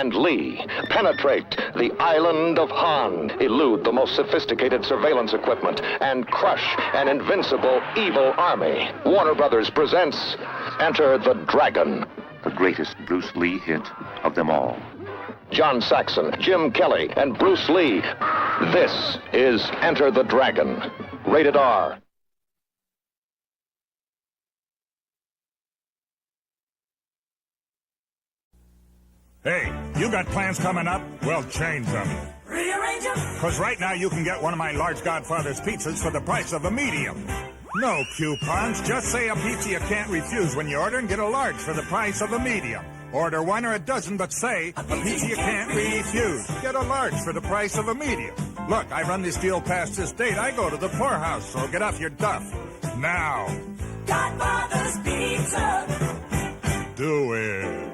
and Lee penetrate the island of Han, elude the most sophisticated surveillance equipment, and crush an invincible evil army. Warner Brothers presents Enter the Dragon. The greatest Bruce Lee hit of them all. John Saxon, Jim Kelly, and Bruce Lee. This is Enter the Dragon. Rated R. Hey, you got plans coming up? Well, change them. Rearrange them? Because right now you can get one of my large Godfather's pizzas for the price of a medium. No coupons, just say a pizza you can't refuse when you order and get a large for the price of a medium. Order one or a dozen, but say a pizza you can't refuse. Get a large for the price of a medium. Look, I run this deal past this date. I go to the poorhouse, so get off your duff. Now. Godfather's Pizza. Do it.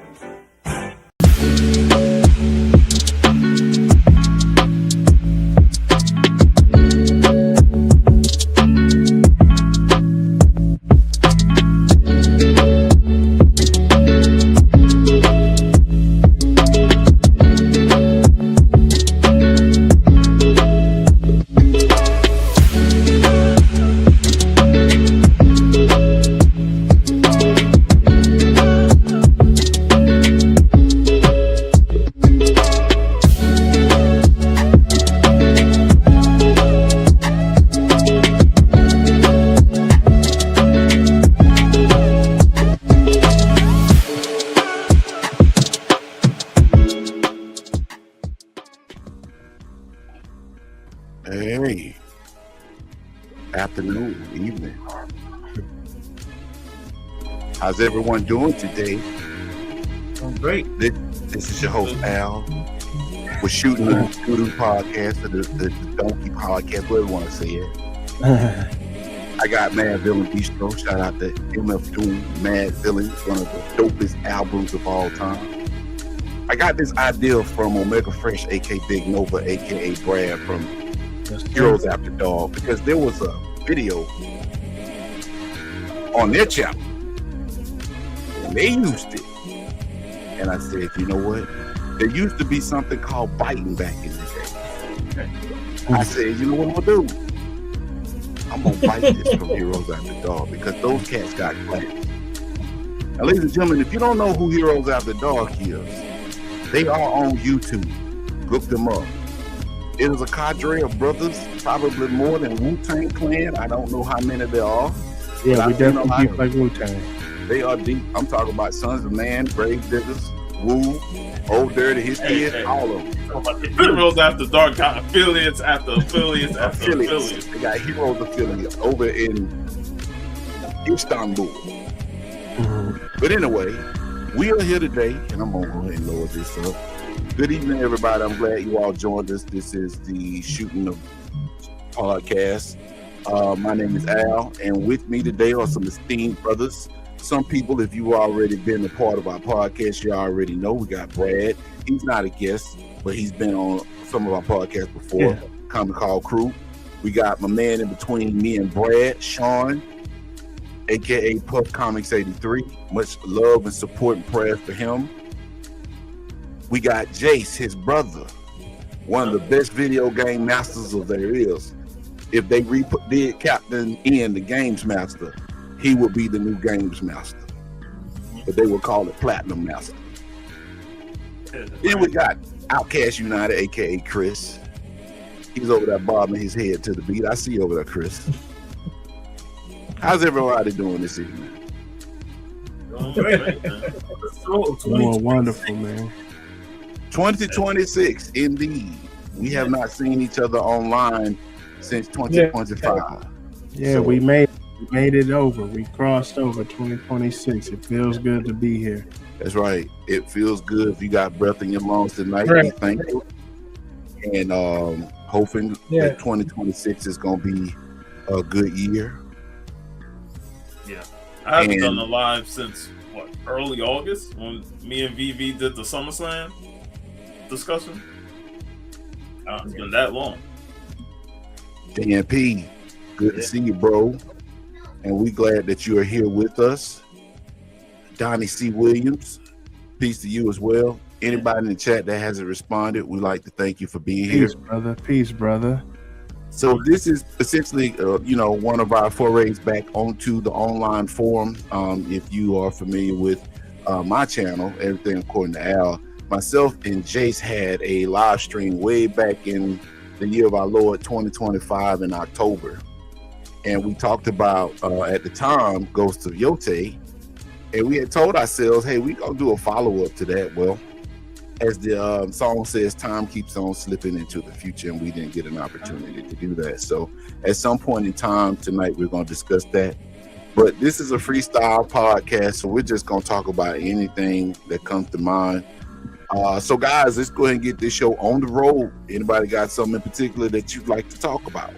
Hey, afternoon, evening. How's everyone doing today? I'm great. This is your host, Al. We're shooting the podcast, or the Donkey podcast, whatever you want to say it. I got Mad Villain Bistro. Shout out to MF Doom, Mad Villain, one of the dopest albums of all time. I got this idea from Omega Fresh, aka Big Nova, aka Brad from Heroes After Dark, because there was a video on their channel and they used it, and I said, you know what, there used to be something called biting back in the day. I said, you know what I'm gonna do, I'm gonna bite this from Heroes After Dark, because those cats got class. Now ladies and gentlemen, if you don't know who Heroes After Dark is, they are on YouTube. Look them up. It is a cadre of brothers, probably more than Wu-Tang Clan. I don't know how many there are. Yeah, we definitely deep like Wu-Tang. They are deep. I'm talking about Sons of Man, Grave Diggers, Wu, Old Dirty, his kids, all of them. Heroes After Dark got affiliates after affiliates after affiliates. They got Heroes affiliates over in Istanbul. But anyway, we are here today, and I'm going to go ahead and lower this up. Good evening, everybody. I'm glad you all joined us. This is the Shooting of Podcast. My name is Al, and with me today are some esteemed brothers. Some people, if you've already been a part of our podcast, you already know. We got Brad. He's not a guest, but he's been on some of our podcasts before. Common Call Crew. We got my man in between me and Brad, Sean, aka Puff Comics 83. Much love and support and prayers for him. We got Jace, his brother, one of the best video game masters of there is. If they did Captain Ian, the Games Master, he would be the new Games Master. But they would call it Platinum Master. Then we got Outcast United, aka Chris. He's over there bobbing his head to the beat. I see you over there, Chris. How's everybody doing this evening? Doing wonderful, man. 2026, indeed. We have not seen each other online since 2025. Yeah, so, we made it over. We crossed over 2026. It feels good to be here. That's right. It feels good. If you got breath in your lungs tonight, be thankful. And hoping that 2026 is going to be a good year. Yeah. I haven't done a live since, early August, when me and VV did the SummerSlam discussion. It's been that long. DNP, good to see you, bro. And we glad that you are here with us. Donnie C. Williams, peace to you as well. Anybody in the chat that hasn't responded, we'd like to thank you for being Peace, here. brother. Peace, brother. So this is essentially, one of our forays back onto the online forum. If you are familiar with my channel, Everything According to Al, myself and Jace had a live stream way back in the year of our Lord 2025 in October. And we talked about, at the time, Ghost of Yote. And we had told ourselves, hey, we're going to do a follow-up to that. Well, as the song says, time keeps on slipping into the future, and we didn't get an opportunity to do that. So at some point in time tonight, we're going to discuss that. But this is a freestyle podcast, so we're just going to talk about anything that comes to mind. So guys, let's go ahead and get this show on the road. Anybody got something in particular that you'd like to talk about?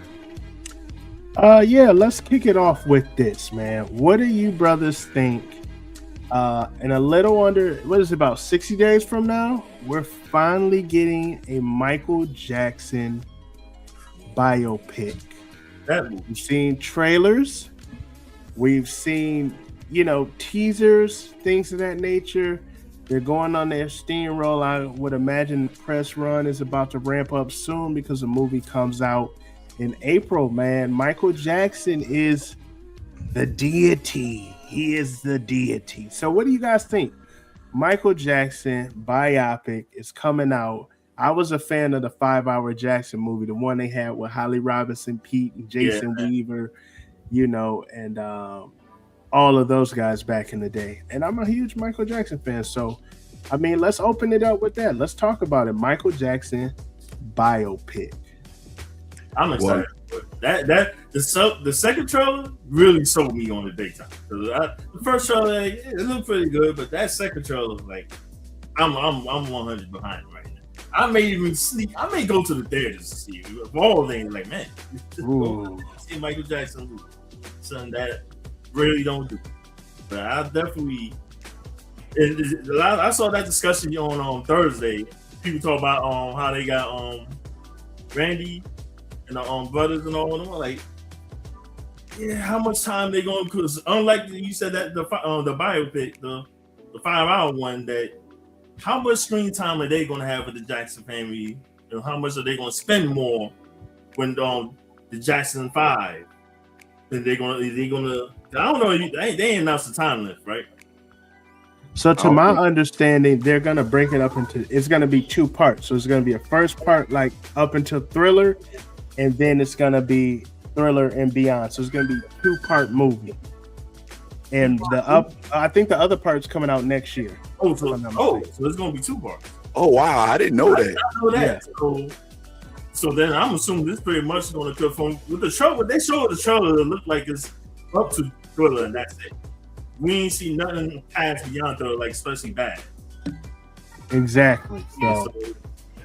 Yeah, let's kick it off with this, man. What do you brothers think? In a little under, what is it, about 60 days from now, we're finally getting a Michael Jackson biopic. We've seen trailers, we've seen, teasers, things of that nature. They're going on their steamroll. I would imagine the press run is about to ramp up soon because the movie comes out in April, man. Michael Jackson is the deity. He is the deity. So what do you guys think? Michael Jackson biopic is coming out. I was a fan of the 5-Hour Jackson movie, the one they had with Holly Robinson, Pete, and Jason Weaver, and all of those guys back in the day. And I'm a huge Michael Jackson fan. So, let's open it up with that. Let's talk about it. Michael Jackson biopic. I'm excited. The second trailer really sold me on the daytime. The first trailer, it looked pretty good, but that second trailer, I'm 100 behind right now. I may even sleep. I may go to the theater to see it. Of all things, man, see Michael Jackson movie. Something that really don't do. But I definitely. I saw that discussion on Thursday. People talk about how they got Randy and the brothers and all of them. Like, how much time they going? Because unlike you said that the biopic, the 5-hour one, that how much screen time are they going to have with the Jackson family, and how much are they going to spend more when the Jackson 5? And they're gonna. I don't know. They announced the time limit, right? So to my understanding, they're gonna break it up into. It's gonna be 2 parts. So it's gonna be a first part, like up until Thriller, and then it's gonna be Thriller and beyond. So it's gonna be 2-part movie. And I think the other part's coming out next year. So it's gonna be 2 parts. Oh wow, I didn't know that. I didn't know that. Yeah. So then I'm assuming this pretty much is going to come from with the trailer. They showed the trailer, it looked like it's up to Thriller, and that's it. We ain't see nothing past beyond Thriller, especially bad. Exactly. So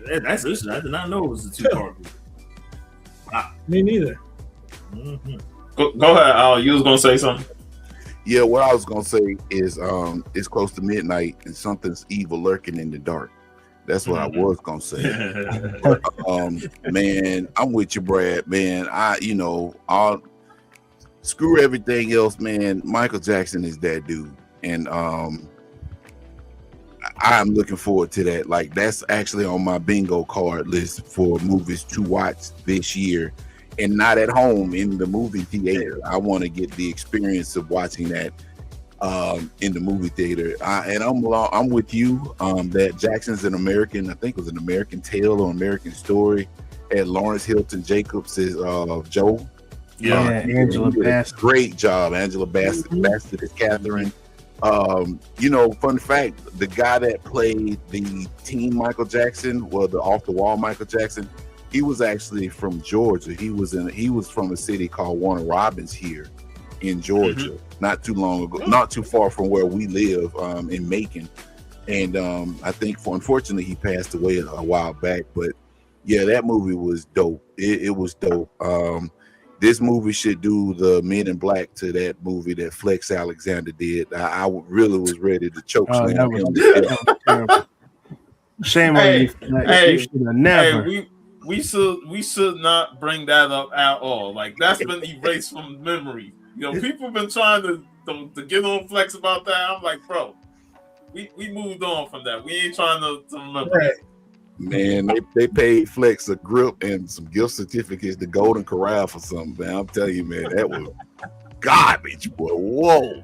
that's it. I did not know it was a 2-part movie. Wow. Me neither. Mm-hmm. Go ahead, Al. You was going to say something? Yeah, what I was going to say is it's close to midnight and something's evil lurking in the dark. That's what I was gonna say. Man, I'm with you, Brad. Man, I'll screw everything else, man. Michael Jackson is that dude, and I'm looking forward to that. Like, that's actually on my bingo card list for movies to watch this year, and not at home in the movie theater. I want to get the experience of watching that in the movie theater. I'm with you that Jackson's an American, I think it was an American Tale or American Story, had Lawrence Hilton Jacobs as Joe. Angela Bassett. Great job, Angela Bassett. Bassett is Catherine. Fun fact, the guy that played the teen Michael Jackson, the off the wall Michael Jackson, he was actually from Georgia. He was from a city called Warner Robins here in Georgia, not too long ago, not too far from where we live in Macon. And I think unfortunately he passed away a while back, but yeah, that movie was dope. It was dope. This movie should do the Men in Black to that movie that Flex Alexander did. I really was ready to choke slam him. That was terrible. Shame on you. You should have never. We should not bring that up at all. Like, that's been erased from memory. People been trying to get on Flex about that. I'm like, bro, we moved on from that. We ain't trying to remember. Right. Man, they paid Flex a grip and some gift certificates to Golden Corral for something, man. I'm telling you, man, that was garbage, boy. Whoa.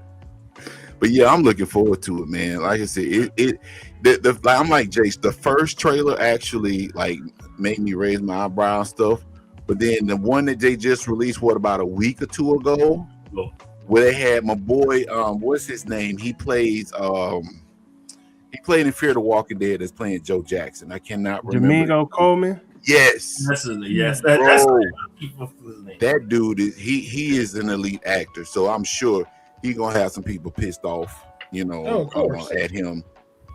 But yeah, I'm looking forward to it, man. Like I said, I'm like Jace. The first trailer actually like made me raise my eyebrow and stuff. But then the one that they just released, about a week or two ago, where they had my boy, what's his name? He played in Fear the Walking Dead. That's playing Joe Jackson. I cannot remember. Domingo Coleman. Yes, That's that dude is he is an elite actor. So I'm sure he's gonna have some people pissed off, at him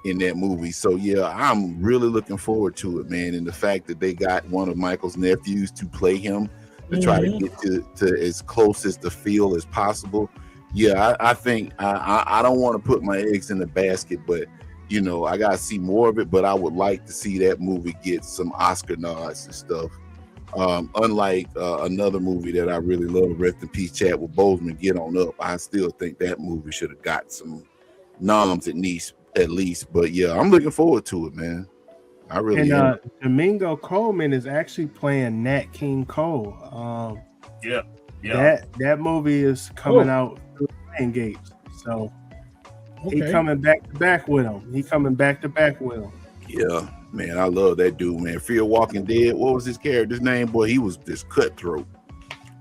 in that movie. So yeah, I'm really looking forward to it, man. And the fact that they got one of Michael's nephews to play him to try to get to as close as the feel as possible. Yeah, I think I don't want to put my eggs in the basket, but I gotta see more of it. But I would like to see that movie get some Oscar nods and stuff. Unlike another movie that I really love, Rest in Peace, Chadwick Boseman, Get On Up. I still think that movie should have got some noms at least. But yeah, I'm looking forward to it, man. I really am. Domingo Coleman is actually playing Nat King Cole. Yeah. That movie is coming out through Lion Gates. So he coming back to back with him. Yeah, man, I love that dude, man. Fear Walking Dead. What was his character's name? Boy, he was this cutthroat.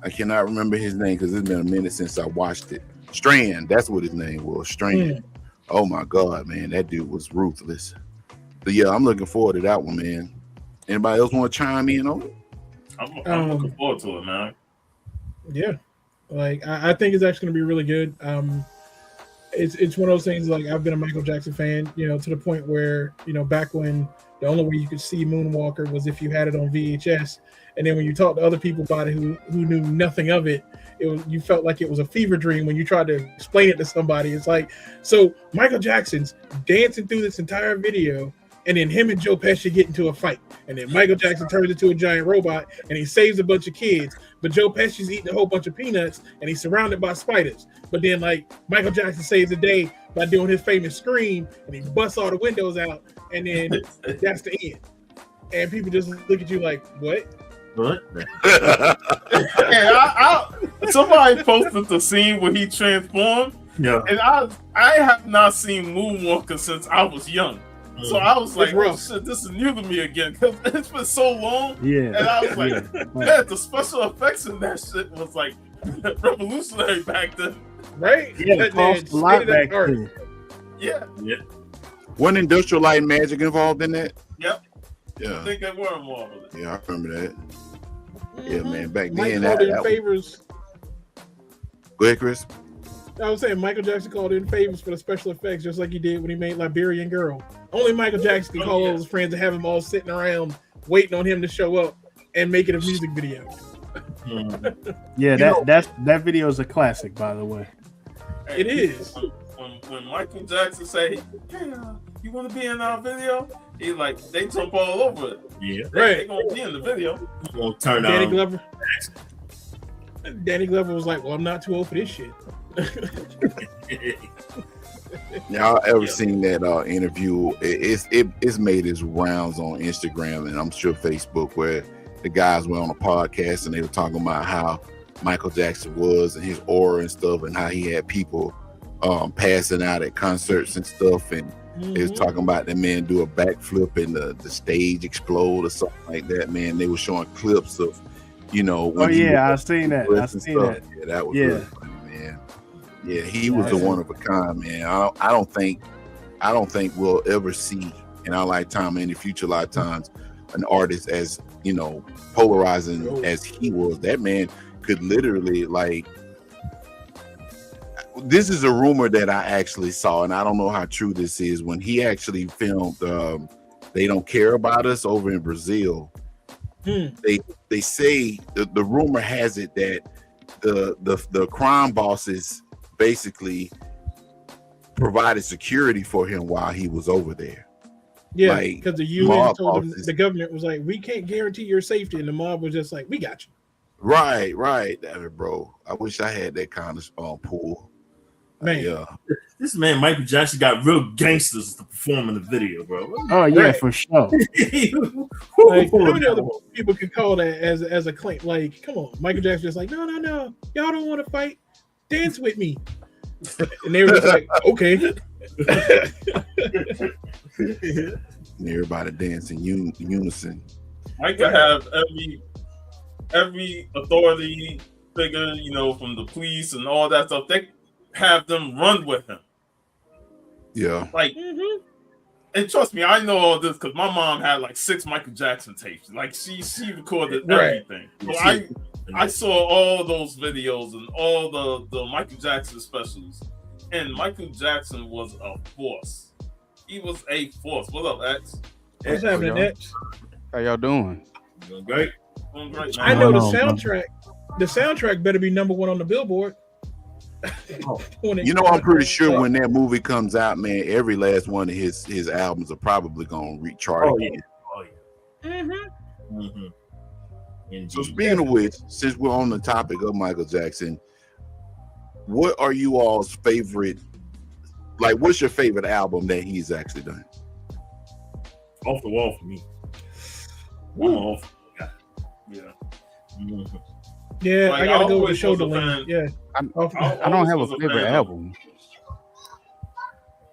I cannot remember his name because it's been a minute since I watched it. Strand, that's what his name was. Strand. Oh my God, man, that dude was ruthless. But yeah, I'm looking forward to that one, man. Anybody else want to chime in on it? I'm looking forward to it, man. Yeah, like I think it's actually gonna be really good. It's one of those things. Like I've been a Michael Jackson fan, to the point where back when the only way you could see Moonwalker was if you had it on VHS, and then when you talk to other people about it who knew nothing of it, you felt like it was a fever dream when you tried to explain it to somebody. It's like, so Michael Jackson's dancing through this entire video, and then him and Joe Pesci get into a fight, and then Michael Jackson turns into a giant robot and he saves a bunch of kids, but Joe Pesci's eating a whole bunch of peanuts and he's surrounded by spiders. But then like Michael Jackson saves the day by doing his famous scream and he busts all the windows out, and then that's the end. And people just look at you like, what? Somebody posted the scene where he transformed. Yeah. And I have not seen Moonwalker since I was young. So I was like, oh shit, this is new to me again because it's been so long. Yeah. And I was like, man, the special effects in that shit was like revolutionary back then. Right? Yeah, it cost a lot back then. Yeah. Wasn't Industrial Light and Magic involved in that? Yep. Yeah. I think they were involved with it. Yeah, I remember that. Yeah, man. Back Mike then, called in favors. Go ahead, Chris. I was saying Michael Jackson called in favors for the special effects, just like he did when he made Liberian Girl. Only Michael Jackson can call all his friends and have them all sitting around waiting on him to show up and make it a music video. Yeah, that video is a classic, by the way. Hey, it is. When Michael Jackson say, "Hey, you want to be in our video?" He like they jump all over it. Yeah, they gonna be in the video. Gonna turn Danny on. Glover. Danny Glover was like, "Well, I'm not too old for this shit." Y'all ever seen that interview? It's made its rounds on Instagram and I'm sure Facebook, where the guys were on a podcast and they were talking about how Michael Jackson was and his aura and stuff, and how he had people passing out at concerts and stuff, and they was talking about that man do a backflip and the stage explode or something like that. Man, they were showing clips of, when I've seen that. Yeah, that was really funny, man. Yeah, he was a one of a kind, man. I don't think we'll ever see in our lifetime, in the future lifetimes, an artist as polarizing as he was. That man could literally, like, this is a rumor that I actually saw, and I don't know how true this is. When he actually filmed They Don't Care About Us over in Brazil, they say the rumor has it that the crime bosses basically provided security for him while he was over there. Yeah, because the UN told him, the government was like, we can't guarantee your safety, and the mob was just like, we got you. Right. Damn it, bro. I wish I had that kind of pool. Man, This man Michael Jackson got real gangsters to perform in the video, bro. Oh yeah, Right. for sure. Like, how many other people can call that as a claim? Like, come on, Michael Jackson just like, no, y'all don't want to fight, dance with me, and they were just like, okay. And everybody dancing unison. Mike could have every authority figure, you know, from the police and all that stuff. They have them run with him. Yeah. Like, and trust me, I know all this because my mom had like 6 Michael Jackson tapes. Like she recorded everything. So I saw all those videos and all the Michael Jackson specials. And Michael Jackson was a force. He was a force. What up, X? What's happening, X? How y'all doing? Doing great. Doing great, man. I know the soundtrack. The soundtrack better be #1 on the Billboard. You know, I'm pretty sure when that movie comes out, man, every last one of his albums are probably gonna recharge. Oh yeah. So speaking of which, since we're on the topic of Michael Jackson, what are you all's favorite? Like, what's your favorite album that he's actually done? Off the Wall for me. Off. Yeah. Yeah, Like, I gotta I go with the always shoulder was a lean. fan. Yeah. I don't have a favorite album.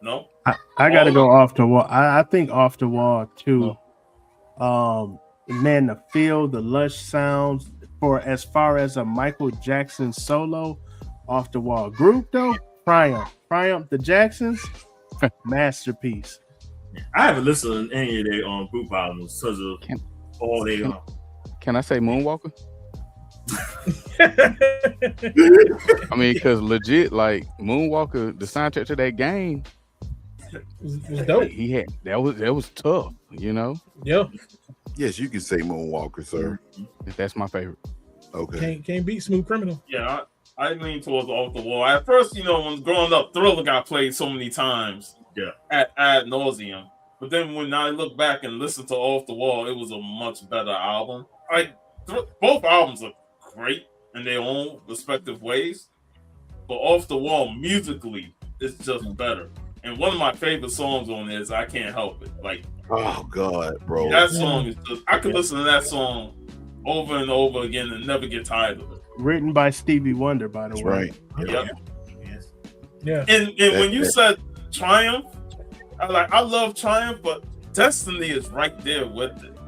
No. I got to go off the wall. I think off the wall too. Man, the feel, the lush sounds for as far as a Michael Jackson solo, off the wall. Group though, Triumph, the Jacksons, masterpiece. I haven't listened to any of their group albums because of all they Can I say Moonwalker? I mean, because legit, like Moonwalker, the soundtrack to that game was dope. He had that was tough, you know. Yeah. Yes, you can say Moonwalker, sir. That's my favorite. Okay. Can't beat Smooth Criminal. Yeah, I lean towards Off the Wall. At first, you know, when growing up, Thriller got played so many times, ad nauseum. But then when I look back and listen to Off the Wall, it was a much better album. Both albums are great in their own respective ways, but Off the Wall musically is just better. And one of my favorite songs on it is I Can't Help It. Like, oh God, bro, that song is just, I could listen to that song over and over again and never get tired of it. Written by Stevie Wonder, by the way. Right. Yep. Yeah. And when you said Triumph, I love Triumph, but Destiny is right there with it.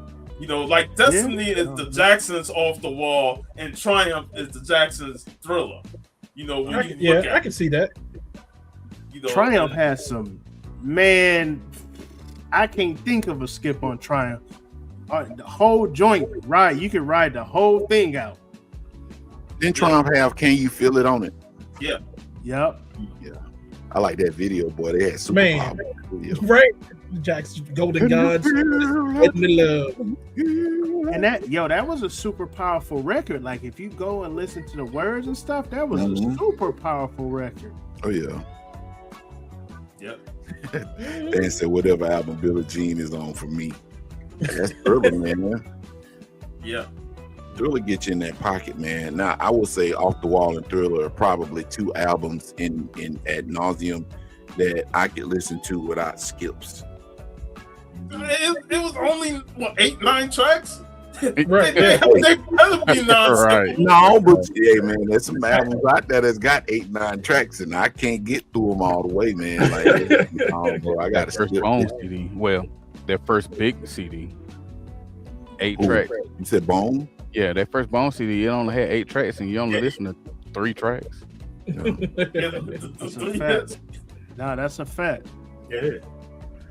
You know, like Destiny is the Jacksons Off the Wall, and Triumph is the Jacksons Thriller. You know, when you look at I can see that. You know, Triumph has some, man. I can't think of a skip on Triumph. The whole joint, right? You can ride the whole thing out. Didn't Triumph have "Can You Feel It" on it? Yeah. Yep. Yeah. I like that video, boy. They had super video. Right. Jack's Golden Gods. And that was a super powerful record. Like if you go and listen to the words and stuff, that was a super powerful record. Oh yeah. Yep. Dan said whatever album Billie Jean is on for me. That's Thriller, man. Yeah. Thriller gets you in that pocket, man. Now I will say Off the Wall and Thriller are probably 2 albums in ad nauseum that I could listen to without skips. It was only 8-9 tracks. Right. They better be Right. No, but yeah, man, there's some albums out there that's got 8-9 tracks, and I can't get through them all the way, man. Like, no, bro, I got to First Bone CD. Well, their first big CD, 8 tracks. You said Bone? Yeah, that first Bone CD, it only had 8 tracks, and you only listen to 3 tracks. That's a fact. No, that's a fact. Yeah.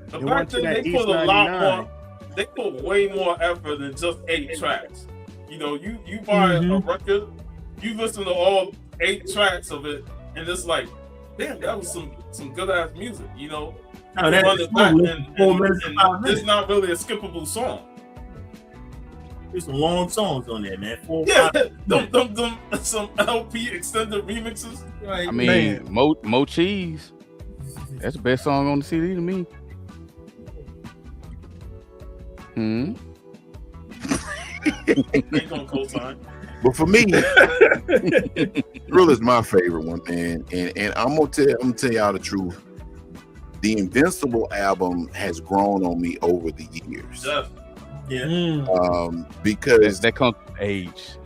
The It fact went to that that they East put a lot 99. more, they put way more effort than just 8 tracks. You know, you buy a record, you listen to all 8 tracks of it, and it's like, damn, that was some good ass music. You know, you can run it back, and 4 minutes and 5 minutes. it's not really a skippable song. There's some long songs on there, man. 4 Yeah, 5 some LP extended remixes. Like, I mean, Mo Cheese. That's the best song on the CD to me. Ain't gonna co-sign. But for me, Thrill is my favorite one, man. And I'm gonna tell y'all the truth. The Invincible album has grown on me over the years. Because that comes with age.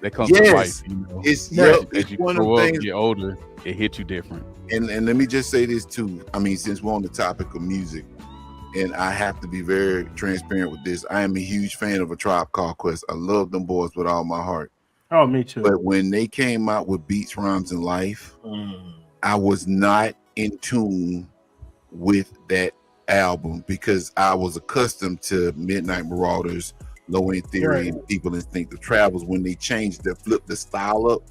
That comes yes, with life. You know? It's as you one of grow the up, things. get older, it hits you different. And let me just say this too. I mean, since we're on the topic of music, and I have to be very transparent with this, I am a huge fan of A Tribe Called Quest. I love them boys with all my heart. Oh, me too. But when they came out with Beats, Rhymes, and Life, I was not in tune with that album because I was accustomed to Midnight Marauders, Low End Theory, and People Instinctive Travels. When they flipped the style up,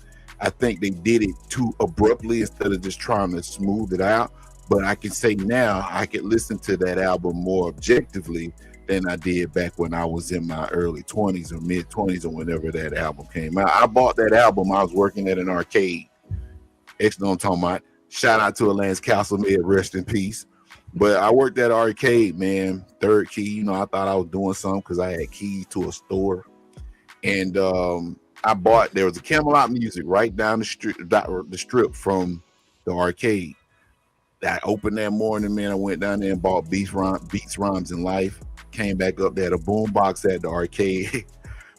I think they did it too abruptly instead of just trying to smooth it out. But I can say now I could listen to that album more objectively than I did back when I was in my early 20s or mid 20s or whenever that album came out. I bought that album. I was working at an arcade. Know what I'm talking about. Shout out to Lance Castleman, rest in peace. But I worked at arcade, man. Third key, you know, I thought I was doing something because I had keys to a store. And there was a Camelot Music right down the strip from the arcade. I opened that morning, man. I went down there and bought Beats, Rhymes, and Life. Came back up there, the boom box at the arcade.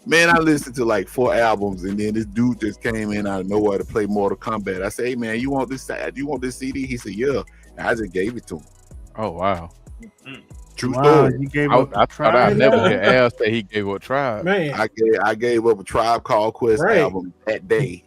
Man, I listened to like 4 albums, and then this dude just came in out of nowhere to play Mortal Kombat. I said, "Hey, man, you want this CD?" He said, "Yeah." And I just gave it to him. Oh wow. True story. You gave up I thought I never heard Al say he gave up Tribe. Man, I gave up A Tribe Called Quest album that day.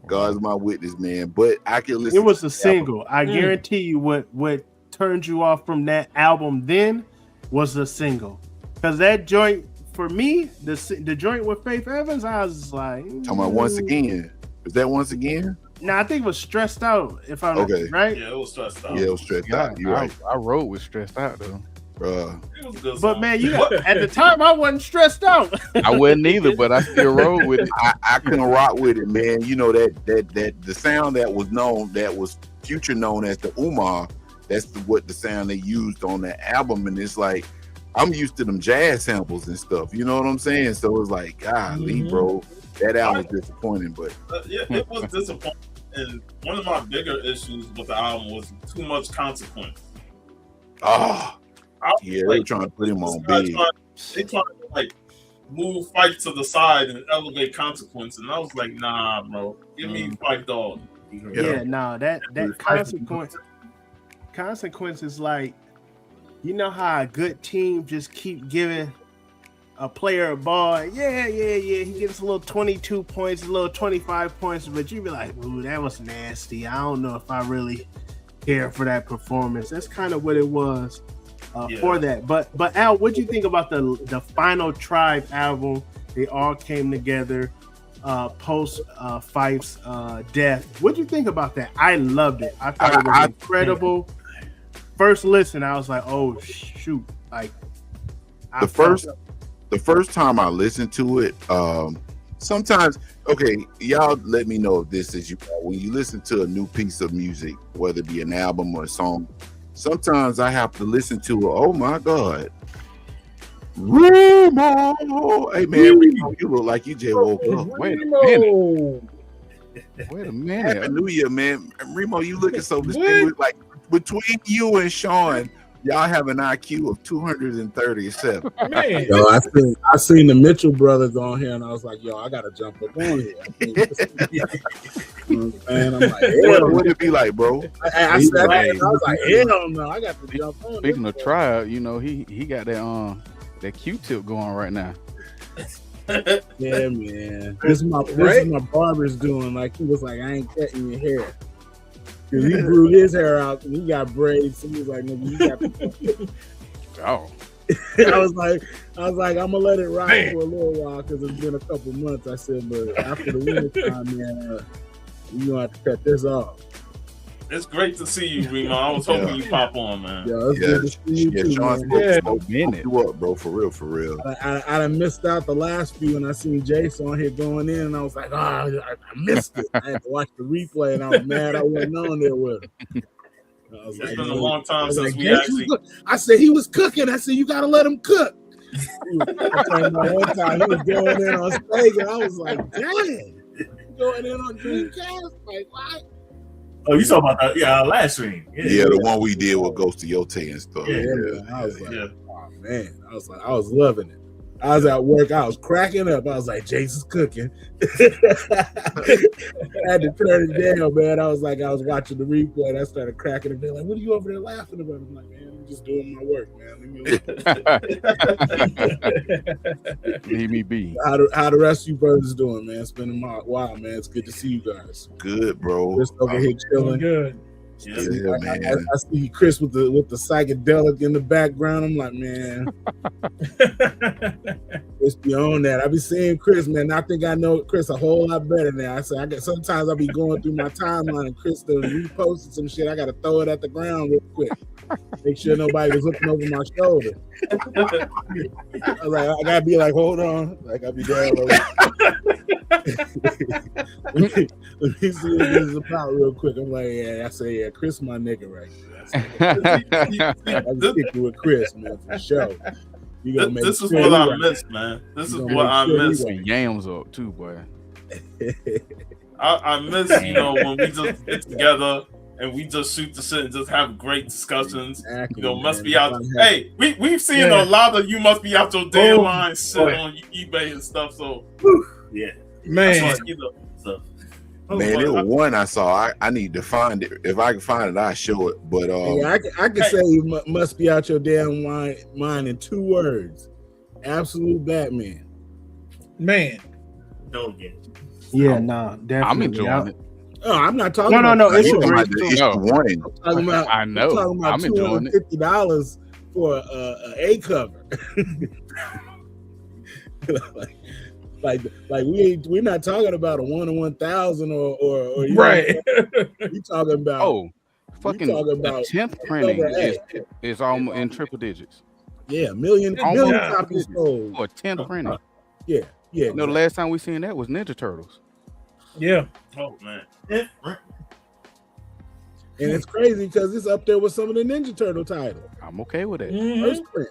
God's my witness, man. But I can listen. It was a single. I guarantee you, what turned you off from that album then was the single, because that joint for me, the joint with Faith Evans, I was like, talking about Once Again. Was that Once Again? No, I think it was Stressed Out. If I'm right. Yeah, it was Stressed Out. Yeah, it was Stressed Out. You're right. I wrote with Stressed Out though. It was a good song. But man, at the time I wasn't stressed out. I wasn't either, but I still rode with it. I couldn't rock with it, man. You know that the sound that was Future known as the Umar. That's what the sound they used on that album, and it's like I'm used to them jazz samples and stuff. You know what I'm saying? So it's like, golly, bro, that album was disappointing. But yeah, it was disappointing. And one of my bigger issues with the album was too much consequence. Yeah, they were trying to put him on big. They trying to like move Fife to the side and elevate Consequence, and I was like, nah, bro, give me Fife Dog. Yeah, no, that consequence is like, you know how a good team just keep giving a player a ball. Yeah. He gets a little 22 points, a little 25 points, but you be like, ooh, that was nasty. I don't know if I really care for that performance. That's kind of what it was. For that, but Al, what do you think about the final Tribe album? They all came together post Fife's death. What do you think about that? I loved it. I thought it was incredible. First listen, I was like, oh shoot! Like the first time I listened to it, sometimes y'all let me know if this is when you listen to a new piece of music, whether it be an album or a song. Sometimes I have to listen to it. Oh my God, Remo! Hey man, Remo, you look like you just woke up. Wait a minute. Happy New Year, man. Remo, you looking so distinguished. Like between you and Sean, y'all have an IQ of 237. Man, yo, I seen the Mitchell brothers on here, and I was like, yo, I gotta jump up on here. And I'm like, what would it be like, bro? I was like, hell no, I got to jump on. Speaking of Tribe, you know, he got that Q-tip going right now. Yeah, man. This is my barber's doing. Like, he was like, I ain't cutting your hair. Cause he grew his hair out and he got braids. So he was like, nigga, you got oh. I was like, I'm gonna let it rock for a little while because it's been a couple months. I said, but after the winter time, man, you gonna have to cut this off. It's great to see you, Remo. I was hoping you pop on, man. It's good to see you too, Sean man. You up, bro, for real. I done missed out the last few, and I seen Jace on here going in, and I was like, I missed it. I had to watch the replay, and I was mad I wasn't on there with him. It's been a long time since we actually. I said he was cooking. I said you gotta let him cook. I turned my one time, he was going in on stage, and I was like, dang, going in on Dreamcast? Like, what? Oh, you talking about that? Yeah, last stream. Yeah, the one we did with Ghost of Yote and stuff. Yeah, man. I was like, oh man, I was loving it. I was at work, I was cracking up. I was like, Jason's cooking. I had to turn it down, man. I was watching the replay and I started cracking up. They're like, what are you over there laughing about? I'm like, man, I'm just doing my work, man. Leave me be. How the rest of you brothers doing, man? It's been a while, man. It's good to see you guys. Good, bro. Just over here chilling. Good. Yeah, man. I see Chris with the psychedelic in the background. I'm like, man, it's beyond that. I be seeing Chris, man. I think I know Chris a whole lot better now. Sometimes I be going through my timeline and Chris done reposted some shit. I gotta throw it at the ground real quick. Make sure nobody was looking over my shoulder. I was like, I gotta be like, hold on. Like I be down. Let me see what this is about real quick. I'm like, yeah, I say, yeah, Chris, my nigga, right here. I'm sticking with Chris, man, for sure. This is what I miss, man. This is what I miss. Yams up too, boy. I miss, when we just get together and we just shoot the shit and just have great discussions. Exactly, must be out. Hey, we've seen a lot of you must be out your damn mind shit on eBay and stuff. So yeah, man. Man, there was one I saw. I need to find it. If I can find it, I'll show it. But I can say you must be out your damn mind in 2 words. Absolute Batman. Man. Don't get it. Yeah, nah, definitely. I'm enjoying it. Oh, I'm not talking No, about it's a great great one. I'm talking about, I know. I'm enjoying it. $250 for a cover. Like we're not talking about a 1 in 1,000 or right. We talking about fucking talking about 10th printing is almost in triple digits. Yeah, million copies sold. Or 10th printing. Yeah. You know, the last time we seen that was Ninja Turtles. Yeah. Oh man. And it's crazy because it's up there with some of the Ninja Turtle titles. I'm okay with it. Mm-hmm. First print.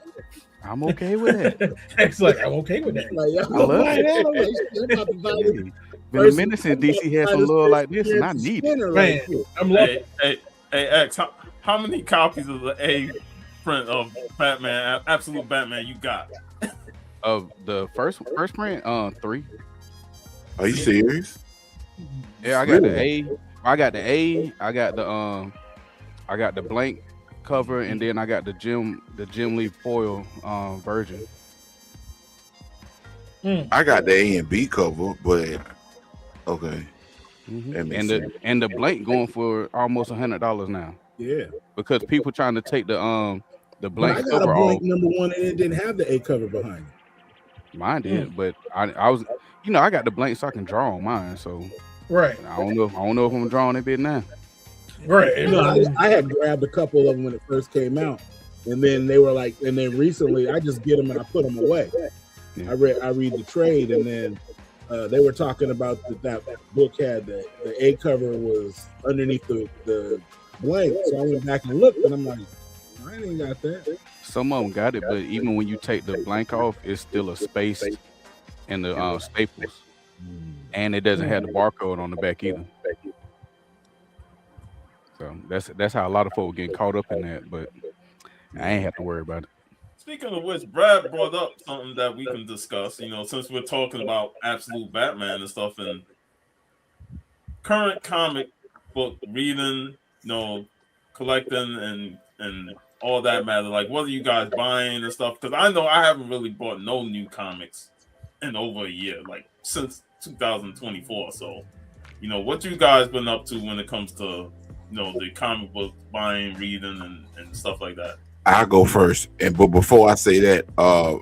I'm okay with it. It's like, I'm okay with that. Like, I love it. Been a minute since DC had some love like this, and I need it. Man, I'm loving Hey, X, how many copies of the A print of Batman, Absolute Batman, you got? Of the first print, 3. Are you serious? Yeah, I got the A. I got the A. I got the blank cover, and then I got the Jim Lee foil version. I got the A and B cover, but okay. Mm-hmm. And the blank going for almost $100 now. Yeah, because people trying to take the blank I got cover a blank off. number 1 and it didn't have the A cover behind it. Mine did, but I was, I got the blank so I can draw on mine. So right. I don't know if I'm drawing a bit now. Right. I had grabbed a couple of them when it first came out, and then they were like, and then recently I just get them and I put them away. Yeah. I read the trade, and then they were talking about that book had the A cover was underneath the blank, so I went back and looked, and I'm like, I ain't got that. Some of them got it, but even when you take the blank off, it's still a space in the staples, and it doesn't have the barcode on the back either. So that's how a lot of folks get caught up in that, but I ain't have to worry about it. Speaking of which, Brad brought up something that we can discuss. Since we're talking about Absolute Batman and stuff, and current comic book reading, collecting, and all that matter. Like, what are you guys buying and stuff? Because I know I haven't really bought no new comics in over a year, like since 2024. So, what you guys been up to when it comes to the comic book buying, reading, and stuff like that? I'll go first, but before I say that,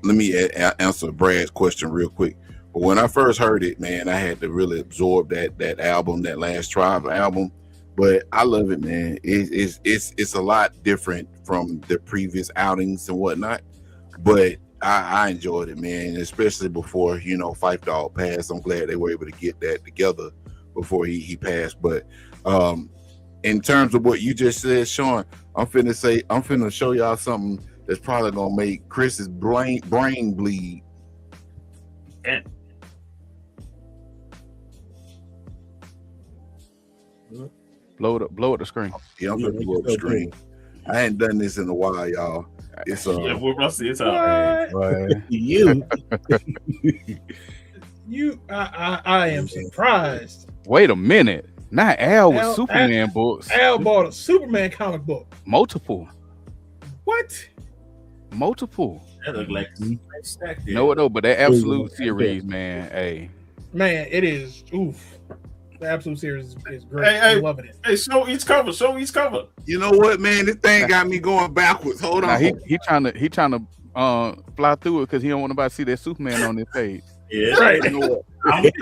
let me answer Brad's question real quick. But when I first heard it, man, I had to really absorb that album, that Last Tribe album. But I love it, man. It's a lot different from the previous outings and whatnot. But I enjoyed it, man, especially before Phife Dawg passed. I'm glad they were able to get that together before he passed. But in terms of what you just said, Sean, I'm finna show y'all something that's probably gonna make Chris's brain bleed. And Blow up the screen. Yeah, I'm gonna blow up the screen. I ain't done this in a while, y'all. It's Yeah, we're rusty. It's out. You, I am surprised. Wait a minute. Not Al with Superman books. Al bought a Superman comic book. Multiple. What? Multiple. That look like a stack there. No, but that Absolute series, man. Hey. Man, it is. Oof. The Absolute series is great. Hey, I'm loving it. Hey, show each cover. Show each cover. You know what, man? This thing got me going backwards. Hold on. He trying to fly through it because he don't want nobody to see that Superman on this page. Yeah, right. You know what?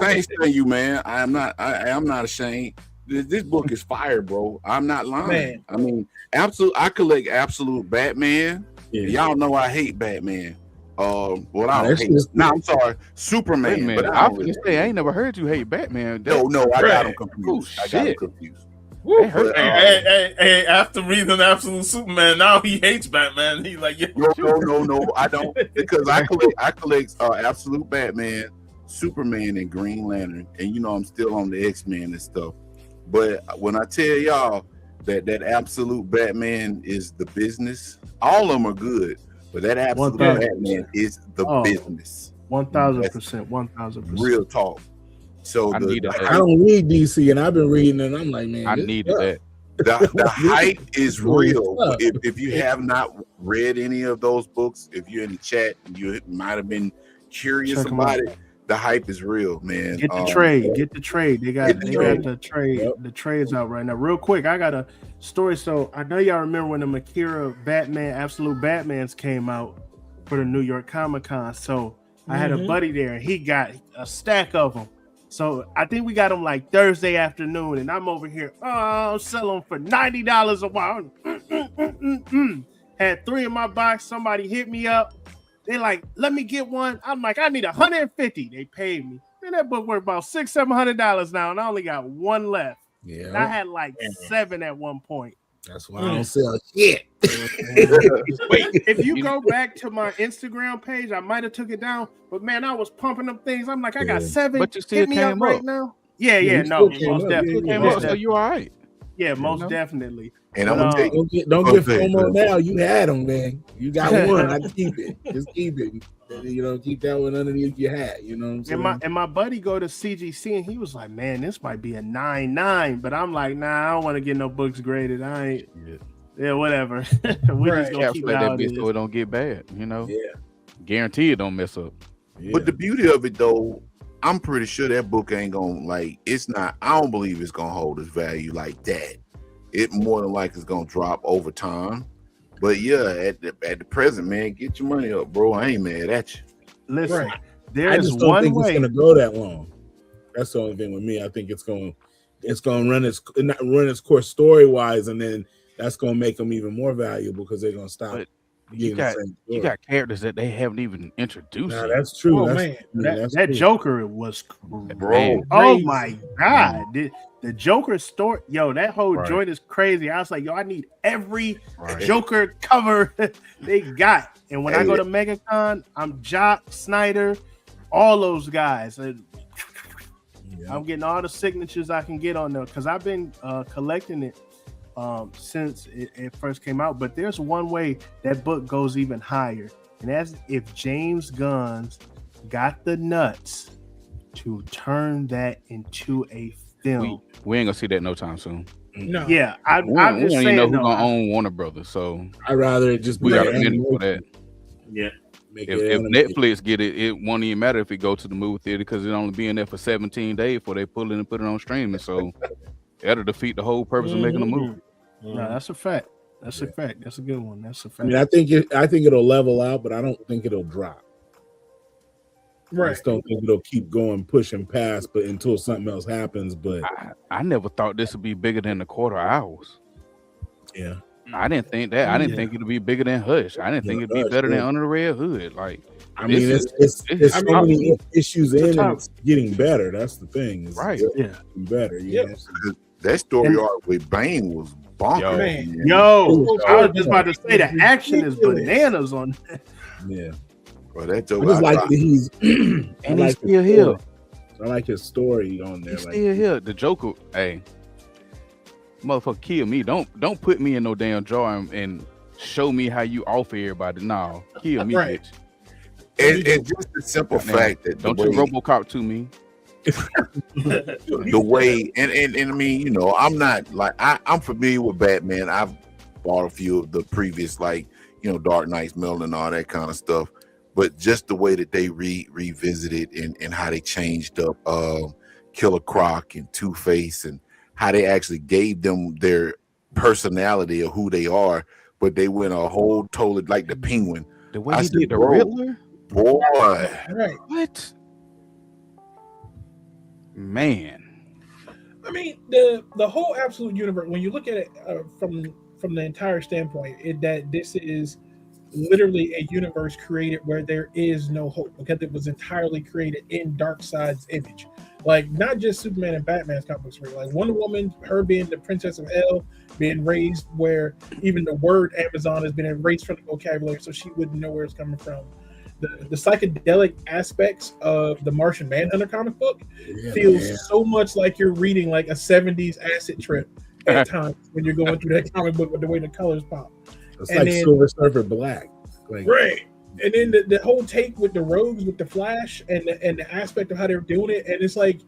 Thanks to you, man. I am not ashamed. This book is fire, bro. I'm not lying. Man. I mean, I collect Absolute Batman. Yeah. Y'all know I hate Batman. I'm sorry, Superman. Wait a minute. But I was gonna say I ain't never heard you hate Batman. No, I got him confused. Hey, after reading Absolute Superman, now he hates Batman. He like, no, I don't, because I collect Absolute Batman, Superman, and Green Lantern, and I'm still on the X-Men and stuff. But when I tell y'all that Absolute Batman is the business, all of them are good, but that Absolute Batman is the business. 1,000%, 1,000%. Real talk. So I don't read DC, and I've been reading, and I'm like, man, I needed that. The hype is real. If you have not read any of those books, if you're in the chat, you might have been curious about it. The hype is real, man. Get the trade. Get the trade. They got the trade. Yep. The trade's out right now. Real quick, I got a story. So I know y'all remember when the Akira Batman, Absolute Batmans came out for the New York Comic Con. So I had a buddy there, and he got a stack of them. So I think we got them like Thursday afternoon, and I'm over here. I'll sell them for $90 a while. Had 3 in my box. Somebody hit me up. They like, let me get one. I'm like, I need 150. They paid me. Man, that book worth about $600-$700 now, and I only got 1 left. Yeah, and I had like 7 at one point. That's why I don't sell shit. Wait, if you go back to my Instagram page, I might have took it down, but man, I was pumping them things. I'm like, I got 7. But you still hit me came up right now. Yeah, no, most definitely. So you all right? Yeah, most definitely. And I'm gonna take don't get FOMO now. You had them, man. You got one. I keep it. Just keep it. Keep that one underneath your hat. You know what I'm saying? And my buddy go to CGC and he was like, man, this might be a 9.9. But I'm like, nah, I don't want to get no books graded. I ain't. Yeah, whatever. We're just gonna keep that bitch so it don't get bad. Yeah. Guarantee it don't mess up. Yeah. But the beauty of it though, I'm pretty sure that book ain't gonna it's not. I don't believe it's gonna hold its value like that. It more than likely is gonna drop over time. But yeah, at the present, man, get your money up, bro. I ain't mad at you. Listen, I there's just don't one think way. it's gonna go that long. That's the only thing with me. I think it's gonna run its course story wise, and then that's gonna make them even more valuable because they're gonna stop. You got characters that they haven't even introduced. Nah, that's true. Oh that's, man, that's that true. Joker was Bro. Oh my god, the Joker story, that whole joint is crazy. I was like, I need every Joker cover they got. And when I go to MegaCon, I'm Jock, Snyder, all those guys. I'm getting all the signatures I can get on there because I've been collecting it since it first came out. But there's one way that book goes even higher, and that's if James Gunn got the nuts to turn that into a film. We ain't gonna see that no time soon. No. Yeah, I'm we just don't even saying. know who's gonna own Warner Brothers, so I'd rather it just be we got a like minute for that. Yeah. If Netflix get it, it won't even matter if it go to the movie theater because it only be in there for 17 days before they pull it and put it on streaming. So that'll defeat the whole purpose of making a movie. No, that's a fact. That's a fact. That's a good one. That's a fact. I mean, I think it'll level out, but I don't think it'll drop. I just don't think it'll keep going, pushing past, but until something else happens. But I never thought this would be bigger than the quarter hours. Yeah. I didn't think that. I didn't think it'd be bigger than Hush. I didn't think it'd be better than Under the Red Hood. Like, I mean, it's so many issues in, and it's getting better. That's the thing. It's Yeah, better. You know? That story arc with Bane was bonkers. Man. Yo, I was just about to say the action is bananas on that. Yeah. Well, that I joke, just like that he's and he's still here. I like his story on there. He's still here. The Joker, hey, motherfucker, kill me. Don't put me in no damn jar and show me how you offer everybody. No, kill me, bitch. It's just the simple fact that don't you RoboCop to me. The way and I mean, you know, I'm not like I'm familiar with Batman. I've bought a few of the previous, like, you know, Dark Knight's Metal and all that kind of stuff. But just the way that they revisited and how they changed up Killer Croc and Two-Face and how they actually gave them their personality of who they are, but they went a whole totally like the Penguin. The way he did the Riddler? Boy. Right. What? Man. I mean, the whole Absolute universe, when you look at it from the entire standpoint, that this is literally a universe created where there is no hope because it was entirely created in Darkseid's image. Like, not just Superman and Batman's comic books, like Wonder Woman, her being the Princess of Hell, being raised where even the word Amazon has been erased from the vocabulary, so she wouldn't know where it's coming from. The psychedelic aspects of the Martian Manhunter comic book feels so much like you're reading like a 70s acid trip at times when you're going through that comic book with the way the colors pop. It's and like then, Silver Surfer Black. Like, right. And then the whole take with the rogues, with the Flash, and the aspect of how they're doing it, and it's like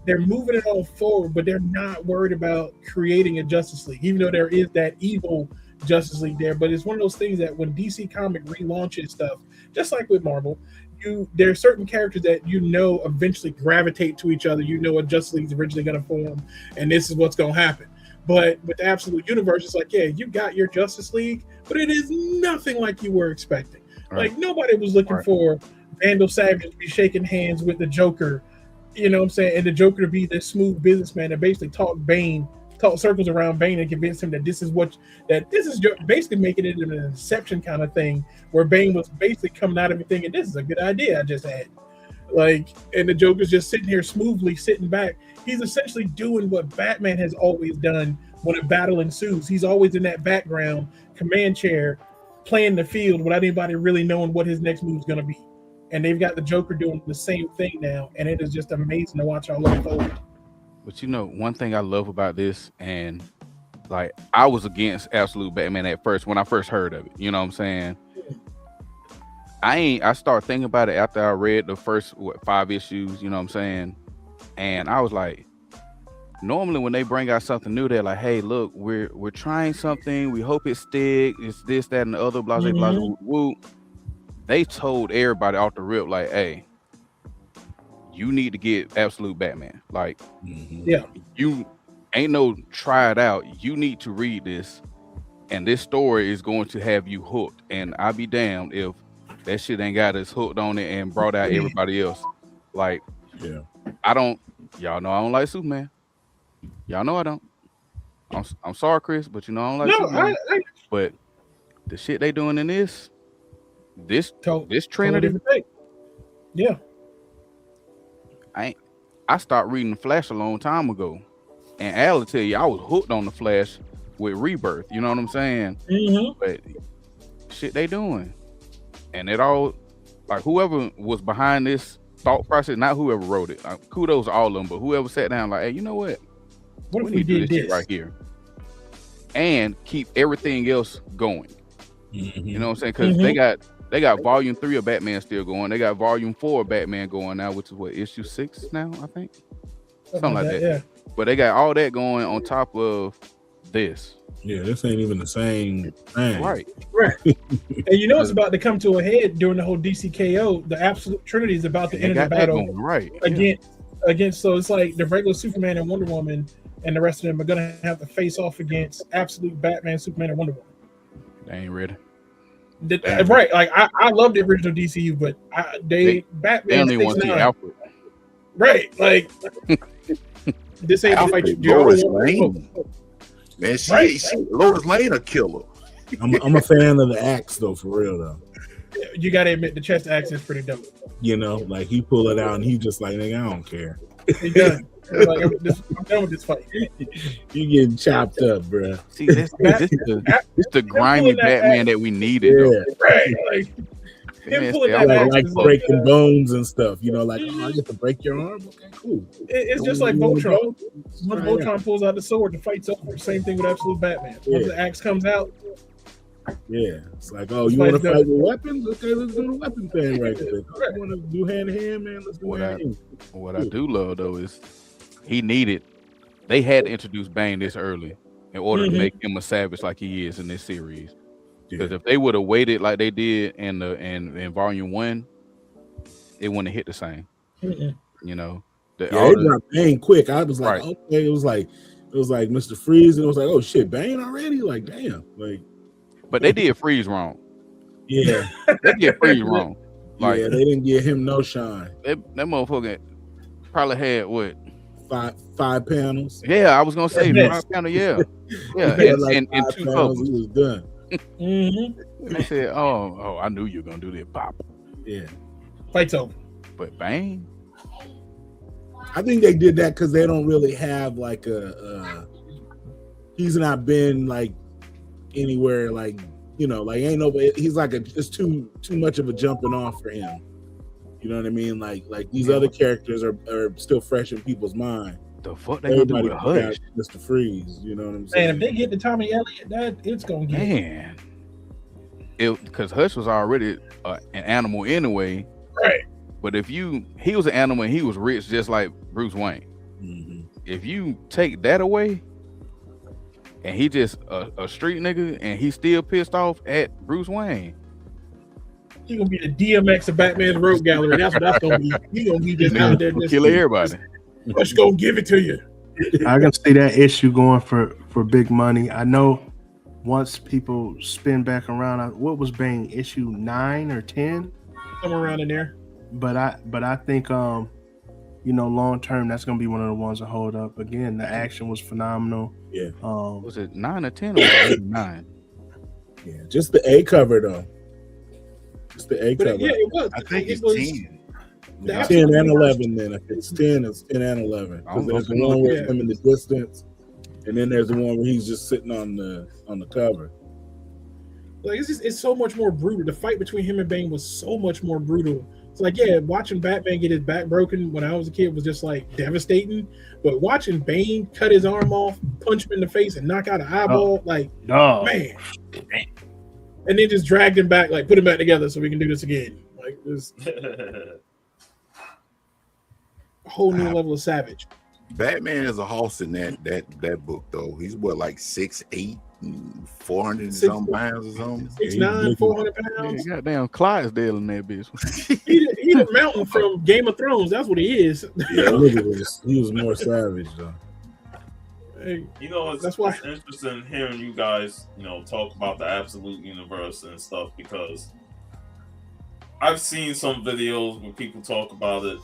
they're moving it all forward, but they're not worried about creating a Justice League, even though there is that evil Justice League there. But it's one of those things that when DC Comic relaunches stuff, just like with Marvel, there are certain characters that you know eventually gravitate to each other. You know a Justice League is originally going to form, and this is what's going to happen. But with the Absolute Universe, it's like, yeah, you got your Justice League, but it is nothing like you were expecting. Right. Like, nobody was looking for Vandal Savage to be shaking hands with the Joker, you know what I'm saying? And the Joker to be this smooth businessman that basically talk circles around Bane and convince him that this is basically making it an Inception kind of thing where Bane was basically coming out of everything and this is a good idea I just had. Like, and the Joker's just sitting here smoothly sitting back. He's essentially doing what Batman has always done when a battle ensues. He's always in that background command chair playing the field without anybody really knowing what his next move is going to be. And they've got the Joker doing the same thing now, and it is just amazing to watch all unfold. But you know, one thing I love about this, and like I was against Absolute Batman at first when I first heard of it. You know what I'm saying? I started thinking about it after I read the first 5 issues. You know what I'm saying? And I was like, normally when they bring out something new, they're like, "Hey, look, we're trying something. We hope it sticks. It's this, that, and the other." Blah blah blah. Woo. They told everybody off the rip, like, "Hey, you need to get Absolute Batman. Like, you ain't no try it out. You need to read this, and this story is going to have you hooked." And I'll be damned if that shit ain't got us hooked on it and brought out everybody else. Like, y'all know I don't like Superman. Y'all know I don't. I'm sorry, Chris, but you know I don't like Superman. But the shit they doing in this trend of different thing. Yeah. I started reading the Flash a long time ago, and Al will tell you I was hooked on the Flash with Rebirth. You know what I'm saying? But shit they doing, and it all, like, whoever was behind this thought process, not whoever wrote it. Kudos to all of them, but whoever sat down like, hey, you know what? What if we did this shit right here and keep everything else going? You know what I'm saying? Because they got volume 3 of Batman still going. They got volume 4 of Batman going now, which is what, issue 6 now, I think? Something like that. Yeah. But they got all that going on top of this. Yeah, this ain't even the same thing. Right. And you know it's about to come to a head during the whole DCKO. The Absolute Trinity is about to enter the battle against. So it's like the regular Superman and Wonder Woman and the rest of them are gonna have to face off against Absolute Batman, Superman, and Wonder Woman. They ain't ready. Right, like I love the original DCU, but Batman they only want to see Alfred. Right, like this ain't Alfred, fight Lois Lane. Man, Lois Lane a killer. I'm a fan of the axe though, for real though. You got to admit the chest axe is pretty dope. You know, like he pull it out and he just like, nigga, I don't care. He done. Like, I'm done with this fight. You getting chopped up, bro. See, this the grimy Batman that we needed. Yeah. Right. Like, him pulling that axe like is breaking bones and stuff. You know, like, oh, I get to break your arm. Okay, cool. It's just like Voltron. When Voltron pulls out the sword, the fight's over. Same thing with Absolute Batman. Once the axe comes out, yeah, it's like, oh, you want to fight with weapons? Okay, let's do the weapon thing right there. You want to do hand to hand, man? Let's do hand to hand. What I do love though is they had to introduce Bane this early in order to make him a savage like he is in this series. Because if they would have waited like they did in Volume 1, it wouldn't have hit the same. You know, it dropped Bane quick. I was like, okay, it was like Mr. Freeze, and it was like, oh shit, Bane already? Like, damn, like. But they did Freeze wrong. Yeah, they did Freeze wrong. Like, yeah, they didn't give him no shine. That motherfucker probably had what? Five panels. Yeah, I was gonna say 5 panels. Yeah, and 2 covers. He was done. They said, "Oh, I knew you were gonna do that." Pop. Yeah, fight's over. But Bane, I think they did that because they don't really have like he's not been like anywhere like, you know, like ain't nobody. He's like it's too much of a jumping off for him. You know what I mean? Like these other characters are still fresh in people's mind. The fuck they gonna do with Hush? Mr. Freeze, you know what I'm saying? And if they get to Tommy Elliott, it's gonna get because Hush was already an animal anyway, right? But if he was an animal and he was rich just like Bruce Wayne. If you take that away, and he just a street nigga, and he's still pissed off at Bruce Wayne. He gonna be the DMX of Batman's Rogue Gallery. That's what that's gonna be. He gonna be just out there kill everybody. Let's go give it to you. I can see that issue going for big money. I know once people spin back around, what was Bane, issue 9 or 10? Somewhere around in there. But I think you know, long term that's gonna be one of the ones that hold up. Again, the action was phenomenal. Yeah. Was it 9 or 10 or was it 9? Yeah, just the A cover though. Just the A cover. Yeah, it was. I think it's 10. Yeah, 10 and 11 then. If it's 10, it's 10 and 11. Because there's the one with him in the distance, and then there's the one where he's just sitting on the cover. Like it's so much more brutal. The fight between him and Bane was so much more brutal. It's like, yeah, watching Batman get his back broken when I was a kid was just like devastating. But watching Bane cut his arm off, punch him in the face, and knock out an eyeball, man. And then just dragged him back, like put him back together so we can do this again. Like this a whole new level of savage. Batman is a horse in that book though. He's what, like 6'8", 400 and some pounds or something. 6'9", 400 pounds. Yeah, goddamn Clydesdale in that bitch. he the mountain from Game of Thrones. That's what he is. Yeah, he was more savage though. Hey, you know, that's why it's interesting hearing you guys, you know, talk about the Absolute Universe and stuff, because I've seen some videos where people talk about it,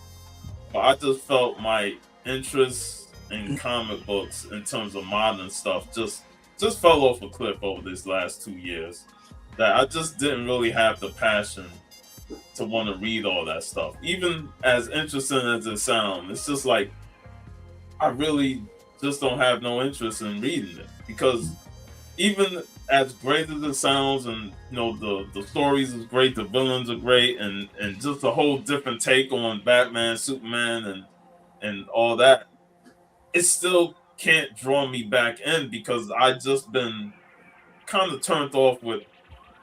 but I just felt my interest in comic books in terms of modern stuff just fell off a cliff over this last 2 years. That I just didn't really have the passion to want to read all that stuff. Even as interesting as it sounds, it's just like I really just don't have no interest in reading it, because even as great as it sounds, and you know the stories is great, the villains are great, and just a whole different take on Batman, Superman, and all that, it still can't draw me back in, because I just been kind of turned off with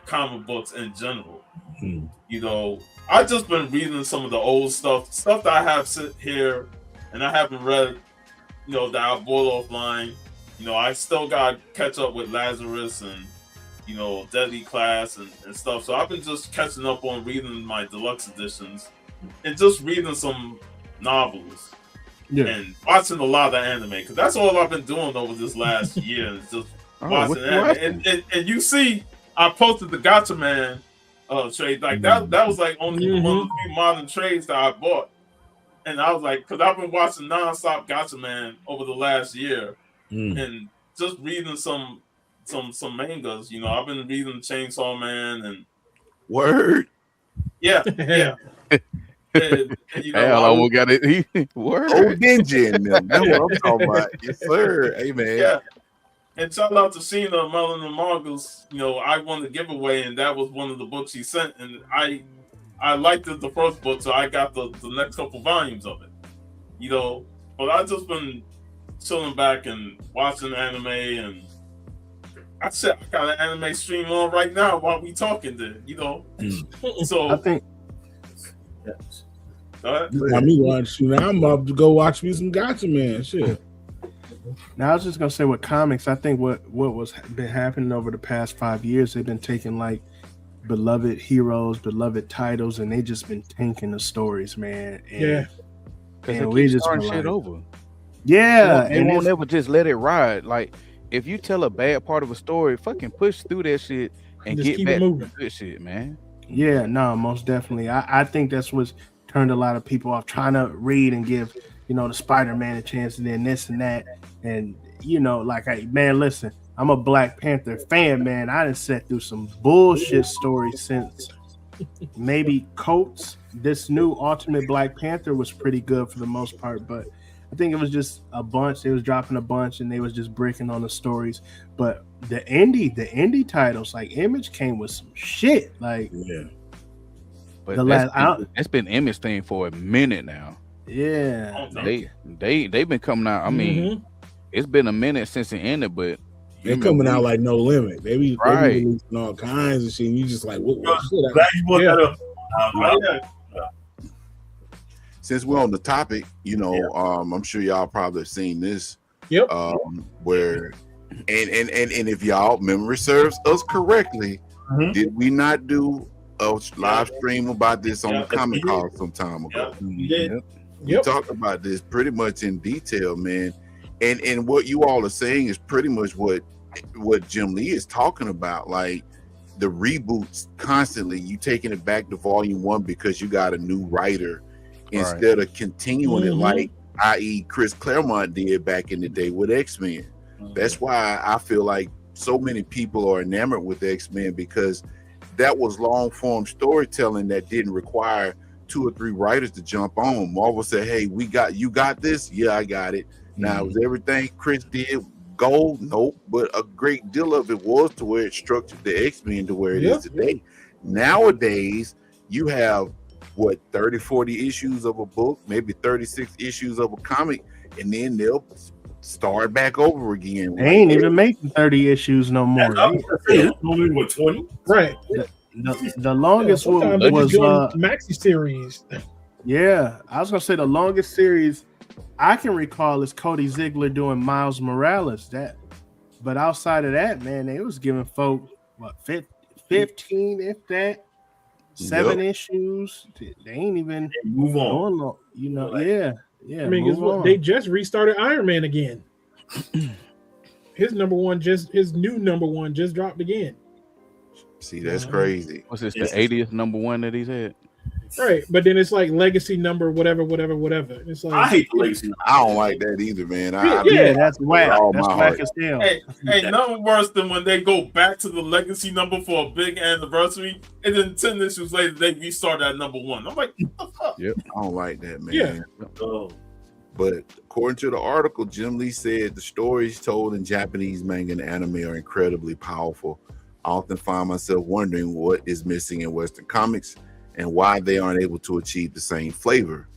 comic books in general. You know, I just been reading some of the old stuff that I have sit here and I haven't read, you know, that I bought offline. You know, I still got to catch up with Lazarus and, you know, Deadly Class and stuff. So I've been just catching up on reading my deluxe editions and just reading some novels and watching a lot of anime, because that's all I've been doing over this last year, is just watching anime. And you see, I posted the Gotcha Man trade. Like that was like only one of the few modern trades that I bought. And I was like, because I've been watching nonstop Gotcha Man over the last year, and just reading some mangas. You know, I've been reading Chainsaw Man and Word. Yeah, yeah. And, you know, Hell, I almost got it. Word. Old Dingy in them. That's what I'm talking about. Yes, sir. Hey, man. Yeah. And shout out to Sheena, Melon and Margles. You know, I won the giveaway, and that was one of the books she sent. And I liked the first book, so I got the next couple volumes of it. You know, but I've just been chilling back and watching anime, and I said I got an anime stream on right now while we talking there, you know. So I think I mean, I'm up to go watch me some Gotcha Man. Shit. Now I was just gonna say with comics, I think what was been happening over the past 5 years, they've been taking like beloved heroes, beloved titles, and they just been tanking the stories, man. And, Yeah, because we they just starting been shit like, over. Yeah, They won't ever just let it ride. Like if you tell a bad part of a story, fucking push through that shit and Just get keep back it to moving. the good shit, man. Yeah, no, most definitely. I think that's what's turned a lot of people off trying to read and give, the Spider-Man a chance and then this and that. And, like, man, listen, I'm a Black Panther fan, man. I done sat through some bullshit stories since maybe Coates. This new Ultimate Black Panther was pretty good for the most part, but I think it was just a bunch. They was dropping a bunch and they was just breaking on the stories. But the indie titles, like Image came with some shit. Like, yeah. But The that's been Image thing for a minute now. yeah. They've been coming out. I mean, it's been a minute since it ended, but They're coming out like no limit. They be Right. releasing all kinds of shit. And you just like, what shit? Glad you brought that up. Since we're on the topic, I'm sure y'all probably have seen this. Yep. Where and if y'all memory serves us correctly, did we not do a live stream about this on the Comic Call some time ago? We did. We talked about this pretty much in detail, man. And what you all are saying is pretty much what Jim Lee is talking about. Like the reboots constantly, you taking it back to volume 1 because you got a new writer instead of continuing it like i.e. Chris Claremont did back in the day with X-Men. That's why I feel like so many people are enamored with X-Men, because that was long form storytelling that didn't require 2 or 3 writers to jump on. Marvel said, hey, you got this? Yeah, I got it. Now, was everything Chris did gold? Nope. But a great deal of it was to where it structured the X-Men to where it is today. Nowadays, you have 30, 40 issues of a book, maybe 36 issues of a comic, and then they'll start back over again. They ain't even making 30 issues no more. Only what 20? Right. The longest one Sometimes they was just doing maxi series. yeah. I was gonna say the longest series I can recall is Cody Ziegler doing Miles Morales. But outside of that, man, they was giving folk 15, if that, 7 issues. They ain't even move on. Long, yeah. I mean, guess what? They just restarted Iron Man again. His new number one just dropped again. See, that's crazy. What's this, the 80th number 1 that he's had? Right, but then it's like legacy number whatever. It's like I hate the legacy. I don't like that either, man. That's whack. That's whack as hell. Hey, nothing worse than when they go back to the legacy number for a big anniversary, and then 10 issues later they restart at number 1. I'm like, what the fuck? Yep, I don't like that, man. Yeah. But according to the article, Jim Lee said the stories told in Japanese manga and anime are incredibly powerful. I often find myself wondering what is missing in Western comics and why they aren't able to achieve the same flavor.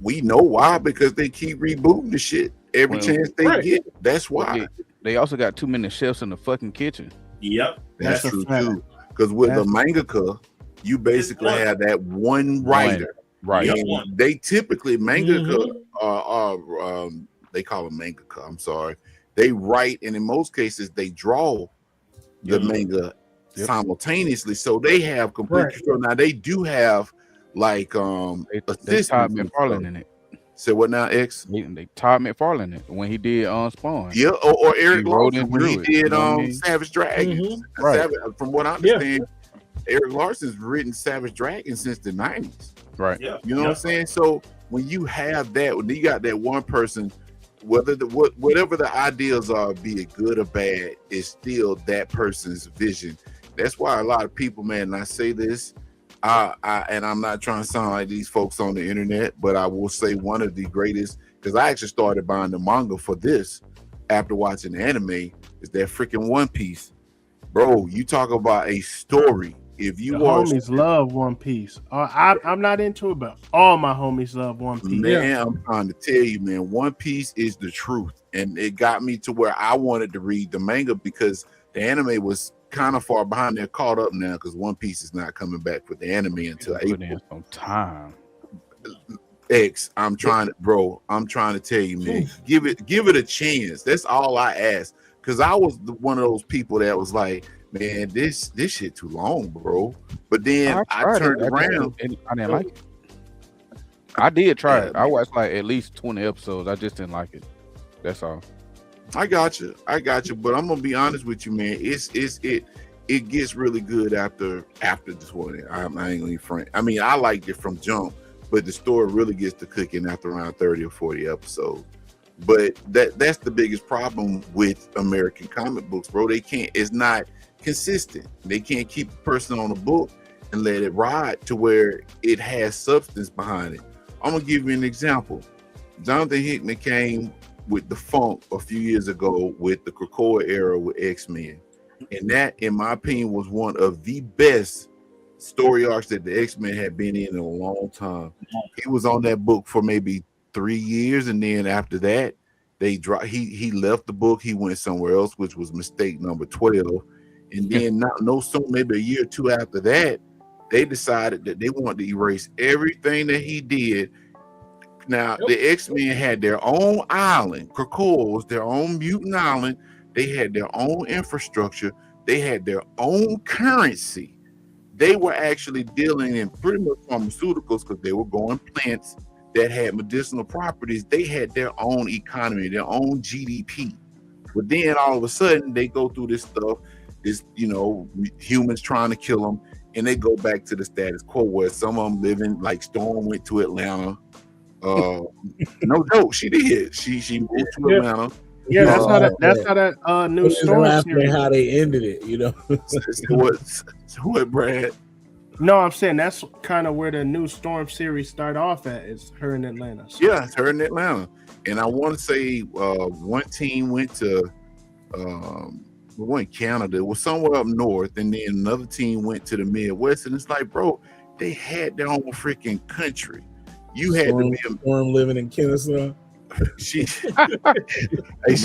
We know why, because they keep rebooting the shit every chance they get. That's why. They also got too many chefs in the fucking kitchen. Yep. That's true too. Because with the mangaka, you basically have that one writer. Right. And they typically mangaka they call them mangaka. I'm sorry. They write, and in most cases they draw the manga simultaneously, so they have complete control. Now they do have like they Todd McFarlane in it. So what now, X? They Todd McFarlane in it when he did Spawn. Yeah, or Eric Larson when he did Savage Dragons. From what I understand, Eric Larson's written Savage Dragons since the 90s. Right. You know what I'm saying? So when you have that, when you got that one person, whatever the ideas are, be it good or bad, is still that person's vision. That's why a lot of people, man, and I say this, and I'm not trying to sound like these folks on the internet, but I will say one of the greatest, because I actually started buying the manga for this after watching the anime, is that freaking One Piece. Bro, you talk about a story. If you the homies love One Piece. I'm not into it, but all my homies love One Piece. Man, I'm trying to tell you, man, One Piece is the truth. And it got me to where I wanted to read the manga because the anime was kind of far behind. They're caught up now because One Piece is not coming back for the anime until April. Some time. I'm trying to tell you, man, give it a chance. That's all I ask. Because I was one of those people that was like, man, this shit too long, bro. But then I turned around and I didn't like it. I did try it. I watched like at least 20 episodes. I just didn't like it. That's all. I got you. But I'm gonna be honest with you, man. It gets really good after this one. I ain't gonna be frank. I mean, I liked it from jump, but the story really gets to cooking after around 30 or 40 episodes. But that's the biggest problem with American comic books, bro. It's not consistent. They can't keep a person on a book and let it ride to where it has substance behind it. I'm gonna give you an example. Jonathan Hickman came with the funk a few years ago with the Krakoa era with X-Men. And that, in my opinion, was one of the best story arcs that the X-Men had been in a long time. He was on that book for maybe 3 years, and then after that, he left the book. He went somewhere else, which was mistake number 12. And then maybe a year or two after that, they decided that they wanted to erase everything that he did. Now, the X-Men had their own island. Krakoa was their own mutant island. They had their own infrastructure. They had their own currency. They were actually dealing in pretty much pharmaceuticals because they were growing plants that had medicinal properties. They had their own economy, their own GDP. But then all of a sudden, they go through this stuff, humans trying to kill them, and they go back to the status quo where some of them living, like Storm went to Atlanta. No joke, she did. She moved to Atlanta. Yeah, that's how that new Storm series. How they ended it, What, Brad? No, I'm saying that's kind of where the new Storm series start off at. Is her in Atlanta. So. Yeah, it's her in Atlanta, and I want to say one team went to Canada. It was somewhere up north, and then another team went to the Midwest. And it's like, bro, they had their own freaking country. You had to be a Storm living in Kennesaw. She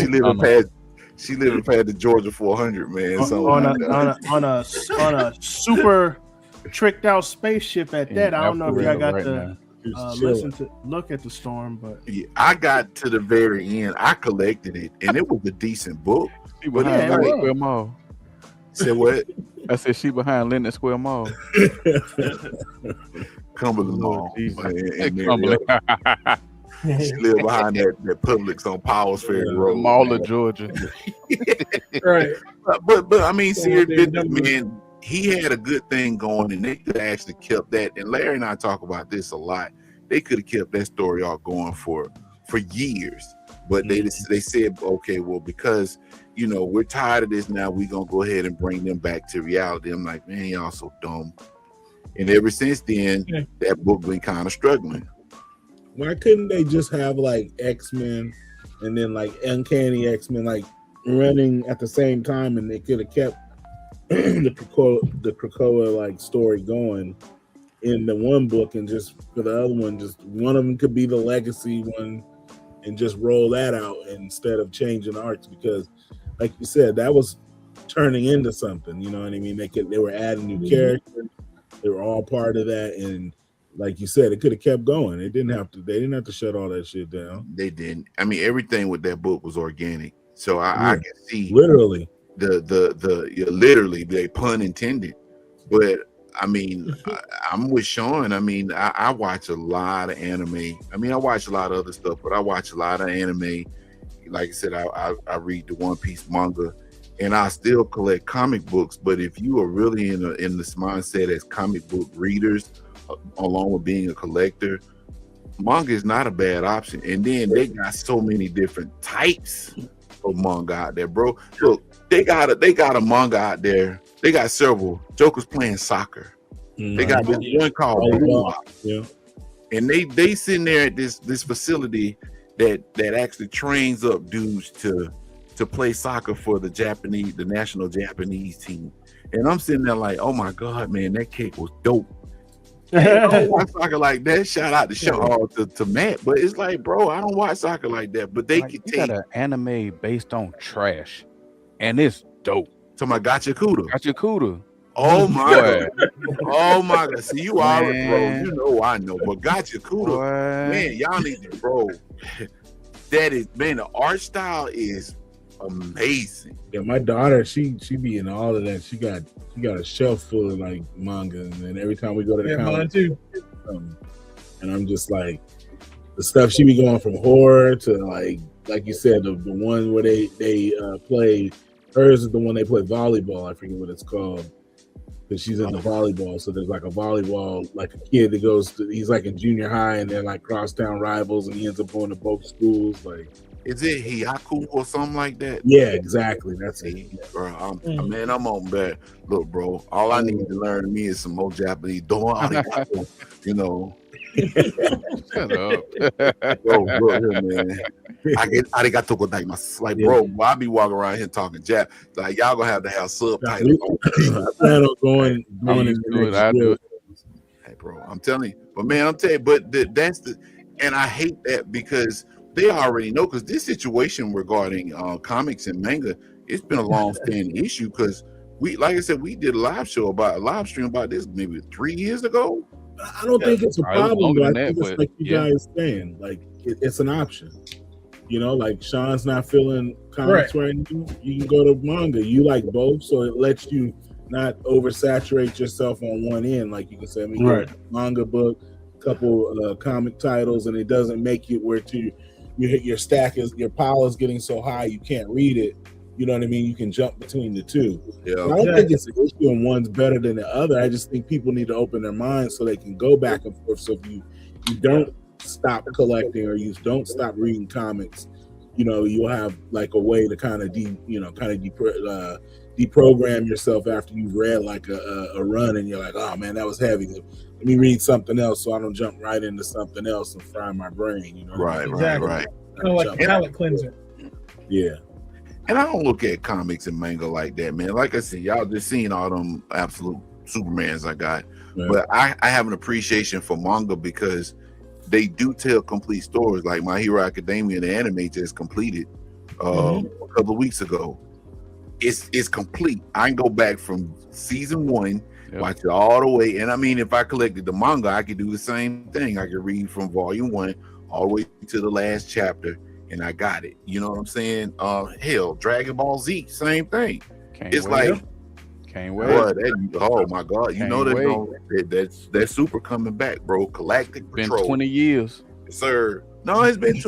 living past the Georgia 400, man. On a super tricked out spaceship at that. I don't know if y'all got to look at the Storm, but yeah, I got to the very end. I collected it, and it was a decent book. She behind Lennox Square Mall. Said what? I said she behind Lennox Square Mall. Cumberland Mall. She lived behind that Publix on Powers Ferry Road. Mall of Georgia. Right. But I mean, seriously, man, he had a good thing going, and they could have actually kept that. And Larry and I talk about this a lot. They could have kept that story all going for years. But they said, okay, well, because we're tired of this now, we're gonna go ahead and bring them back to reality. I'm like, man, y'all so dumb. And ever since then, that book been kind of struggling. Why couldn't they just have like X-Men and then like Uncanny X-Men like running at the same time, and they could have kept the Krakoa like story going in the one book, and just for the other one, just one of them could be the legacy one, and just roll that out instead of changing arcs, because like you said, that was turning into something. You know what I mean? They were adding new characters. They were all part of that, and like you said, it could have kept going. They didn't have to shut all that shit down. They didn't. I mean, everything with that book was organic. So I can see literally literally, they pun intended. But I mean, I'm with Sean. I mean, I watch a lot of anime. I mean, I watch a lot of other stuff, but I watch a lot of anime. Like I said, I read the One Piece manga, and I still collect comic books. But if you are really in this mindset as comic book readers, along with being a collector, manga is not a bad option. And then they got so many different types of manga out there, bro. Look, they got a manga out there. They got several. Joker's playing soccer. They got this one called yeah. And they sitting there at this facility that actually trains up dudes to play soccer for the national Japanese team. And I'm sitting there like, oh my God, man, that kick was dope. I don't watch soccer like that. Shout out to to Matt, but it's like, bro, I don't watch soccer like that. But they can take got an anime based on trash, and it's dope. So my Gachakuda. Oh my God. Oh my God. See, you already, bro. You know I know, but Gachakuda, man, y'all need to, bro. That is, man, the art style is amazing. Yeah, my daughter, she be in all of that. She got a shelf full of like manga, and then every time we go to the mine too. And I'm just like, the stuff she be going from horror to like you said, the one where they play. Hers is the one they play volleyball. I forget what it's called, because she's in the volleyball. So there's like a volleyball, like a kid that he's like in junior high, and they're like crosstown rivals, and he ends up going to both schools. Like, is it Hiyaku or something like that? Yeah, exactly. That's it. Bro, man, I'm on bad. Look, bro, all I need to learn to me is some more Japanese. You know. Shut up. Bro, here, man. I get arigato gozaimasu. Like, bro, I be walking around here talking Jap. Like, y'all gonna have to have subtitles. I plan on going I do it. Hey, bro, I'm telling you. But man, I'm telling you, but that's and I hate that because they already know, because this situation regarding comics and manga, it's been a long-standing issue, because like I said, we did a live stream about this maybe 3 years ago. I don't think it's a problem, but I think it's like you guys saying, like it's an option. You know, like Sean's not feeling comics right now. You can go to manga. You like both, so it lets you not oversaturate yourself on one end. Like you can say, manga book, couple comic titles, and it doesn't make it where your pile is getting so high you can't read it. You know what I mean? You can jump between the two. Yeah. I don't think it's an issue and one's better than the other. I just think people need to open their minds so they can go back and forth. So if you don't stop collecting or you don't stop reading comics, you know, you'll have like a way to kind of deprogram yourself after you've read like a run, and you're like, oh man, that was heavy. Let me read something else so I don't jump right into something else and fry my brain. You know, right. Kind of like a palate cleanser. Yeah. And I don't look at comics and manga like that, man. Like I said, y'all just seen all them absolute Supermans I got. Yeah. But I have an appreciation for manga because they do tell complete stories. Like My Hero Academia, the anime just completed a couple of weeks ago. It's complete. I can go back from season 1, watch it all the way. And I mean, if I collected the manga, I could do the same thing. I could read from volume 1 all the way to the last chapter, and I got it. You know what I'm saying? Hell, Dragon Ball Z, same thing. Can't wait. Boy, oh my God! You know that's super coming back, bro. Galactic Patrol. Been 20 years, sir. No, it's been.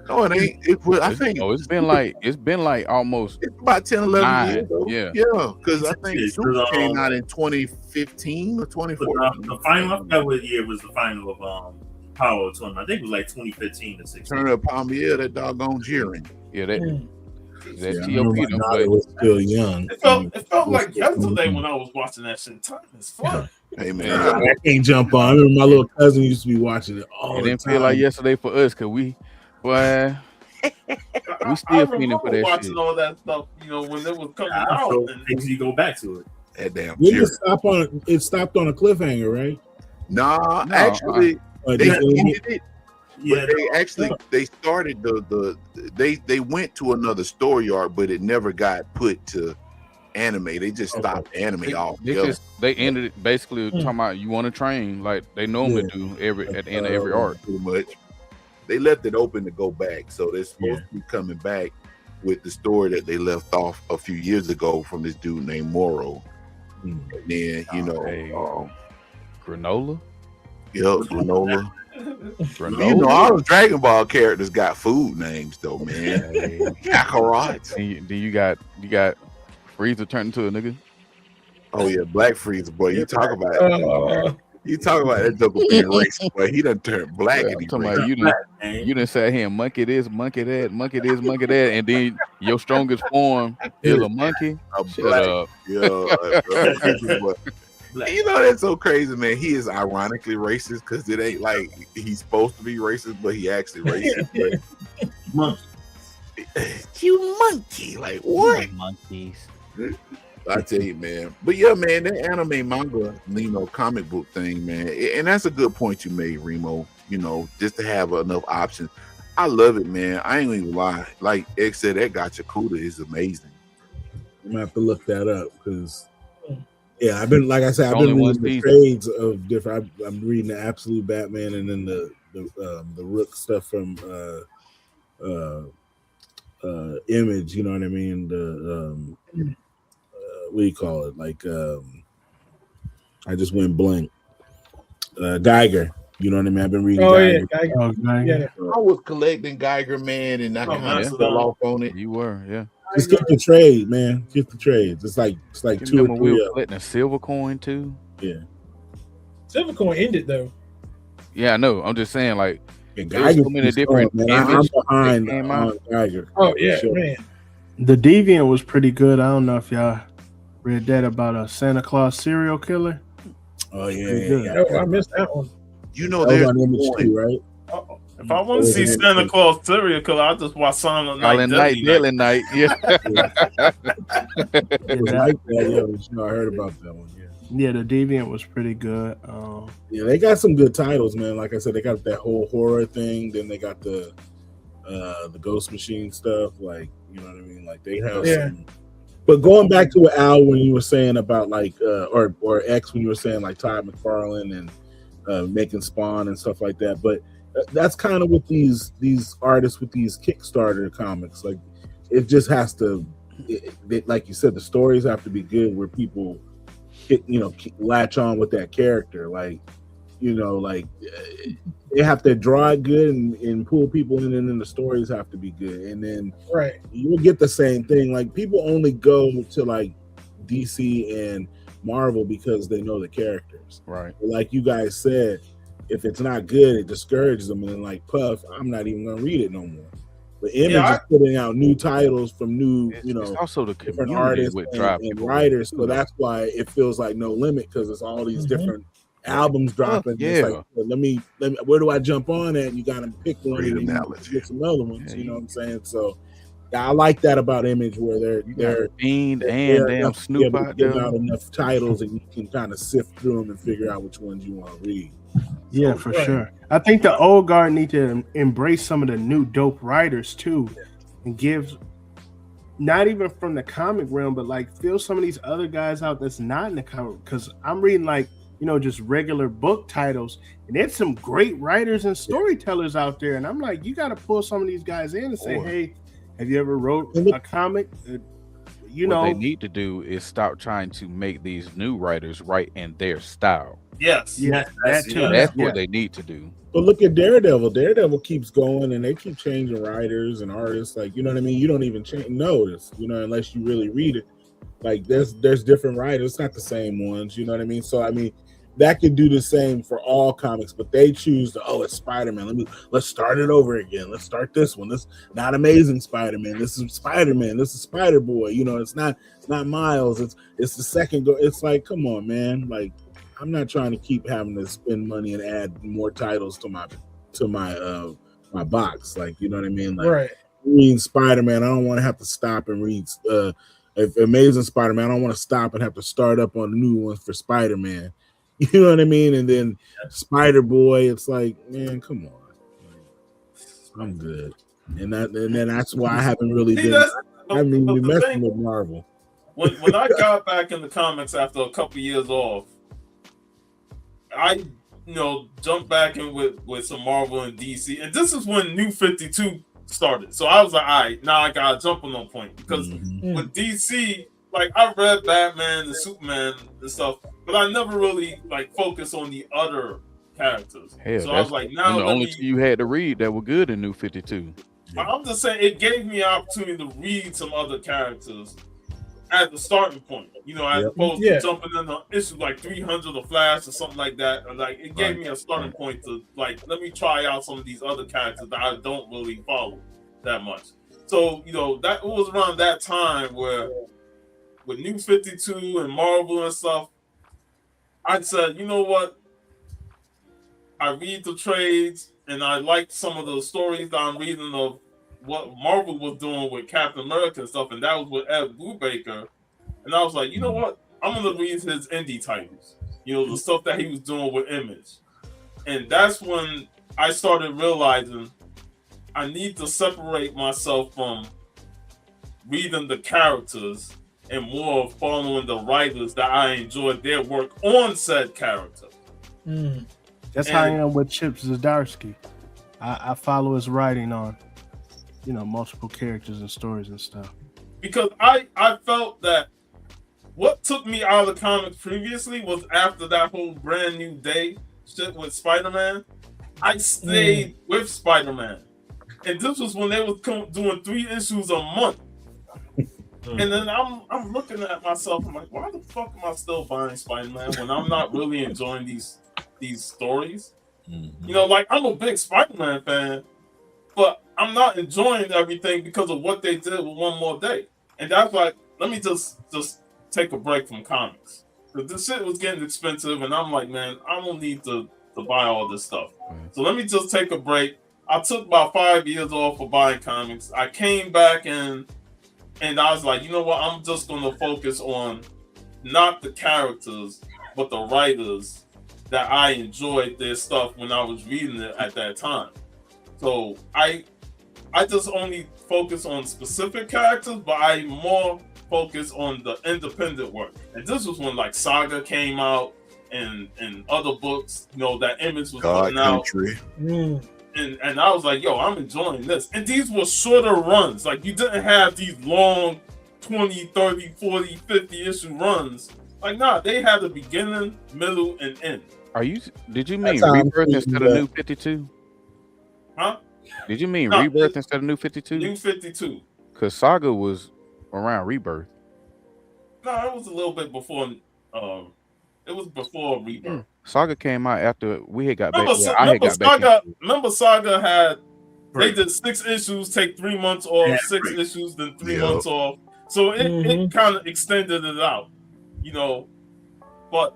No, it ain't. I think it's been like almost. It's about 10, 11 9, years. Though. Yeah, because I think Super came out in 2015 or 2014. The final. I forgot what year was the final of Power Tournament. I think it was like 2015 or 16. Turn up Palmier, that doggone Jiren. Yeah, that TOP was still young. It felt like yesterday when I was watching that shit. Time is fun. Hey man, I can't jump on. I remember my little cousin used to be watching it all the time. It didn't feel like yesterday for us because we still feeling for that watching shit. All that stuff, you know, when it was coming out. So it makes you go back to it. That damn Jiren. It stopped on a cliffhanger, right? Nah, actually. They ended it. Yeah, they started they went to another story arc, but it never got put to anime. They just stopped anime altogether. They ended it basically talking about you want to train like they normally do at the end of every arc. Pretty much. They left it open to go back, so they're supposed to be coming back with the story that they left off a few years ago from this dude named Moro. And then Granola. Yep, Granola. You know, all the Dragon Ball characters got food names though, man. Kakarot. And you got Frieza turned into a nigga. Oh yeah, Black Frieza, boy. You talk about it. You talk about that joke being racist, boy. He done turned black. I'm talking about you done sat here and monkey this, monkey that, monkey this, monkey that, and then your strongest form is a monkey. Shut up. Yeah, You know that's so crazy, man. He is ironically racist because it ain't like he's supposed to be racist, but he actually racist. Monkey. You monkey, like what? Monkeys. I tell you, man. But yeah, man, that anime manga, comic book thing, man, and that's a good point you made, Remo. Just to have enough options. I love it, man. I ain't gonna even lie. Like X said, that Gachakuda is amazing. I'm gonna have to look that up because, yeah, I've been reading the season. trades of different. I'm reading the Absolute Batman and then the Rook stuff from Image. You know what I mean? The what do you call it? Like I just went blank. Geiger. You know what I mean? I've been reading. Geiger. Geiger. Oh, Geiger. Yeah. I was collecting Geiger, man, and I kind of fell off on it. You were, yeah. Just get the trade, man. Get the trades. It's like You 2 or remember we 3 were of collecting a silver coin too? Yeah. Silvercoin ended though. Yeah, I know. I'm just saying, like, there's Geiger so many keeps different going, man. I'm images behind that came on out. Geiger. Oh yeah, Sure. man. The Deviant was pretty good. I don't know if y'all read that about a Santa Claus serial killer. Oh yeah, Pretty good. Oh, I missed that one. That was on Image too, right? If I want to see Santa Claus serial killer, I'll just watch Silent Night, Deadly Night. Yeah. I heard about that one. Yeah, the Deviant was pretty good. Yeah, they got some good titles, man. Like I said, they got that whole horror thing. Then they got the Ghost Machine stuff. Like, you know what I mean? Like they have some. But going back to what Al, when you were saying about like, or X, when you were saying like Todd McFarlane and making Spawn and stuff like that. But that's kind of with these artists with these Kickstarter comics. Like, it just has to, like you said, the stories have to be good where people, latch on with that character. Like, they have to draw it good and pull people in, and then the stories have to be good. And then you'll get the same thing. Like, people only go to like DC and Marvel because they know the characters. Right. But like you guys said, if it's not good, it discourages them. And then like Puff, I'm not even gonna read it no more. But Image is putting out new titles from new, it's also the different community artists with and writers. So that's why it feels like no limit, because it's all these different albums dropping. Yeah. It's like, well, let me. Where do I jump on at? You got to pick one Great and then analogy. get some other ones. You know what I'm saying? So I like that about Image, where they're Fiend and damn Snoop out there. out enough titles, and you can kind of sift through them and figure out which ones you want to read. Yeah, for sure. I think the old guard need to embrace some of the new dope writers too, and give, not even from the comic realm, but like fill some of these other guys out that's not in the comic. Because I'm reading like, just regular book titles, and there's some great writers and storytellers out there. And I'm like, you got to pull some of these guys in and say, hey, have you ever wrote a comic? What they need to do is stop trying to make these new writers write in their style. Yes. Yeah, That's what they need to do. But look at Daredevil. Daredevil keeps going, and they keep changing writers and artists. Like, you know what I mean? You don't even notice, unless you really read it. Like, there's different writers. It's not the same ones. You know what I mean? So, I mean, that could do the same for all comics, but they choose to, it's Spider-Man. Let's start it over again. Let's start this one. This not Amazing Spider-Man. This is Spider-Man. This is Spider-Boy. It's not Miles. It's the second go. It's like, come on, man. Like, I'm not trying to keep having to spend money and add more titles to my box. Like, you know what I mean? Like, reading Spider-Man, I don't want to have to stop and read if Amazing Spider-Man. I don't want to stop and have to start up on the new ones for Spider-Man. You know what I mean? And then Spider-Boy, it's like, man, come on. I'm good. And then that's why I haven't really been messing with Marvel. When I got back in the comics after a couple years off, I jumped back in with some Marvel and DC, and this is when New 52 started. So I was like, all right, now I gotta jump on that point, because with DC, like, I read Batman and Superman and stuff, but I never really like focused on the other characters. Hell, so I was like, now the only two you had to read that were good in New 52. I'm just saying, it gave me an opportunity to read some other characters at the starting point, as opposed to jumping in the issue like 300 of Flash or something like that. And like, it gave me a starting point to like, let me try out some of these other characters that I don't really follow that much. So that was around that time where with New 52 and Marvel and stuff, I said, you know what? I read the trades, and I liked some of the stories that I'm reading of what Marvel was doing with Captain America and stuff, and that was with Ed Brubaker. And I was like, you know what? I'm gonna read his indie titles. You know, the stuff that he was doing with Image. And that's when I started realizing I need to separate myself from reading the characters and more of following the writers that I enjoyed their work on said character. That's how I am with Chip Zdarsky. I follow his writing on, multiple characters and stories and stuff. Because I felt that what took me out of the comics previously was after that whole Brand New Day shit with Spider-Man, I stayed with Spider-Man. And this was when they was doing 3 issues a month. And then I'm looking at myself, I'm like, why the fuck am I still buying Spider-Man when I'm not really enjoying these stories? Like, I'm a big Spider-Man fan, but I'm not enjoying everything because of what they did with One More Day. And that's like, let me just take a break from comics. But this shit was getting expensive, and I'm like, man, I don't need to buy all this stuff. So let me just take a break. I took about 5 years off for buying comics. I came back and I was like, you know what? I'm just going to focus on not the characters, but the writers that I enjoyed their stuff when I was reading it at that time. So I just only focus on specific characters, but I more focus on the independent work. And this was when like Saga came out and other books, that Image was putting out. And I was like, yo, I'm enjoying this. And these were shorter runs. Like, you didn't have these long 20, 30, 40, 50 issue runs. Like, nah, they had a beginning, middle, and end. Did you mean Rebirth instead of New 52? Huh? Did you mean Rebirth instead of New 52? New 52. Because Saga was around Rebirth. No, it was a little bit before. It was before Rebirth. Saga came out after we had got back. Remember Saga had they did 6 issues, take 3 months off, 6 issues, then 3 months off. So it kind of extended it out, But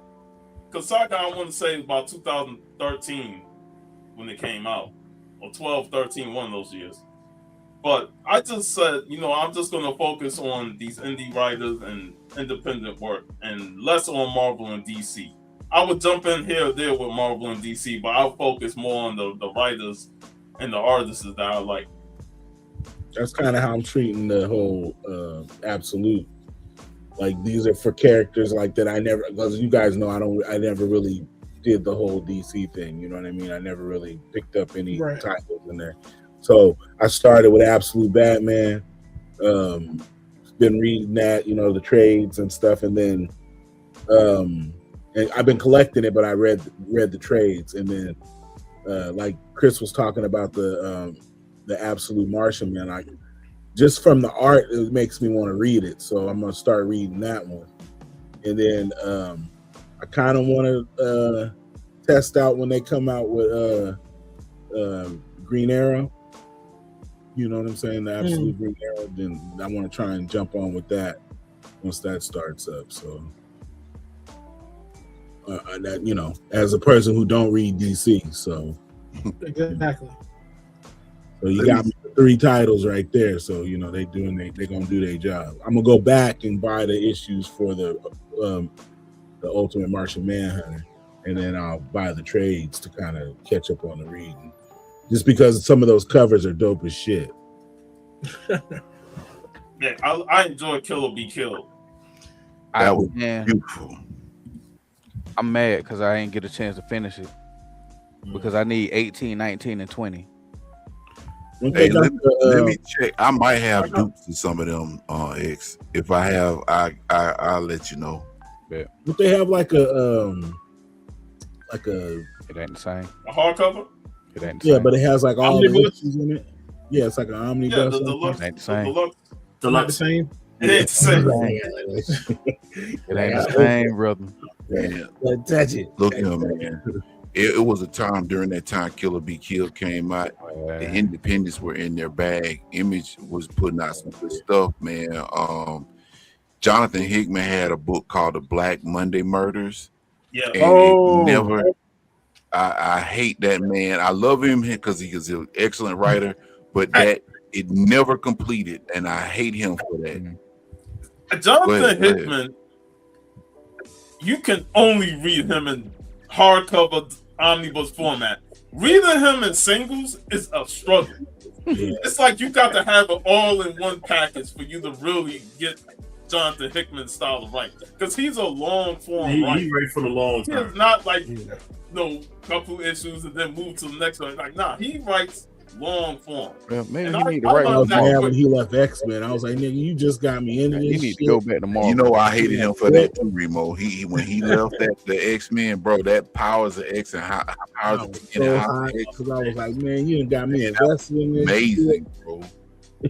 because Saga, I want to say about 2013 when it came out, or 12, 13, one of those years. But I just said, I'm just going to focus on these indie writers and independent work and less on Marvel and DC. I would jump in here or there with Marvel and DC, but I'll focus more on the writers and the artists that I like. That's kind of how I'm treating the whole Absolute. Like, these are for characters like that I never, because you guys know I never really did the whole DC thing. You know what I mean? I never really picked up any titles in there. So I started with Absolute Batman. Been reading that, the trades and stuff, and then and I've been collecting it, but I read the trades, and then like Chris was talking about the Absolute Martian Man. Just from the art, it makes me want to read it, so I'm gonna start reading that one, and then I kind of want to test out when they come out with Green Arrow. You know what I'm saying? The Absolute Green Arrow. Then I want to try and jump on with that once that starts up. So, that as a person who don't read DC, so exactly. So you got me 3 titles right there. So they're gonna do their job. I'm gonna go back and buy the issues for the Ultimate Martian Manhunter, and then I'll buy the trades to kind of catch up on the reading. Just because some of those covers are dope as shit. Yeah, I enjoy Kill or Be Killed. That was beautiful. I'm mad because I ain't get a chance to finish it because I need 18, 19, and 20. Hey, let me check. I might have dupes in some of them X. If I have, I'll let you know. Yeah. But they have like a it ain't the same. A hardcover? It ain't the same. But it has like all the issues in it. Yeah, it's like an omnibus. Yeah, the deluxe. It ain't the same. Not the same. It ain't the same. It ain't the same, brother. Man, touch it. Look here, man. It was a time during that time Kill or Be Killed came out. The independents were in their bag. Image was putting out some good stuff, man. Jonathan Hickman had a book called The Black Monday Murders. Yeah. And Oh. it never. I hate that man. I love him because he is an excellent writer, but that it never completed, and I hate him for that. Jonathan Hickman, you can only read him in hardcover omnibus format. Reading him in singles is a struggle. It's like you got to have it all in one package for you to really get Jonathan Hickman's style of writing, because he's a long form writer. He writes for the long time. He's not like couple issues and then move to the next one. Like, nah, he writes long form. Well, maybe And he need to I write was more. mad when he left X-Men. I was like, nigga, you just got me into this. He need to go back to Marvel. You know, I hated him for that too, Remo. He when he left the X-Men, bro, that Powers of X and how Powers of X, because I was like, man, you done got me invested in this. Amazing, bro.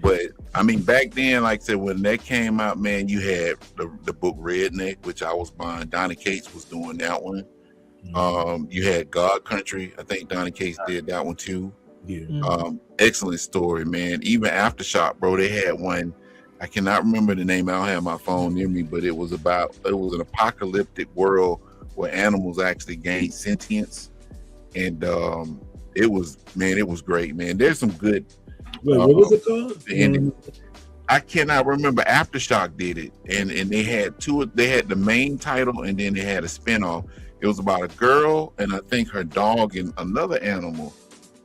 But I mean, back then, like I said, when that came out, man, you had the book Redneck, which I was buying. Donny Cates was doing that one. You had God Country. I think Donny Cates did that one too. Yeah. Excellent story, man. Even Aftershock, bro, they had one. I cannot remember the name. I don't have my phone near me, but it was an apocalyptic world where animals actually gained sentience, and it was great, man. There's some good. What was it called? And I cannot remember. Aftershock did it, and they had two. They had the main title, and then they had a spinoff. It was about a girl and I think her dog and another animal.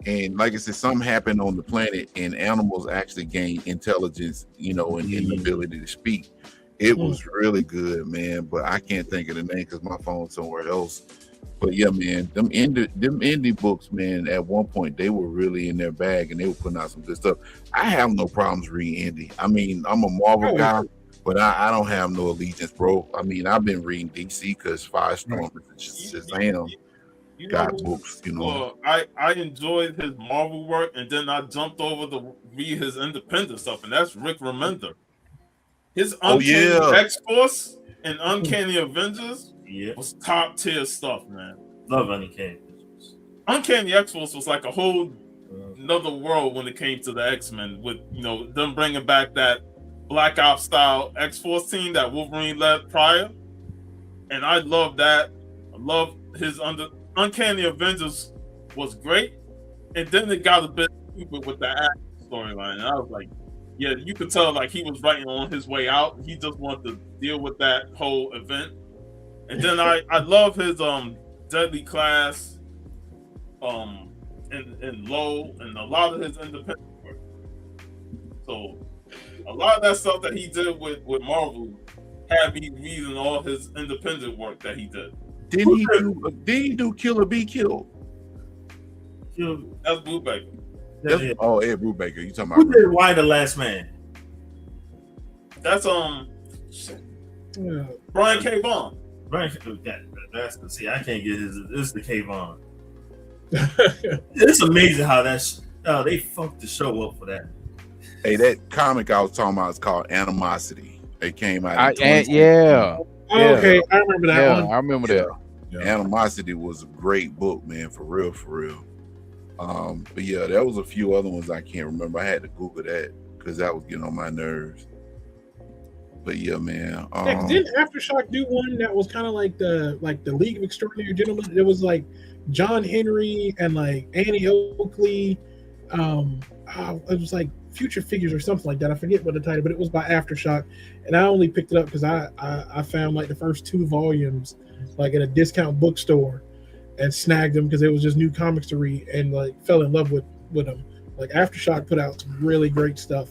And like I said, something happened on the planet, and animals actually gain intelligence, and the ability to speak. It was really good, man. But I can't think of the name because my phone's somewhere else. But yeah, man, them indie books, man, at one point they were really in their bag and they were putting out some good stuff. I have no problems reading indie. I mean, I'm a Marvel guy, but I don't have no allegiance, bro. I mean, I've been reading DC because Firestorm and Shazam got books, I enjoyed his Marvel work, and then I jumped over to read his independent stuff, and that's Rick Remender. His Uncanny X-Force and Uncanny Avengers was top tier stuff, man. Love Uncanny. Uncanny X-Force was like a whole another world when it came to the X-Men, with them bringing back that Black Ops style X-Force team that Wolverine led prior, and I love that. I love his Uncanny Avengers was great, and then it got a bit stupid with the action storyline, and I was like, yeah, you could tell like he was writing on his way out. He just wanted to deal with that whole event. And then I love his Deadly Class and Low, and a lot of his independent work. So a lot of that stuff that he did with Marvel had me reading all his independent work that he did. Didn't he do Kill or Be Killed? That's Brubaker. Ed Brubaker. You talking about who did Why the Last Man? That's Brian K. Vaughan. That's see, I can't get his. This is the K. Vaughan. It's amazing how they fucked the show up for that. Hey, that comic I was talking about is called Animosity. It came out. Okay, I remember that one. I remember that. Animosity was a great book, man, for real. But yeah, there was a few other ones I can't remember. I had to Google that because that was getting on my nerves. But yeah, man. Didn't Aftershock do one that was kind of like the League of Extraordinary Gentlemen? It was like John Henry and like Annie Oakley. It was like Future Figures or something like that. I forget what the title, but it was by Aftershock, and I only picked it up because I found like the first 2 volumes like at a discount bookstore and snagged them because it was just new comics to read, and like fell in love with them. Like Aftershock put out some really great stuff.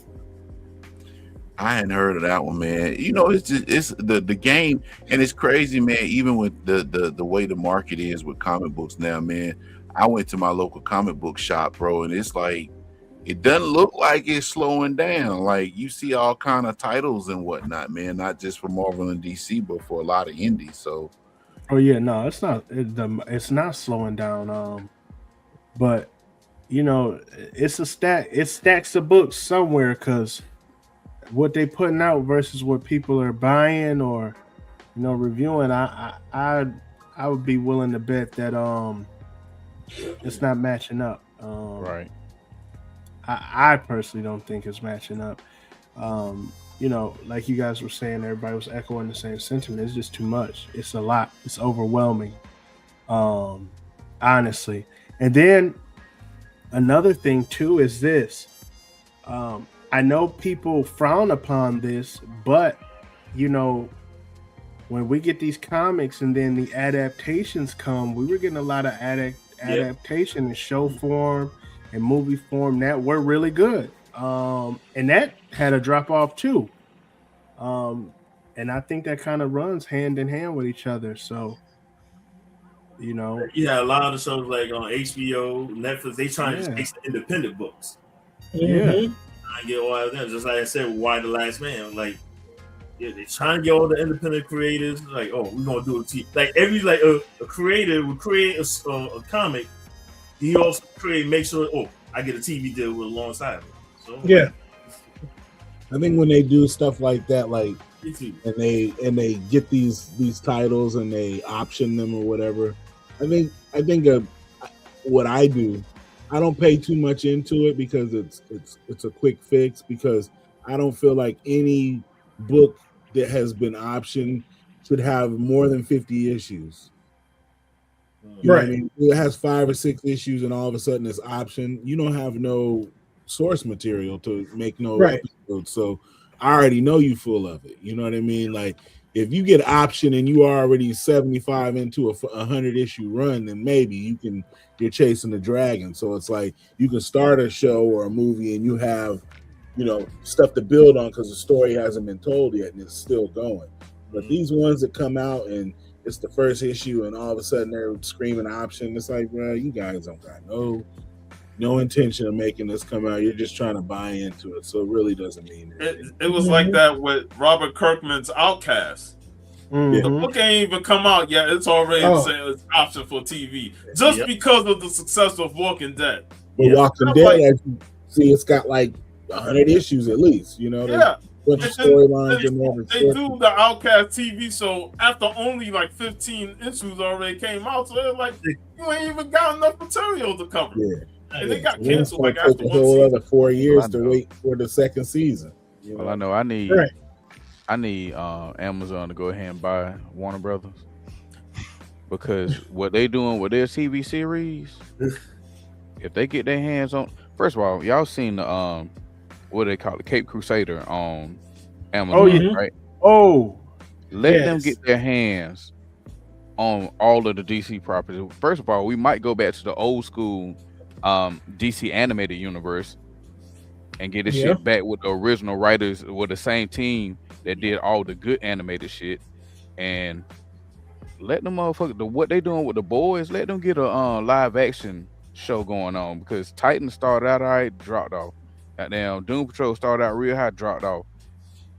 I hadn't heard of that one, man. It's the game, and it's crazy, man. Even with the way the market is with comic books now, man. I went to my local comic book shop, bro, and it's like it doesn't look like it's slowing down. Like you see all kind of titles and whatnot, man. Not just for Marvel and DC, but for a lot of indies. So, oh yeah, no, it's not. It's not slowing down. But it's a stack. It stacks of books somewhere because what they putting out versus what people are buying or reviewing. I would be willing to bet that it's not matching up. Right. I personally don't think it's matching up. you know, like you guys were saying, everybody was echoing the same sentiment. It's just too much. It's a lot. It's overwhelming. Honestly. And then another thing too is this. I know people frown upon this, but you know, when we get these comics and then the adaptations come, we were getting a lot of adaptation in show form and movie form that were really good. And that had a drop off too. And I think that kind of runs hand in hand with each other. So, you know, yeah, a lot of the shows like on HBO, Netflix, they trying to take independent books. Yeah, I get all of them. Just like I said, Why the Last Man? Like, yeah, they trying to get all the independent creators. Like, oh, we're gonna do a TV. Like a creator would create a comic. He also make sure. Oh, I get a TV deal with alongside it. So yeah. I think when they do stuff like that, like and they get these titles and they option them or whatever, I think what I do, I don't pay too much into it because it's a quick fix, because I don't feel like any book that has been optioned should have more than 50 issues. You know what I mean? It has 5 or 6 issues and all of a sudden it's option. You don't have no source material to make no episodes. So I already know you full of it. You know what I mean? Like if you get option and you are already 75 into a 100 issue run, then maybe you're chasing the dragon. So it's like you can start a show or a movie and you have, you know, stuff to build on because the story hasn't been told yet and it's still going. But these ones that come out and it's the first issue and all of a sudden they're screaming option, it's like, bro, you guys don't got no intention of making this come out. You're just trying to buy into it, so it really doesn't mean anything. It was like that with Robert Kirkman's Outcast. The book ain't even come out yet. It's already saying it's option for TV just because of the success of Walking Dead. But Walking Dead, as you see, it's got like 100 issues at least. You know, bunch of storylines and all. They do the Outcast TV show after only like 15 issues already came out, so they're like, you ain't even got enough material to cover. And they got canceled like after a whole other 4 years to wait for the second season. You know? Well, I know I need Amazon to go ahead and buy Warner Brothers, because what they doing with their TV series, if they get their hands on, first of all, y'all seen the what they call it, Cape Crusader on Amazon, right? Let them get their hands on all of the DC properties. First of all, we might go back to the old school DC animated universe and get this shit back with the original writers, with the same team that did all the good animated shit, and let them motherfucker what they doing with the boys, let them get a live action show going on, because Titans started out all right, dropped off. Goddamn, Doom Patrol started out real high, dropped off.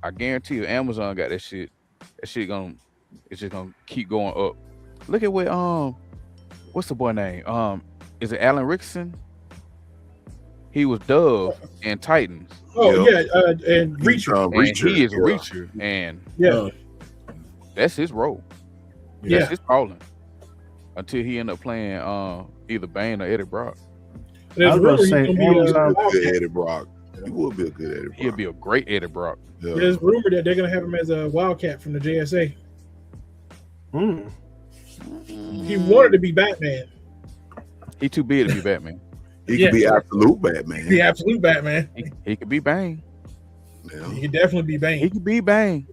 I guarantee you Amazon got that shit. It's just gonna keep going up. Look at what what's the boy name? Is it Alan Rickson? He was Dove in Titans. And Reacher. And he is Reacher, and that's his role. That's his calling. Until he ended up playing either Bane or Eddie Brock. I was going to say Amazon. Good Eddie Brock. He would be a good Eddie Brock. He'd be a great Eddie Brock. There's rumor that they're going to have him as a Wildcat from the JSA. He wanted to be Batman. He too big to be Batman. He could be absolute Batman. The absolute Batman. He could be Bane. Yeah. He could definitely be Bane. He could be Bane.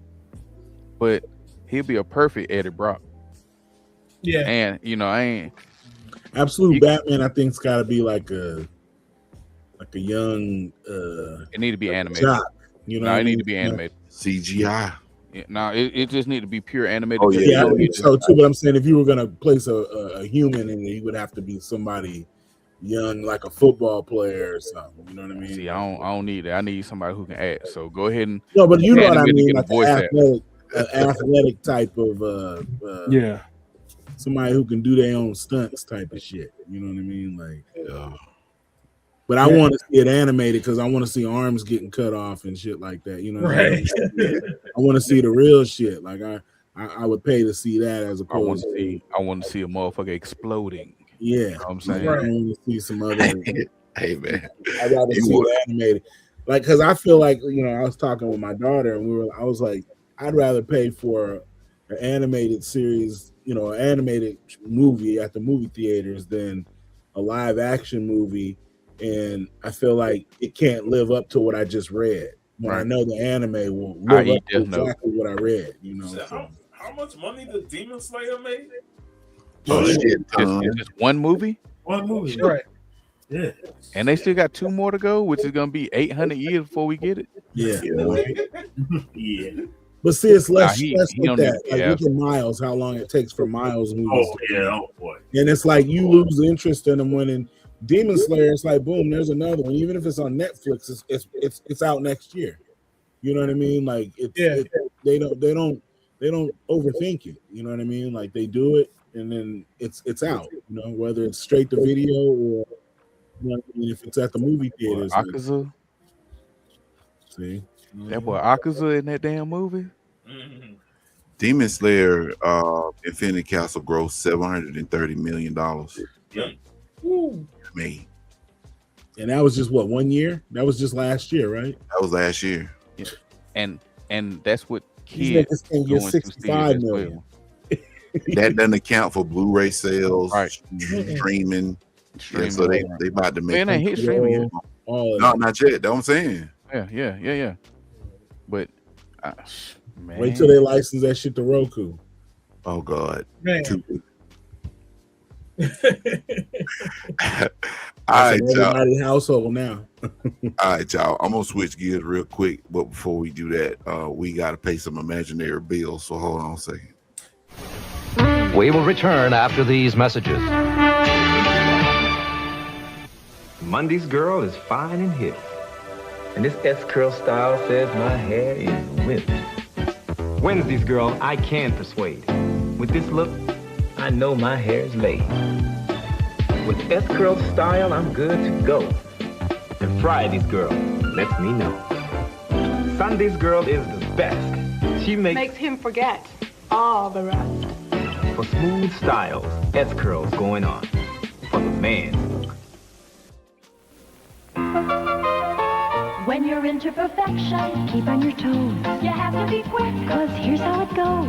But he'll be a perfect Eddie Brock. Yeah. And you know, I ain't absolute Batman. I think's got to be like a young. It need to be animated. Jock, you know, it need to be animated. CGI. Yeah, no, it just need to be pure animated. Oh yeah, I think so too. But I'm saying if you were gonna place a human in there, you would have to be somebody young, like a football player or something. You know what I mean? See, I don't need that. I need somebody who can act. So go ahead and but you know what I mean, like an athletic type of somebody who can do their own stunts type of shit. You know what I mean? Like, but I want to see it animated because I want to see arms getting cut off and shit like that. You know what I mean? I want to see the real shit. Like I would pay to see that as opposed I want to see a motherfucker exploding. Yeah, you know what I'm saying. I want to see some other. Hey man, I'd rather see it animated. Like, because I feel like, I was talking with my daughter, and I was like, I'd rather pay for an animated series, an animated movie at the movie theaters than a live action movie. And I feel like it can't live up to what I just read. When I know the anime will live up to exactly what I read. So how much money did Demon Slayer make? Oh shit! Just one movie. One movie, right? Yeah. And they still got 2 more to go, which is gonna be 800 years before we get it. Yeah. Yeah. But see, it's less he stress with don't that. even- Like, look at Miles, how long it takes for Miles movies. Oh yeah. Oh boy. And it's like you lose interest in them when in Demon Slayer, it's like boom, there's another one. Even if it's on Netflix, it's out next year. You know what I mean? Like they don't overthink it. You know what I mean? Like they do it and then it's out. Whether it's straight to video or if it's at the movie theaters. Akaza. See that boy Akaza in that damn movie. Demon Slayer Infinity Castle grossed $730 million. Yeah. Me. And that was just what, 1 year? That was just last year, right? That was last year. Yeah. And that's what These kids niggas can get going to 65 as million. well. That doesn't account for Blu-ray sales, Right. streaming. Yeah, so they about to make. Man, they hit streaming yet. No, not yet. That's what I'm saying. Yeah. But man, Wait till they license that shit to Roku. Oh God. Man. All right, y'all. Everybody's household now. All right, y'all. I'm gonna switch gears real quick, but before we do that, we gotta pay some imaginary bills. So hold on a second. We will return after these messages. Monday's girl is fine and hip. And this S-curl style says my hair is whipped. Wednesday's girl, I can persuade. With this look, I know my hair is laid. With S-curl style, I'm good to go. And Friday's girl lets me know. Sunday's girl is the best. She makes him forget all the rest. For smooth styles, S-curls going on. For the man's look. When you're into perfection, keep on your toes. You have to be quick, Cause here's how it goes.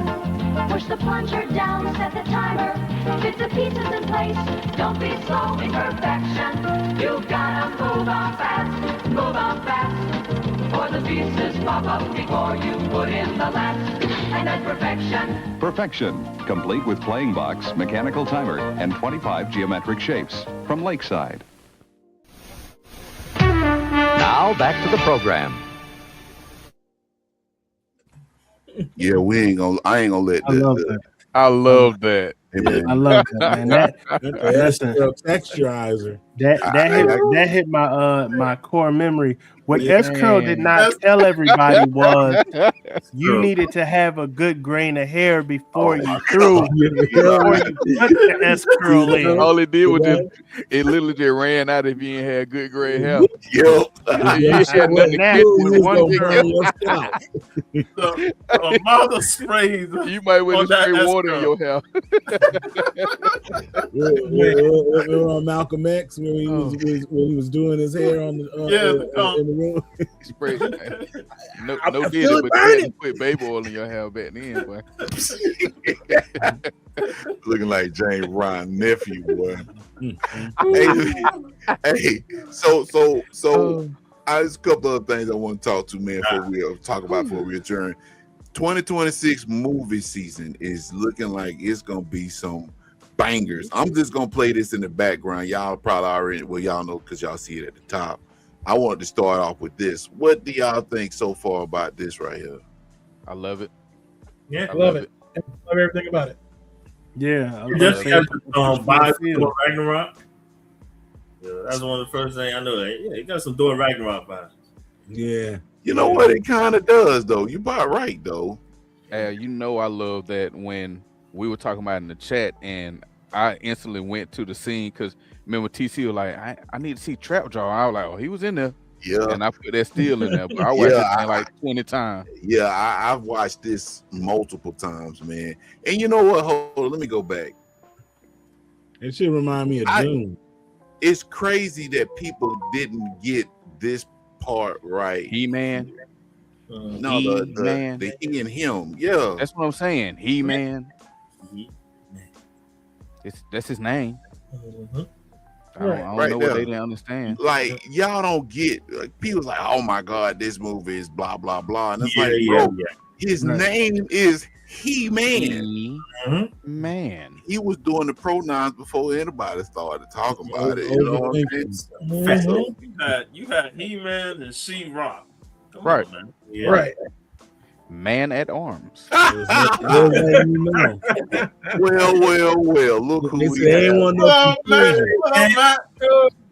push the plunger down, set the timer, fit the pieces in place. Don't be slow in perfection. You gotta move on fast, for the pieces pop up before you put in the last. And at perfection. Perfection, complete with playing box, mechanical timer, and 25 geometric shapes from Lakeside. Now back to the program. Yeah, I ain't gonna let I love that. I love that. I love that, man. Listen, texturizer. That hit my core memory. What S Curl did not tell everybody was you needed to have a good grain of hair before you put the S Curl in. All it did was it literally just ran out if you ain't had good gray hair. Yep. You had nothing to get with one The amount of sprays. You might want to spray water in your hair. Remember on Malcolm X when he was doing his hair on the in the room. Spray. No did it, but you had to put baby oil in your hair back then, boy. Looking like James Ryan nephew, boy. hey, so there's a couple of things I want to talk to, man, before we adjourn. 2026 movie season is looking like it's gonna be some bangers. I'm just gonna play this in the background. Y'all probably already, y'all know because y'all see it at the top. I wanted to start off with this. What do y'all think so far about this right here? I love it. Yeah, I love it. I love everything about it. Yeah, You just got Thor Ragnarok. Yeah, that's one of the first things I know. Yeah, it got some Thor Ragnarok vibes. Yeah, you know what? It kind of does, though. You about right, though. You know, I love that when we were talking about it in the chat, and I instantly went to the scene because remember TC was like, I need to see Trap Jaw. I was like, oh, he was in there. Yeah, and I put that still in there, but I watched it like 20 times. Yeah, I've watched this multiple times, man. And you know what? Hold on, let me go back. It should remind me of Doom. It's crazy that people didn't get this part right. He-Man. No, He-Man. the he and him. Yeah. That's what I'm saying. He-Man. That's his name. I don't know what they didn't understand. Like y'all don't get people's like, oh my god, this movie is blah blah blah, and it's bro, his name is He-Man. Man, he was doing the pronouns before anybody started talking about it. You know what I'm saying? You had He-Man and She-Rock. Come right, on, man. Yeah. Right. Man at Arms. Well. Look who we have.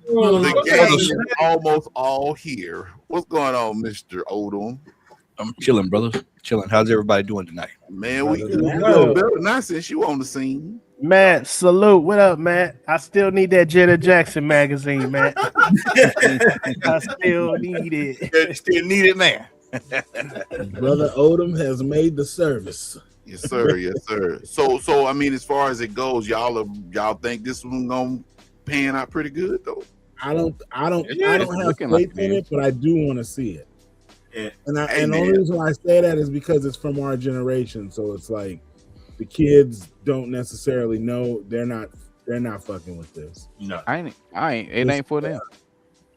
The game is almost all here. What's going on, Mr. Odom? I'm chilling, brothers. Chilling. How's everybody doing tonight? Man, we do a little better now since you on the scene. Matt, salute. What up, Matt? I still need that Janet Jackson magazine, Matt. I still need it. Still need it, man. Brother Odom has made the service. Yes, sir. Yes, sir. So I mean, as far as it goes, y'all think this one gonna pan out pretty good though? I don't have faith in it, but I do want to see it. Yeah. And the only reason why I say that is because it's from our generation. So it's like the kids don't necessarily know they're not fucking with this. No, I ain't. It ain't for them.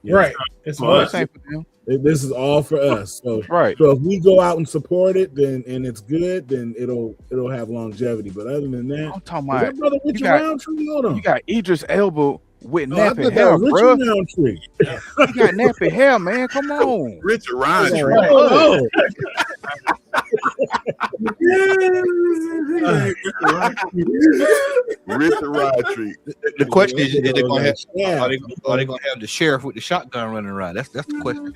Yeah. Right. It's for us. Ain't for them. This is all for us. So right. So if we go out and support it, then and it's good, then it'll have longevity. But other than that, I'm talking about that brother Richard Roundtree. Hold on. You got Idris Elba with I nappy thought that hair, was bro. Richard Roundtree. You got nappy hair, man. Come on, Richard Roundtree. Richard Roundtree. The question is, are they gonna have the sheriff with the shotgun running around? That's the question.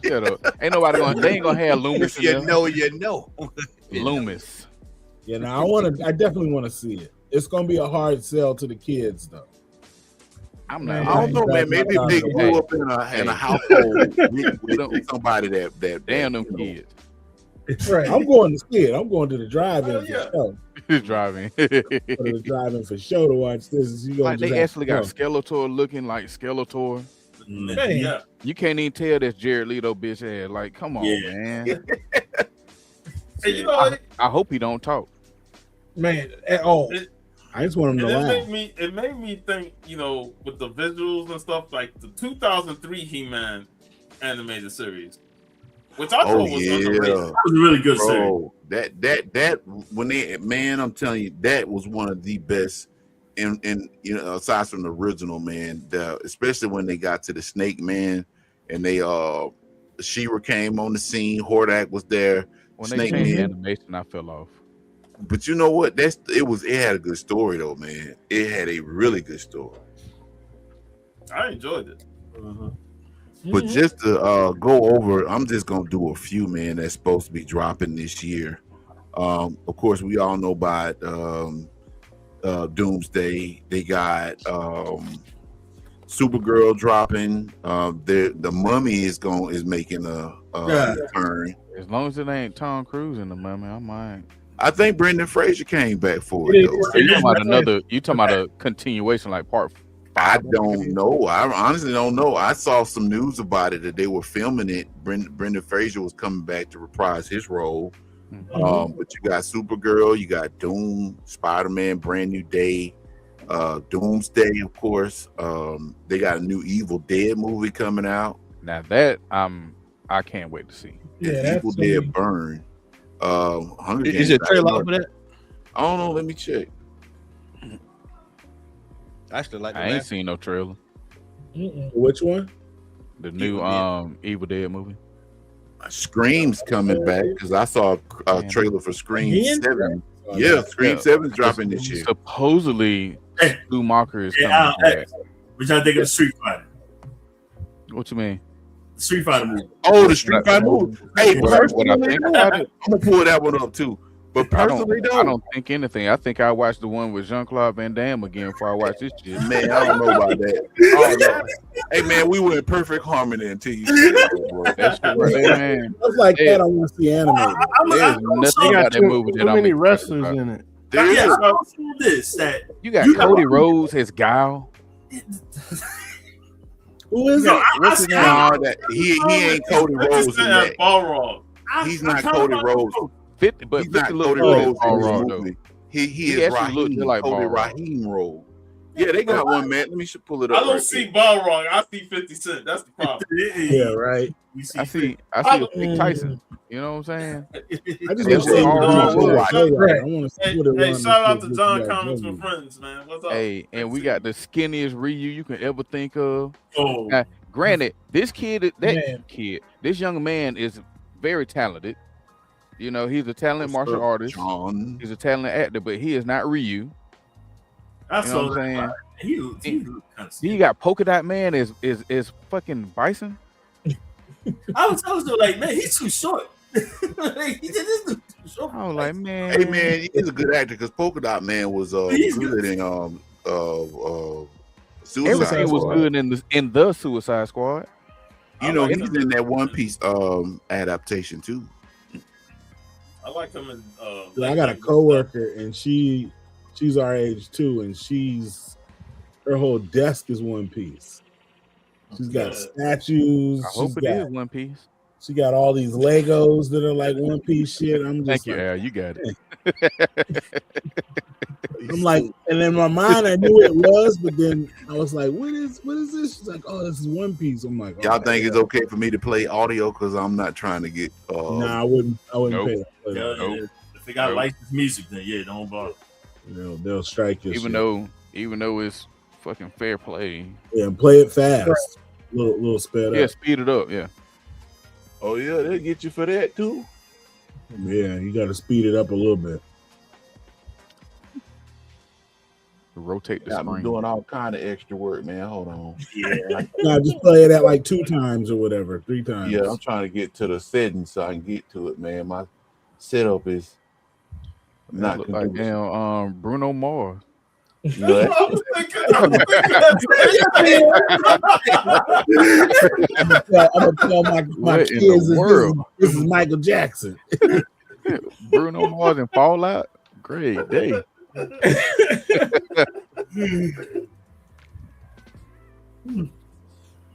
Shut up. Ain't nobody gonna. They ain't gonna have Loomis. If you know, you know. Loomis. Yeah, now I definitely want to see it. It's gonna be a hard sell to the kids, though. I'm not. I don't know, man. Maybe if they grew up in a household with somebody that damn them kids. Right. I'm going to see it. I'm going to the drive-in for sure. Driving. The drive-in for sure to watch this. Like they actually got Skeletor looking like Skeletor. Man. Yeah. You can't even tell that's Jared Leto bitch ass. Like, come on, man. Hey, you know, I hope he don't talk. Man, at all. I just want him to laugh. It made me think, you know, with the visuals and stuff, like the 2003 He-Man animated series, which I thought was underrated. That was a really good series. That when I'm telling you, that was one of the best. And you know, aside from the original, man, especially when they got to the Snake Man and they She-Ra came on the scene, Hordak was there. When they changed the animation, I fell off. But you know what? It had a good story though, man. It had a really good story. I enjoyed it. But just to go over, I'm just gonna do a few, man, that's supposed to be dropping this year. Of course, we all know about Doomsday. They got Supergirl dropping. The Mummy is making a return. As long as it ain't Tom Cruise in the Mummy, I might. I think Brendan Fraser came back for it. So you talking about a continuation like part 5? I don't know. I honestly don't know. I saw some news about it that they were filming it. Brendan Fraser was coming back to reprise his role. But you got Supergirl, you got Doom, Spider-Man, Brand New Day, Doomsday, of course. They got a new Evil Dead movie coming out. Now that I can't wait to see. Yeah, Evil Dead Burn. Hunger Games. Is it a trailer for that? I don't know. Let me check. I still like. I ain't seen no trailer. Which one? The new Evil Dead movie. Scream's coming back because I saw a trailer for Scream 7. Yeah, Scream 7's dropping this year. Supposedly, Schumacher is coming back. Which I think of Street Fighter. What you mean? Street Fighter movie. Oh, the Street Fighter movie. Hey, what I think about it, I'm gonna pull that one up too. But personally, I don't think anything. I think I watched the one with Jean-Claude Van Damme again before I watched this shit. Man, I don't know about that. I don't know. Hey, man, we were in perfect harmony until you said that. That's man. Stuff like that, I want to see animated. There's nothing about that movie that Too I'm many excited wrestlers about. in it. This that You got Cody Rhodes as Guile. Who is No, it? What's his name? No, that he ain't Cody Rhodes in that. Balrog. He's not Cody Rhodes. 50, but He's not 50 look Cody good as Rhodes in this Balrog, though. movie. He He is actually looked Raheem, just like Cody Balrog. Raheem role. Yeah, they got one, man. Let me pull it up. I don't right see there. Balrog. I see 50 Cent. That's the problem. Yeah, right. I see a Big Tyson. You know what I'm saying? I just That's want to see what Balrog was. I want to see Hey, what it was. shout out to John Comics for Friends, man. What's up? Hey, and we got the skinniest Ryu you can ever think of. Oh. Now, granted, this Man. this young man is very talented. You know, he's a talented martial artist. John. He's a talented actor, but he is not Ryu. I You know saw what I'm saying? He looked kind of He got Polka Dot Man is fucking Bison. I was like, man, he's too short. Like, he just is too short. I was like, man. Hey man, he's a good actor because Polka Dot Man was He's good in Suicide Everything was Squad. good in the Suicide Squad. You know, he's in that One Piece adaptation too. I like him in. I got a coworker, and she's our age too, and her whole desk is One Piece. She's got statues. I hope it is One Piece. She got all these Legos that are like One Piece shit. I'm just Thank you, Al. You got it. I'm like, and in my mind, I knew it was, but then I was like, what is this? She's like, oh, this is One Piece. I'm like, Y'all think it's okay for me to play audio because I'm not trying to get. Nah, I wouldn't Nope. pay. If they got licensed music, then yeah, don't bother. They'll strike you. Even though it's fucking fair play. Yeah, and play it fast. Little sped Yeah, up. speed it up. Yeah. Oh yeah, they'll get you for that too. Yeah, you got to speed it up a little bit. Rotate the I'm screen. doing all kind of extra work, man. Hold on. Yeah, Nah, just play it at like 2 times or whatever, 3 times. Yeah, I'm trying to get to the settings so I can get to it, man. My setup is not Look like conducive. damn Bruno Mars. You know that? I'm gonna tell my What in kids the world? this is Michael Jackson. Bruno Mars and Fallout. Great day.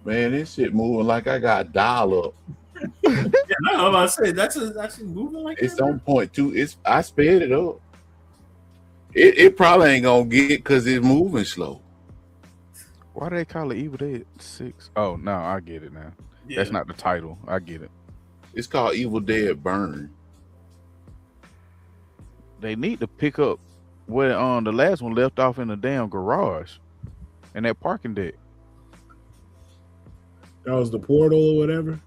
Man, this shit moving like I got dial up. Yeah, I was about to say that's actually moving like It's that. on point too. I sped it up. It probably ain't gonna get because it's moving slow. Why do they call it Evil Dead 6? Oh no, I get it now. Yeah. That's not the title. I get it. It's called Evil Dead Burn. They need to pick up where the last one left off in the damn garage and that parking deck. That was the portal or whatever.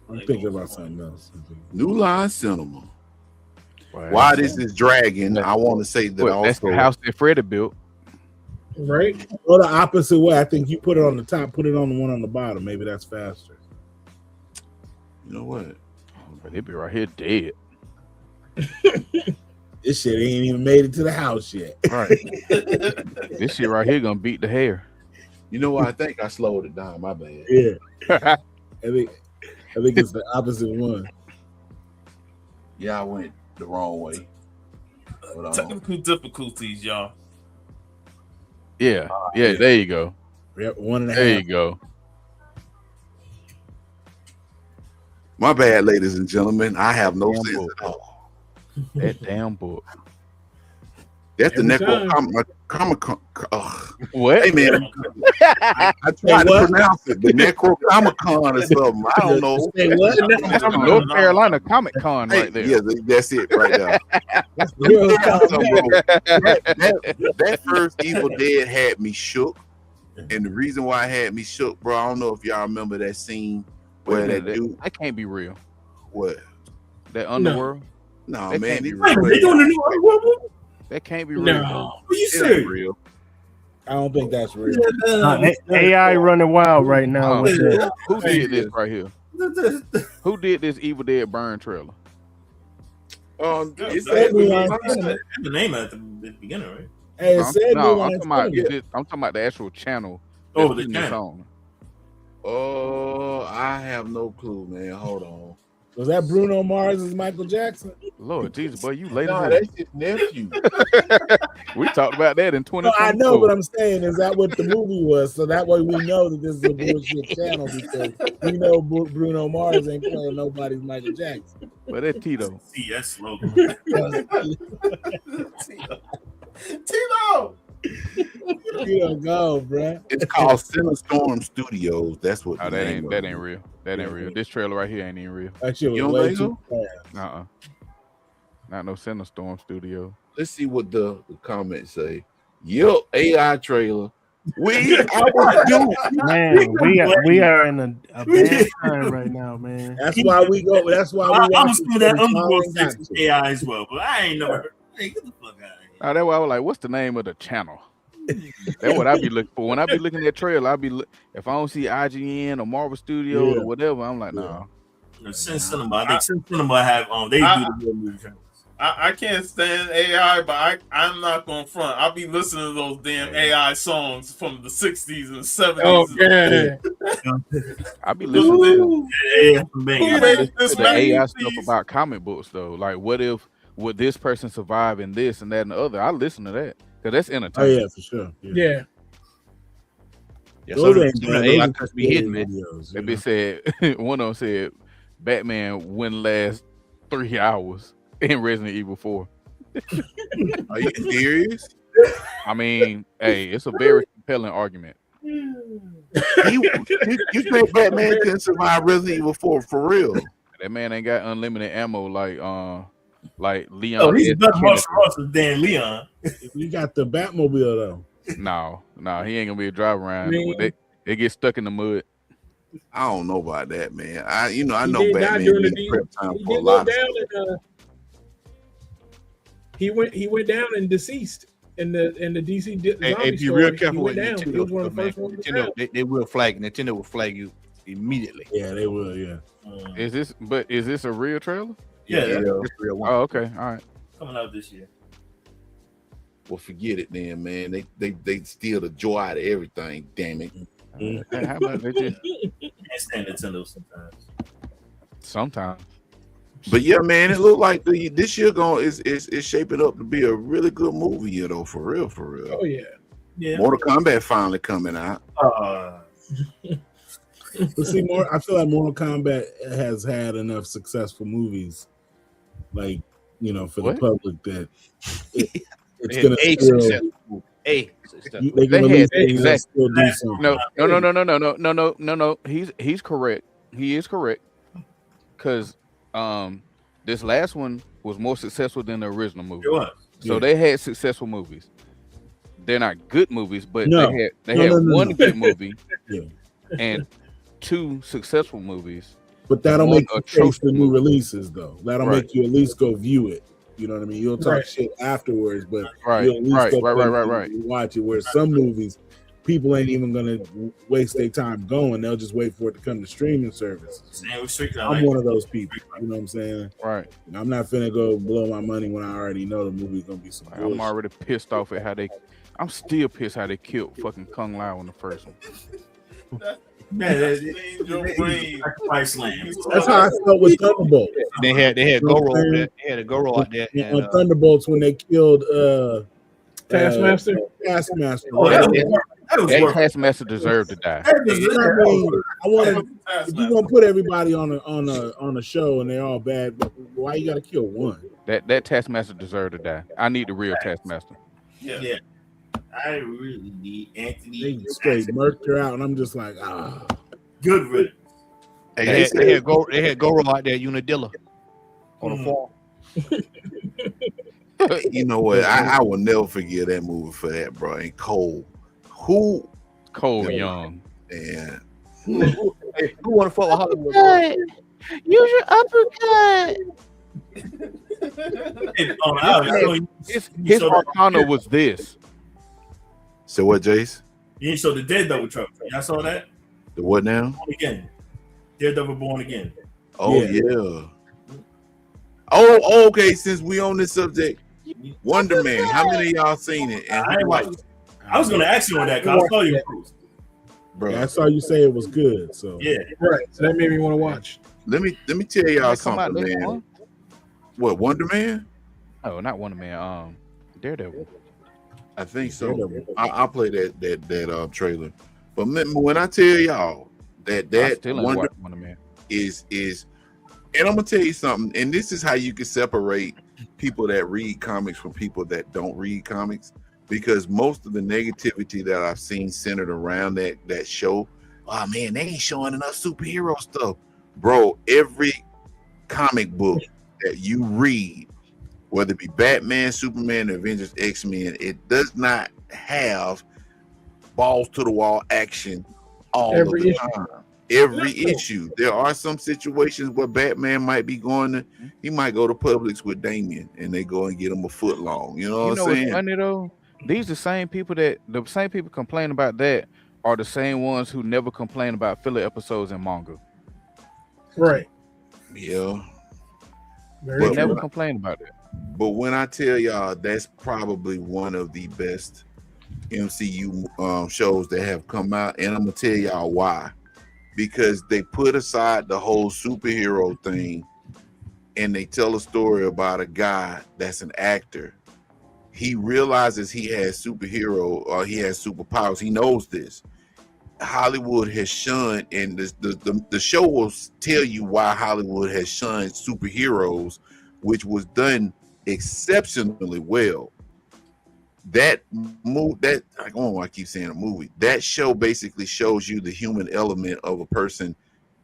I'm thinking about something else. New Line Cinema. Why this is dragging? I want to say that That's also. the house that Freddie built. Right? Or the opposite way. I think you put it on the top, put it on the one on the bottom. Maybe that's faster. You know what? But they be right here dead. This shit ain't even made it to the house yet. Right. This shit right here gonna beat the hair. You know what? I think I slowed it down. My bad. Yeah. I think it's the opposite one. Yeah, I went the wrong way. Technical difficulties, y'all. Yeah. Yeah, there you go. Yep, 1.5. There you go. My bad, ladies and gentlemen. I have no Damn sense book. at all. That damn book. That's the Every time. Necronomicon. What? Hey man, I tried to pronounce it. The Necronomicon or something. I don't know. Say what? North Carolina Comic Con Hey, right there. yeah, that's it right there. That first Evil Dead had me shook, and the reason why it had me shook, bro, I don't know if y'all remember that scene where that dude. That can't be real. What? That underworld. No, That man, can't be it- real. They doing the new Underworld? That can't be real. No. Are you it ain't serious? real. I don't think that's real. AI running wild right now. With that. Who did this right here? Who did this Evil Dead Burn trailer? It's The name at the beginning, right? Hey, it I'm, said no, New I'm Line talking about, Cinema. I'm talking about the actual channel. Oh, that's the putting this channel. on. Oh, I have no clue, man. Hold on. Was that Bruno Mars as Michael Jackson? Lord Jesus, boy, you late No, as that's his nephew. We talked about that in No, 2024. I know, but I'm saying, is that what the movie was? So that way we know that this is a bullshit channel because we know Bruno Mars ain't playing nobody's Michael Jackson. But that's Tito. See, that's slogan. Tito. You don't go, bro. It's called Cinnestorm Studios. That's what. Oh, the that name ain't of that it ain't real. That ain't real. This trailer right here ain't even real. That shit was You don't way think too so? fast. Not no Cinnestorm Studio. Let's see what the comments say. Yep, AI trailer. I would do. Man, we are in a bad time right now, man. That's why we go. That's why we I'm watch assuming that Underworld 6 is AI as well, but I ain't never heard. Hey, get the fuck out of here. Oh, that's why I was like, what's the name of the channel? That's what I be looking for. When I be looking at that trailer, I be if I don't see IGN or Marvel Studios or whatever, I'm like, nah. Sin Cinema. I think Sin Cinema have they do the real movie channels. I can't stand AI, but I'm not gonna front. I'll be listening to those damn AI songs from the 60s and 70s. Oh, yeah. I be listening to this the AI stuff about comic books though. Like, would this person survive in this and that and the other? I listen to that because that's Oh entertaining. yeah, for sure. Yeah. Yeah, so the AI cuts be hitting, man. That bitch said one of them said Batman wouldn't last 3 hours in Resident Evil 4. Are you serious? I mean, hey, it's a very compelling argument. You think Batman can survive Resident Evil 4 for real? That man ain't got unlimited ammo like Leon. Oh, he's better martial arts than Leon. You got the Batmobile though. No, he ain't gonna be a drive around. Man. They get stuck in the mud. I don't know about that, man. I He know did die Batman during the needs prep time he for a did lot go of down stuff. and he went down and deceased in the DC zombie Hey, be story. real He careful went with down. He Nintendo. was one of the Man. first ones to Nintendo, down. they will flag. Nintendo will flag you immediately. Yeah, they will. Yeah. Is this a real trailer? Yeah, it's real one. Oh, okay, all right. Coming out this year. Well, forget it then, man. They steal the joy out of everything. Damn it. How about they just Can't stand Nintendo sometimes. sometimes? But yeah, man, it looked like this year is shaping up to be a really good movie, for real, for real. Oh yeah. Yeah. Mortal Kombat finally coming out. But see, I feel like Mortal Kombat has had enough successful movies, like for the public that it's gonna still. Hey, They can release things and still do something. No. He's correct. He is correct. Because this last one was more successful than the original movie. It was. So they had successful movies. They're not good movies, but No. they had one no. good movie Yeah. and 2 successful movies. But that'll One make you atrocious taste the new movie. releases, though. That'll Right. make you at least go view it. You know what I mean? You'll talk Right. shit afterwards, but Right, you'll at least right, go right, back right, right. and watch it. Where some movies, people ain't even gonna waste their time going. They'll just wait for it to come to streaming services. Same with Street I'm one of those people. You know what I'm saying? Right. I'm not finna go blow my money when I already know the movie's gonna be some I'm bullshit. already pissed off at how I'm still pissed how they killed fucking Kung Lao in the first one. Man, That's how I felt with Thunderbolt. They had You know Goro what I'm out there. saying? They had a Goro out there. And on Thunderbolts when they killed Taskmaster. Taskmaster. Oh, right? That Taskmaster deserved to die. I mean, I want to. If you gonna put everybody on a show and they're all bad, but why you gotta kill one? That Taskmaster deserved to die. I need the real Taskmaster. Yeah. I really need Anthony. They straight murked her out, and I'm just like, Good riddance. They had Goro out there, Unadilla, on the farm. You know what? I will never forget that movie for that, bro. And Cole Young. And who want to fuck with Hollywood? Use your uppercut. His Arcana was this. So what, Jace? You ain't show the Daredevil truck. Y'all saw that? The what now? Born Again. Daredevil Born Again. Oh yeah. Oh, okay. Since we on this subject, Wonder Man. How many of y'all seen it? And I ain't watched it. I was gonna ask you on that because I saw you, bro. Yeah, I saw you say it was good. So yeah, right. So that made me want to watch. Let me tell y'all Come out something, next man. month? What, Wonder Man? Oh, not Wonder Man. Daredevil. I think so. I'll play that trailer. But when I tell y'all that Wonder Man is, and I'm gonna tell you something, and this is how you can separate people that read comics from people that don't read comics, because most of the negativity that I've seen centered around that show, oh man, they ain't showing enough superhero stuff, bro. Every comic book that you read, whether it be Batman, Superman, Avengers, X-Men, it does not have balls to the wall action all of the time. Every issue. There are some situations where Batman might be he might go to Publix with Damian and they go and get him a foot long. You know what I'm saying? What's funny though? The same people complain about that are the same ones who never complain about filler episodes in manga. Right. Yeah. They never complain about it. But when I tell y'all, that's probably one of the best MCU shows that have come out, and I'm gonna tell y'all why. Because they put aside the whole superhero thing, and they tell a story about a guy that's an actor. He realizes he has he has superpowers. He knows this. Hollywood has shunned, and the show will tell you why Hollywood has shunned superheroes, which was done exceptionally well. I keep saying a movie. That show basically shows you the human element of a person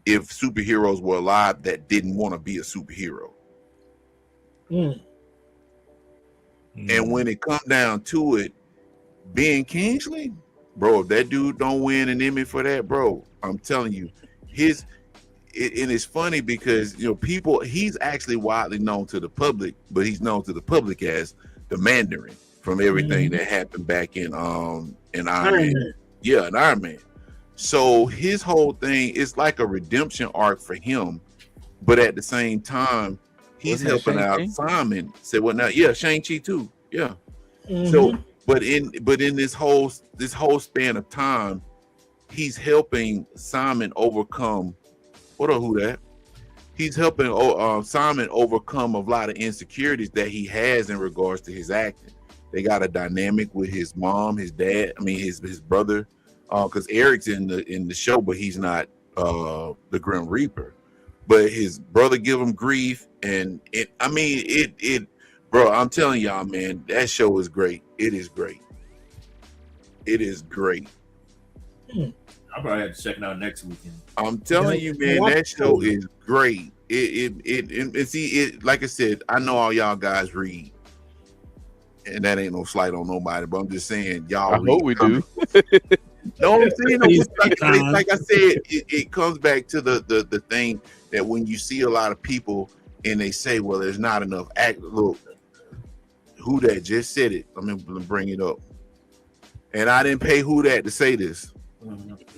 if superheroes were alive that didn't want to be a superhero. And when it comes down to it, Ben Kingsley, bro, if that dude don't win an Emmy for that, bro, I'm telling you, and it's funny because he's actually widely known to the public, but he's known to the public as the Mandarin from everything that happened back in Iron Man. Yeah, in Iron Man. So his whole thing is like a redemption arc for him, but at the same time, he's helping out Simon. Said what now? Yeah, Shang-Chi too. Yeah. So, but in this whole span of time, he's helping Simon overcome. He's helping Simon overcome a lot of insecurities that he has in regards to his acting. They got a dynamic with his mom, his dad. I mean, his brother, because Eric's in the show, but he's not the Grim Reaper. But his brother give him grief, and bro, I'm telling y'all, man, that show is great. It is great. It is great. I'll probably have to check it out next weekend. I'm telling you, man, that show is great. It like I said, I know all y'all guys read. And that ain't no slight on nobody, but I'm just saying, y'all. I hope we do. No, I'm saying, like I said, it comes back to the thing that when you see a lot of people and they say, well, there's not enough act. Look, who that just said it? I'm gonna bring it up. And I didn't pay who that to say this.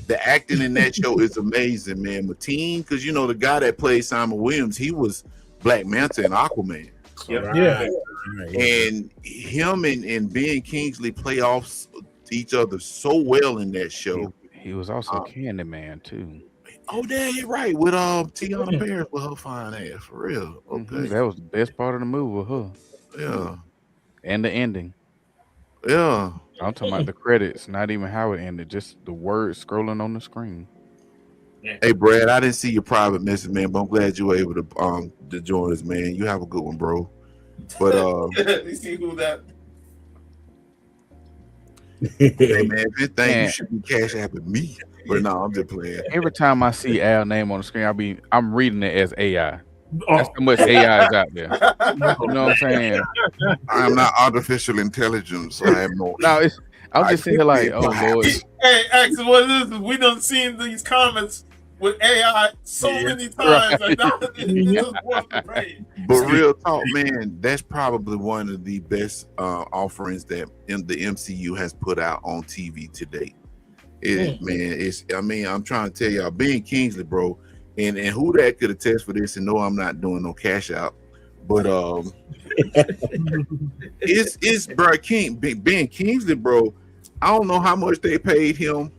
The acting in that show is amazing, man. Mateen, because the guy that played Simon Williams, he was Black Manta and Aquaman. Yeah. And him and Ben Kingsley play off each other so well in that show. He was also Candyman too. Oh, damn, you're right. With Tiana Paris with her fine ass, for real. Okay. That was the best part of the movie with her. Yeah. And the ending. Yeah. I'm talking about the credits, not even how it ended, just the words scrolling on the screen. Hey, Brad, I didn't see your private message, man, but I'm glad you were able to join us, man. You have a good one, bro. But you see who that? Hey, man, if you think you should be cash apping me, but no, I'm just playing. Every time I see Al's name on the screen, I'm reading it as AI. That's how much AI is out there. You know what I'm saying? I am not artificial intelligence. So I am no. No, I'm just sitting here like, oh Lord. Hey, X, what is this? We done seen these comments with AI so many times. Right. But real talk, man, that's probably one of the best offerings that the MCU has put out on TV to date. I'm trying to tell y'all, Ben Kingsley, bro, and who that could attest for this, and no, I'm not doing no cash out, but it's bro, Ben Kingsley, bro. I don't know how much they paid him.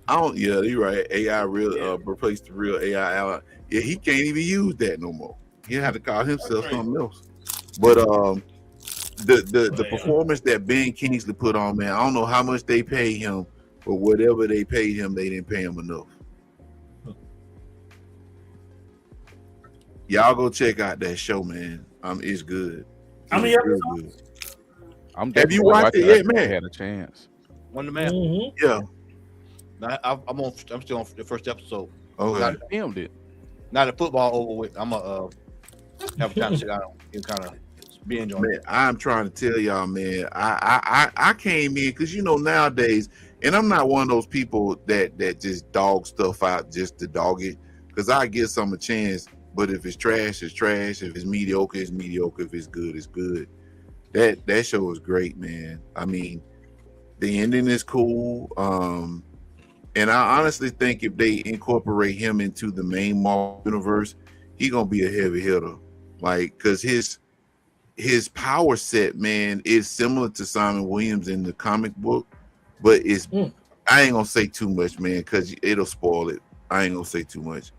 Yeah, you're right. AI replaced the real AI. Yeah, he can't even use that no more. He had to call himself something else. But the performance that Ben Kingsley put on, man. I don't know how much they paid him, but whatever they paid him, they didn't pay him enough. Y'all go check out that show, man. It's good. How many episodes? Have you watched it yet, man? Had a chance. One the man. Yeah. I'm still on the first episode. Okay. Not, filmed it. Not the football over with. I'm a have time to sit down and kind of binge on Man, it. I'm trying to tell y'all, man. I came in because nowadays, and I'm not one of those people that just dog stuff out just to dog it. Because I give some a chance, but if it's trash, it's trash. If it's mediocre, it's mediocre. If it's good, it's good. That show is great, man. I mean, the ending is cool. And I honestly think if they incorporate him into the main Marvel universe, he gonna be a heavy hitter. Like, cause his power set, man, is similar to Simon Williams in the comic book, but it's I ain't gonna say too much, man, cause it'll spoil it. I ain't gonna say too much.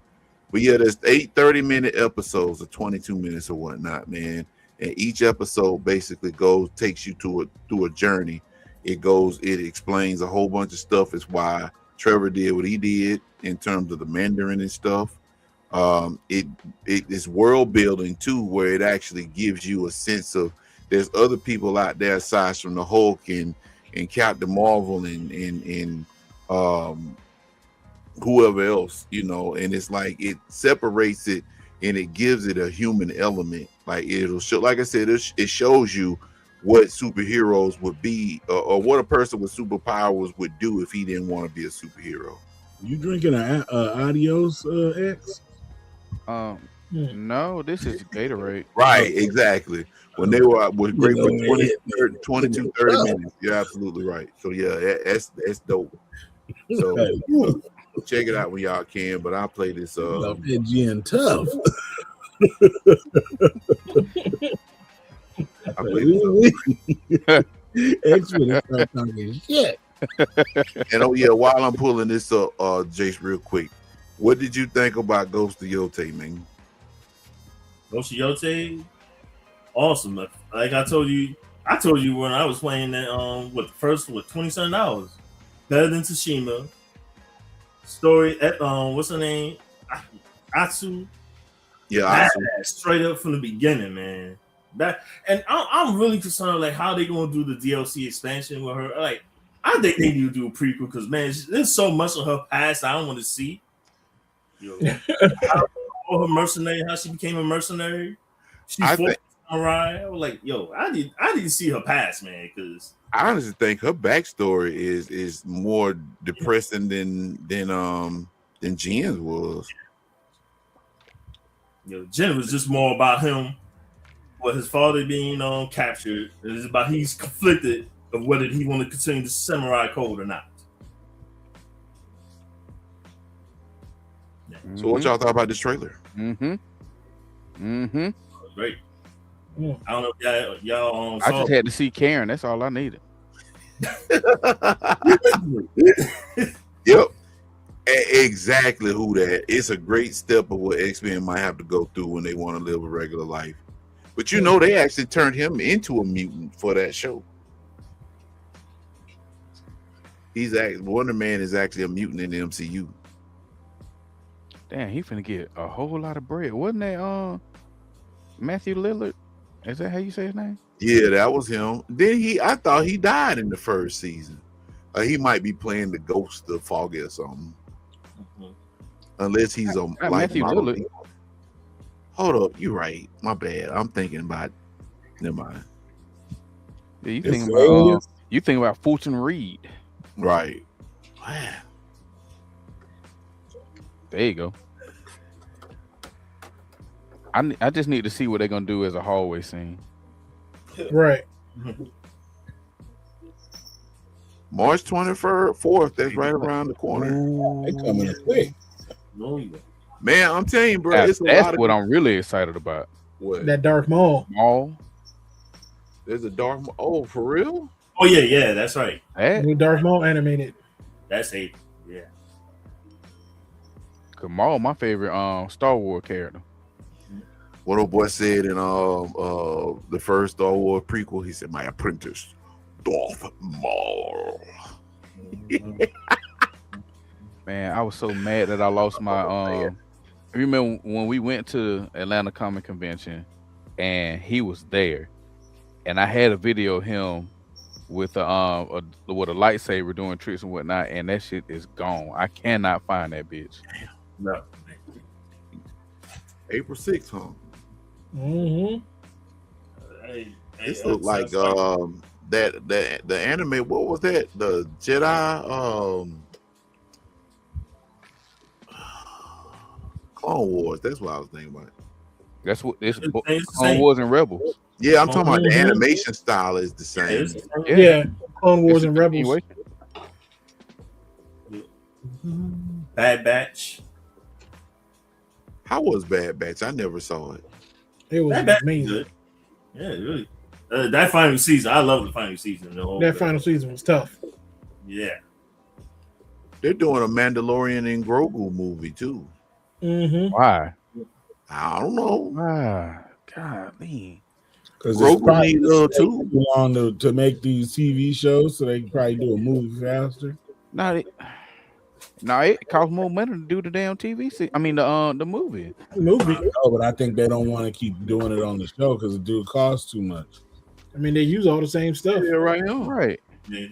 But yeah, there's 8 30-minute episodes of 22 minutes or whatnot, man. And each episode basically takes you through a journey. It explains a whole bunch of stuff. It's why Trevor did what he did in terms of the Mandarin and stuff. It is world building too, where it actually gives you a sense of there's other people out there aside from the Hulk and Captain Marvel and whoever else, and it's like it separates it and it gives it a human element. Like it'll show, like I said, it shows you what superheroes would be or what a person with superpowers would do if he didn't want to be a superhero. You drinking Adios, X? No, this is Gatorade. Right, exactly. When they were great for 22, 30 minutes. You're absolutely right. So yeah, that's dope. So check it out when y'all can. But I'll play this. Edgy and tough. I play this. X-Men start talking shit. And while I'm pulling this up, Jace, real quick, what did you think about Ghost of Yote, man? Ghost of Yote, awesome. Like I told you when I was playing that $20 better than Tsushima. Story at what's her name? Atsu. Yeah, straight up from the beginning, man. I'm really concerned like how they gonna do the DLC expansion with her. Like, I think they need to do a prequel because man, there's so much of her past I don't want to see. Her mercenary, how she became a mercenary. She's samurai. I was like, I need to see her past, man, because I honestly think her backstory is more depressing than Jen's was. Jen was just more about him, his father being captured. It's about he's conflicted of whether he want to continue the samurai code or not. So what y'all thought about this trailer? Great. I don't know if y'all I just had to see Karen. That's all I needed. Yep. Exactly who that. It's a great step of what X-Men might have to go through when they want to live a regular life. But they actually turned him into a mutant for that show. Wonder Man is actually a mutant in the MCU. Damn, he finna get a whole lot of bread. Wasn't that Matthew Lillard? Is that how you say his name? Yeah, that was him. Then I thought he died in the first season. He might be playing the ghost of Foggy or something. Unless he's on Matthew Lillard. Hold up, you're right. My bad. I'm thinking about. Never mind. Yeah, you think about Fulton Reed, right? Wow. There you go. I just need to see what they're gonna do as a hallway scene. Right. March 24th. That's right around the corner. They coming quick. Man, I'm telling you, bro. That's what I'm really excited about. What? That Dark Maul. There's a Dark Maul. Oh, for real? Oh yeah, that's right. New Dark Maul animated. That's it. Yeah. Kamal, my favorite Star Wars character. What old boy said in the first Star Wars prequel, he said, "My apprentice, Darth Maul." Man, I was so mad that I lost my you remember when we went to Atlanta Comic Convention and he was there, and I had a video of him with with a lightsaber doing tricks and whatnot, and that shit is gone. I cannot find that bitch. No. April 6th, huh? Mm-hmm. This looked like that the anime. What was that? The Jedi Clone Wars. That's what I was thinking about. That's what it's Clone Wars and Rebels. Yeah, I'm talking about the animation style is the same. Yeah, Clone Wars and Rebels. Bad Batch. How was Bad Batch? I never saw it. It was Bad Batch amazing. good. Yeah, really. That final season, I love the final season. That final season was tough. Yeah. They're doing a Mandalorian and Grogu movie too. Mm-hmm. Why? I don't know. Why? Golly. Because Grogu it's probably need, too long to make these TV shows, so they can probably do a movie faster. No, it costs more money to do the damn TV. I mean the movie. Oh, but I think they don't want to keep doing it on the show because it do cost too much. I mean, they use all the same stuff. Yeah, right now. Right. Yeah.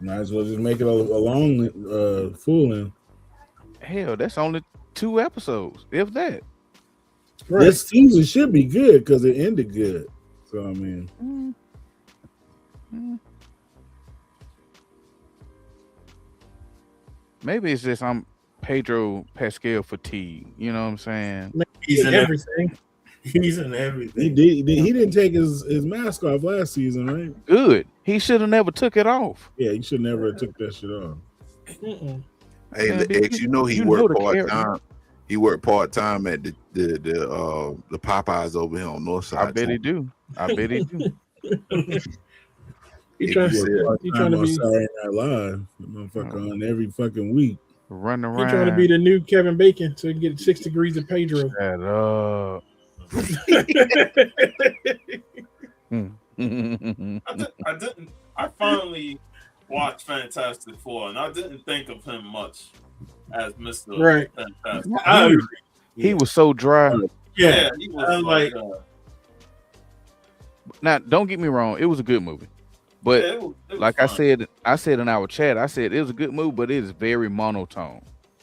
Might as well just make it a long full in. Hell, that's only 2 episodes, if that. Right. This season should be good because it ended good. So I mean, maybe it's just I'm Pedro Pascal fatigue. You know what I'm saying? He's in everything. He's in everything. he didn't take his mask off last season, right? Good. He should have never took it off. Yeah, he should never have took that shit off. Hey, X, he worked part time. He worked part time at the Popeyes over here on North Side. I bet he do. I bet he do. He trying to be Saturday Night Live, motherfucker, on every fucking week. Running around. He trying to be the new Kevin Bacon so he can get 6 degrees of Pedro. Shut up. I finally watched Fantastic Four, and I didn't think of him much as Mr. Right. Fantastic. He was so dry. Yeah, he was like now, don't get me wrong, it was a good movie. But it was like fun. I said in our chat, I said it was a good movie, but it is very monotone.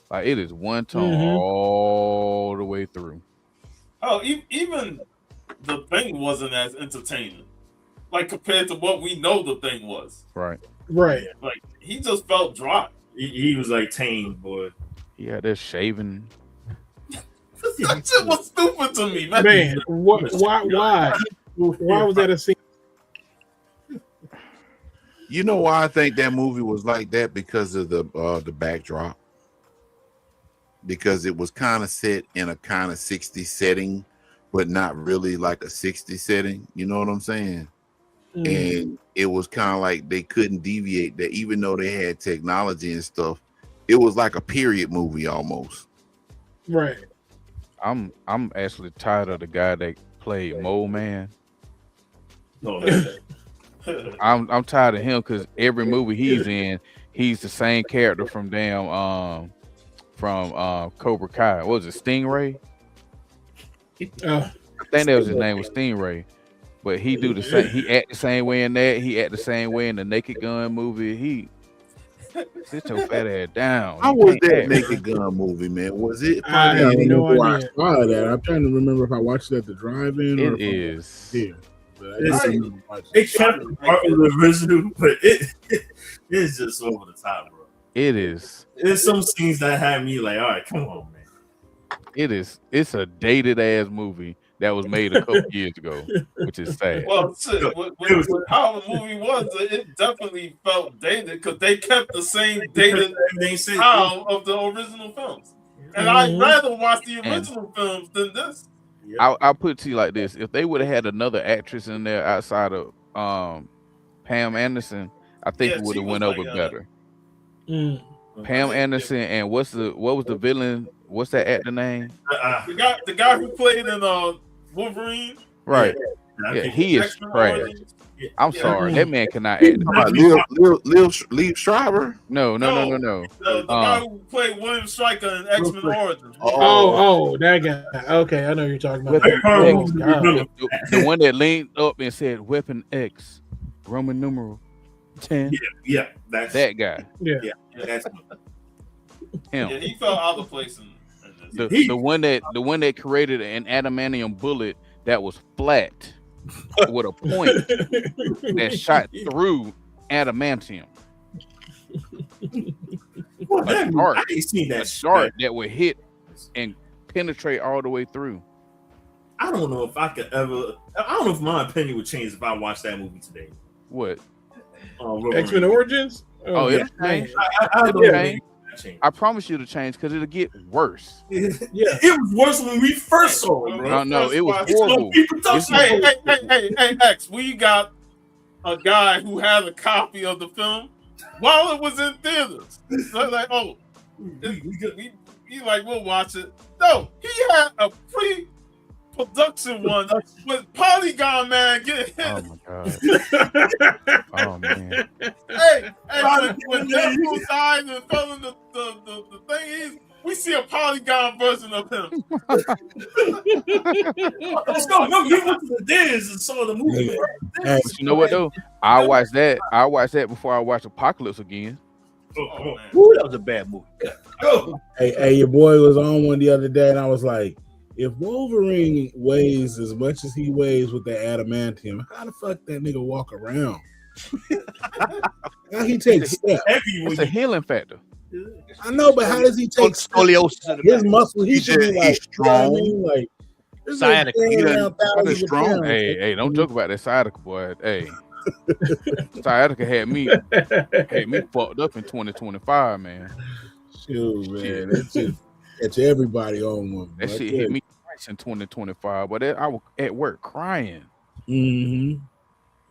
Like it is one tone all the way through. Oh, even the thing wasn't as entertaining, like compared to what we know the thing was. Right. Right. Like he just felt dry. He was like tame, boy. Yeah, they're shaving. That shit was stupid to me, man. Man, why was that a scene? You know why I think that movie was like that? Because of the backdrop. Because it was kind of set in a kind of 60s setting, but not really like a 60s setting. You know what I'm saying? And it was kind of like they couldn't deviate that, even though they had technology and stuff. It was like a period movie almost. Right. I'm actually tired of the guy that played Mole Man. I'm tired of him because every movie he's in, he's the same character from Cobra Kai. What was it, Stingray? I think that was his name was Stingray. But he do the same. He act the same way in that. He act the same way in the Naked Gun movie. He sit your fat ass down. How was that Naked Gun movie, man? Was it? I have no idea. idea. I saw that. I'm trying to remember if I watched it at the drive-in. It or is. Yeah. It kept part of the original, but it's just over the top, bro. It is. There's some scenes that had me like, all right, come on, man. It is. It's a dated ass movie that was made a couple years ago, which is sad. Well, shit, with how the movie was, it definitely felt dated because they kept the same dated style of the original films. And I'd rather watch the original films than this. I'll put it to you like this: if they would have had another actress in there outside of Pam Anderson, I think it would have went over better. Pam Anderson and what was the villain what's that actor name? The guy who played in Wolverine. Right. Yeah, he is trash. I'm sorry, that man cannot act. Liev Schreiber? No. The guy who played William Stryker in X-Men Origins. Oh, that guy. Okay, I know who you're talking about. The one that leaned up and said "Weapon X," Roman numeral 10. Yeah, that's that guy. Yeah, that's him. Yeah, he fell out of place. The one that created an adamantium bullet that was flat with a point that shot through adamantium. A dart that would hit and penetrate all the way through. I don't know if I could ever. I don't know if my opinion would change if I watched that movie today. What? X-Men Origins? Oh, yeah. it'll change. It'll change. I promise you to change because it'll get worse. Yeah, it was worse when we first saw it, bro. No, it was horrible. Hey, X, we got a guy who had a copy of the film while it was in theaters. So like, we'll watch it. No, he had a pre-production one with Polygon Man getting hit. Oh my god. Oh man. Hey, when Deadpool died and fell in the thing, we see a Polygon version of him. Let's go. You went to the Diz and saw the movie. But you know what though? I watched that. I watched that before I watched Apocalypse again. Ooh, that was a bad movie. Hey, your boy was on one the other day, and I was like, if Wolverine weighs as much as he weighs with the adamantium, how the fuck that nigga walk around? How he takes steps? It's a healing factor. I know, but how does he take scoliosis? His muscles, he should be like strong. Like Sciatica. Pounds. Hey, don't joke about that sciatica, boy. Hey, sciatica had me fucked up in 2025, man. Shoot, man, it's everybody on one. That shit hit me twice in 2025, but I was at work crying. Mm-hmm.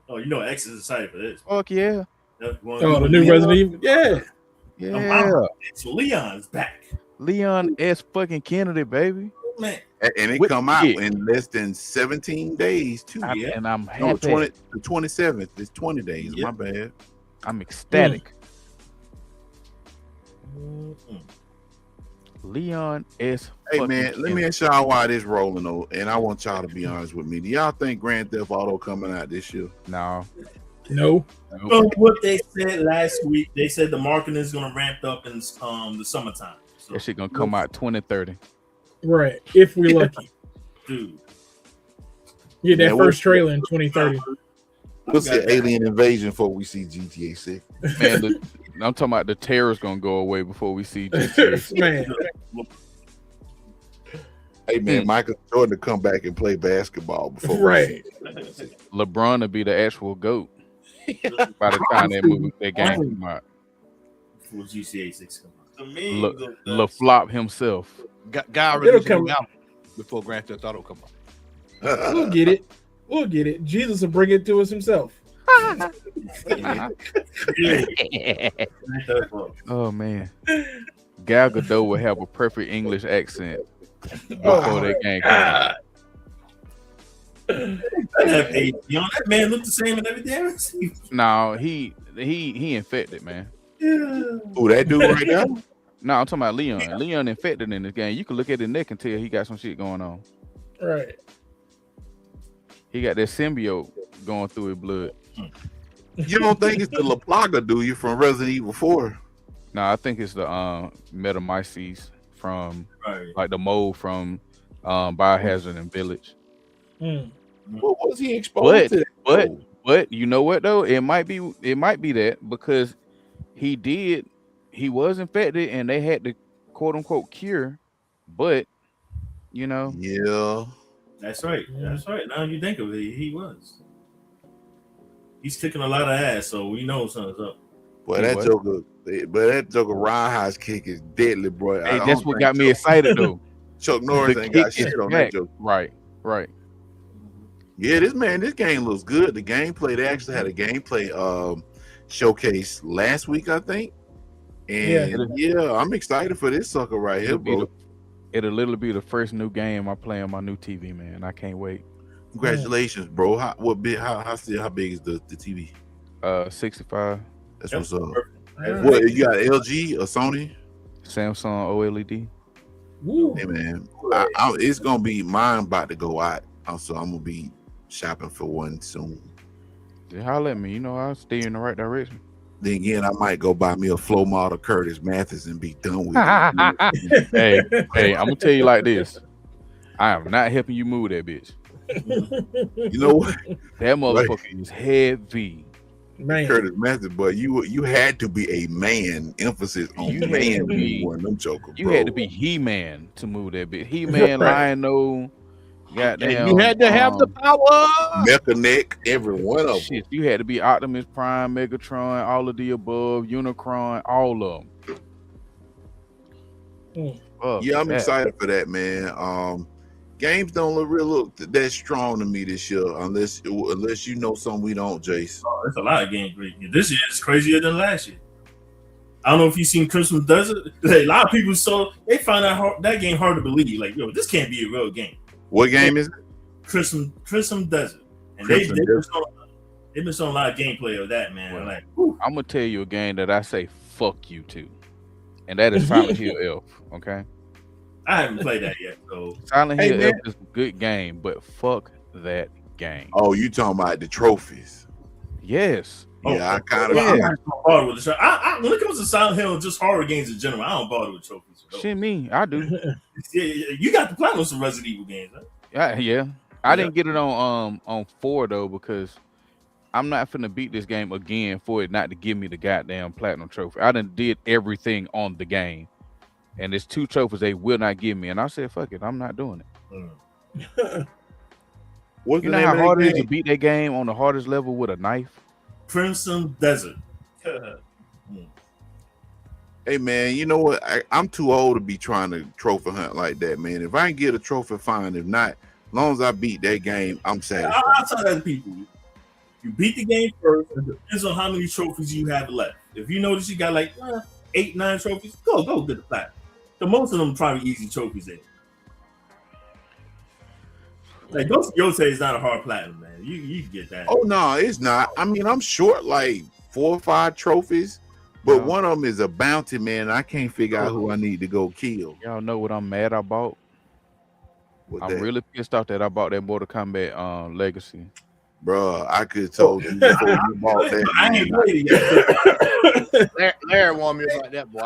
Oh, you know, X is excited for this. Fuck yeah. Oh, the new Resident Evil. Yeah. Yeah. So Leon's back. Leon S. fucking Kennedy, baby. Man. And it come out in less than 17 days, too. And I'm happy. No, the 27th. It's 20 days. My bad. I'm ecstatic. Leon S. Hey, man, let me ask y'all why this rolling, though, and I want y'all to be honest with me. Do y'all think Grand Theft Auto coming out this year? No. What they said last week, they said the marketing is going to ramp up in the summertime. So. That shit going to come out 2030. Right, if we're lucky. Dude. Yeah, that first trailer in 2030. We'll see Alien Invasion before we see GTA 6. Man, I'm talking about the terror's going to go away before we see GTA 6. Man. Hey, man, Michael Jordan to come back and play basketball before right. LeBron to be the actual GOAT by the time that game come out. Before GTA 6 come out. LaFlop himself. Guy released him out before Grand Theft Auto come out. We'll get it. Jesus will bring it to us himself. Oh man, Gal Gadot will have a perfect English accent before that game comes out. That man looked the same in everything. No, he infected, man. Who, that dude right now? No, I'm talking about Leon. Leon infected in this game. You can look at his neck and tell he got some shit going on. Right. He got that symbiote going through his blood. You don't think it's the La Plaga, do you, from Resident Evil 4? No, I think it's the Metamyces from like the mold from Biohazard and Village. What was he exposed to? But you know what though? It might be that because he was infected and they had to quote unquote cure, but you know. Yeah. That's right. Now you think of it, he was. He's kicking a lot of ass, so we know something's up. Boy, that Joker roundhouse kick is deadly, bro. Hey, that's what got me excited though. Chuck Norris ain't got shit on that joke. Right. Yeah, this game looks good. The gameplay, they actually had a gameplay showcase last week, I think. And yeah, I'm excited for this sucker right here, bro. It'll literally be the first new game I play on my new TV, man. I can't wait. Congratulations, bro. How big is the TV? 65. That's what's up. What you got? LG or Sony? Samsung OLED. Hey man, it's gonna be mine about to go out. So I'm gonna be shopping for one soon. Just holler at me. You know I'll steer in the right direction. Then again, I might go buy me a flow model Curtis Mathis and be done with it. hey, I'm gonna tell you like this. I am not helping you move that bitch. You know what? That motherfucker is heavy. Man. Curtis Mathis, but you had to be a man. Emphasis on You had man to be- when them joker, You bro. had to be He-Man to move that bitch. He-Man, Lion-O, goddamn. You had to have the power. Mecha Neck, every one of them. Shit, you had to be Optimus Prime, Megatron, all of the above, Unicron, all of them. Yeah, I'm excited for that, man. Games don't look that strong to me this year, unless you know something we don't, Jace. Oh, there's a lot of games great. This year is crazier than last year. I don't know if you've seen Christmas Desert. Like, a lot of people they find that game hard to believe. Like, yo, this can't be a real game. What game is it? Christmas Desert. And they've been showing a lot of gameplay of that, man. Well, like, I'm gonna tell you a game that I say fuck you to, and that is Silent Hill Elf. Okay. I haven't played that yet, so Silent Hill Elf is a good game, but fuck that game. Oh, you talking about the trophies? Yes. Yeah, I kind of. I'm not bother with the when it comes to Silent Hill, just horror games in general, I don't bother with trophies. Shit, me, I do. Yeah, you got to play with some Resident Evil games, huh? Yeah. I didn't get it on 4 though because I'm not finna beat this game again for it not to give me the goddamn platinum trophy. I done did everything on the game, and there's 2 trophies they will not give me, and I said, "Fuck it, I'm not doing it." What's You the know name how of hard that it is to game? beat that game on the hardest level with a knife? Crimson Desert. Hey man, you know what? I'm too old to be trying to trophy hunt like that, man. If I can get a trophy, fine. If not, as long as I beat that game, I'm satisfied. I'll tell that to people. You beat the game first, and it depends on how many trophies you have left. If you notice you got like 8, 9 trophies, go get the platinum. The most of them probably easy trophies there. Like Ghost of Yotei is not a hard platinum, man. You can get that. Oh no, it's not. I mean, I'm short like 4 or 5 trophies, but one of them is a bounty, man. I can't figure out who I need to go kill. Y'all know what I'm mad I bought? I'm that? really pissed off that I bought that Mortal Kombat Legacy. Bruh, I could have told you before you bought that. I ain't played it yet. Larry warned me about that, boy.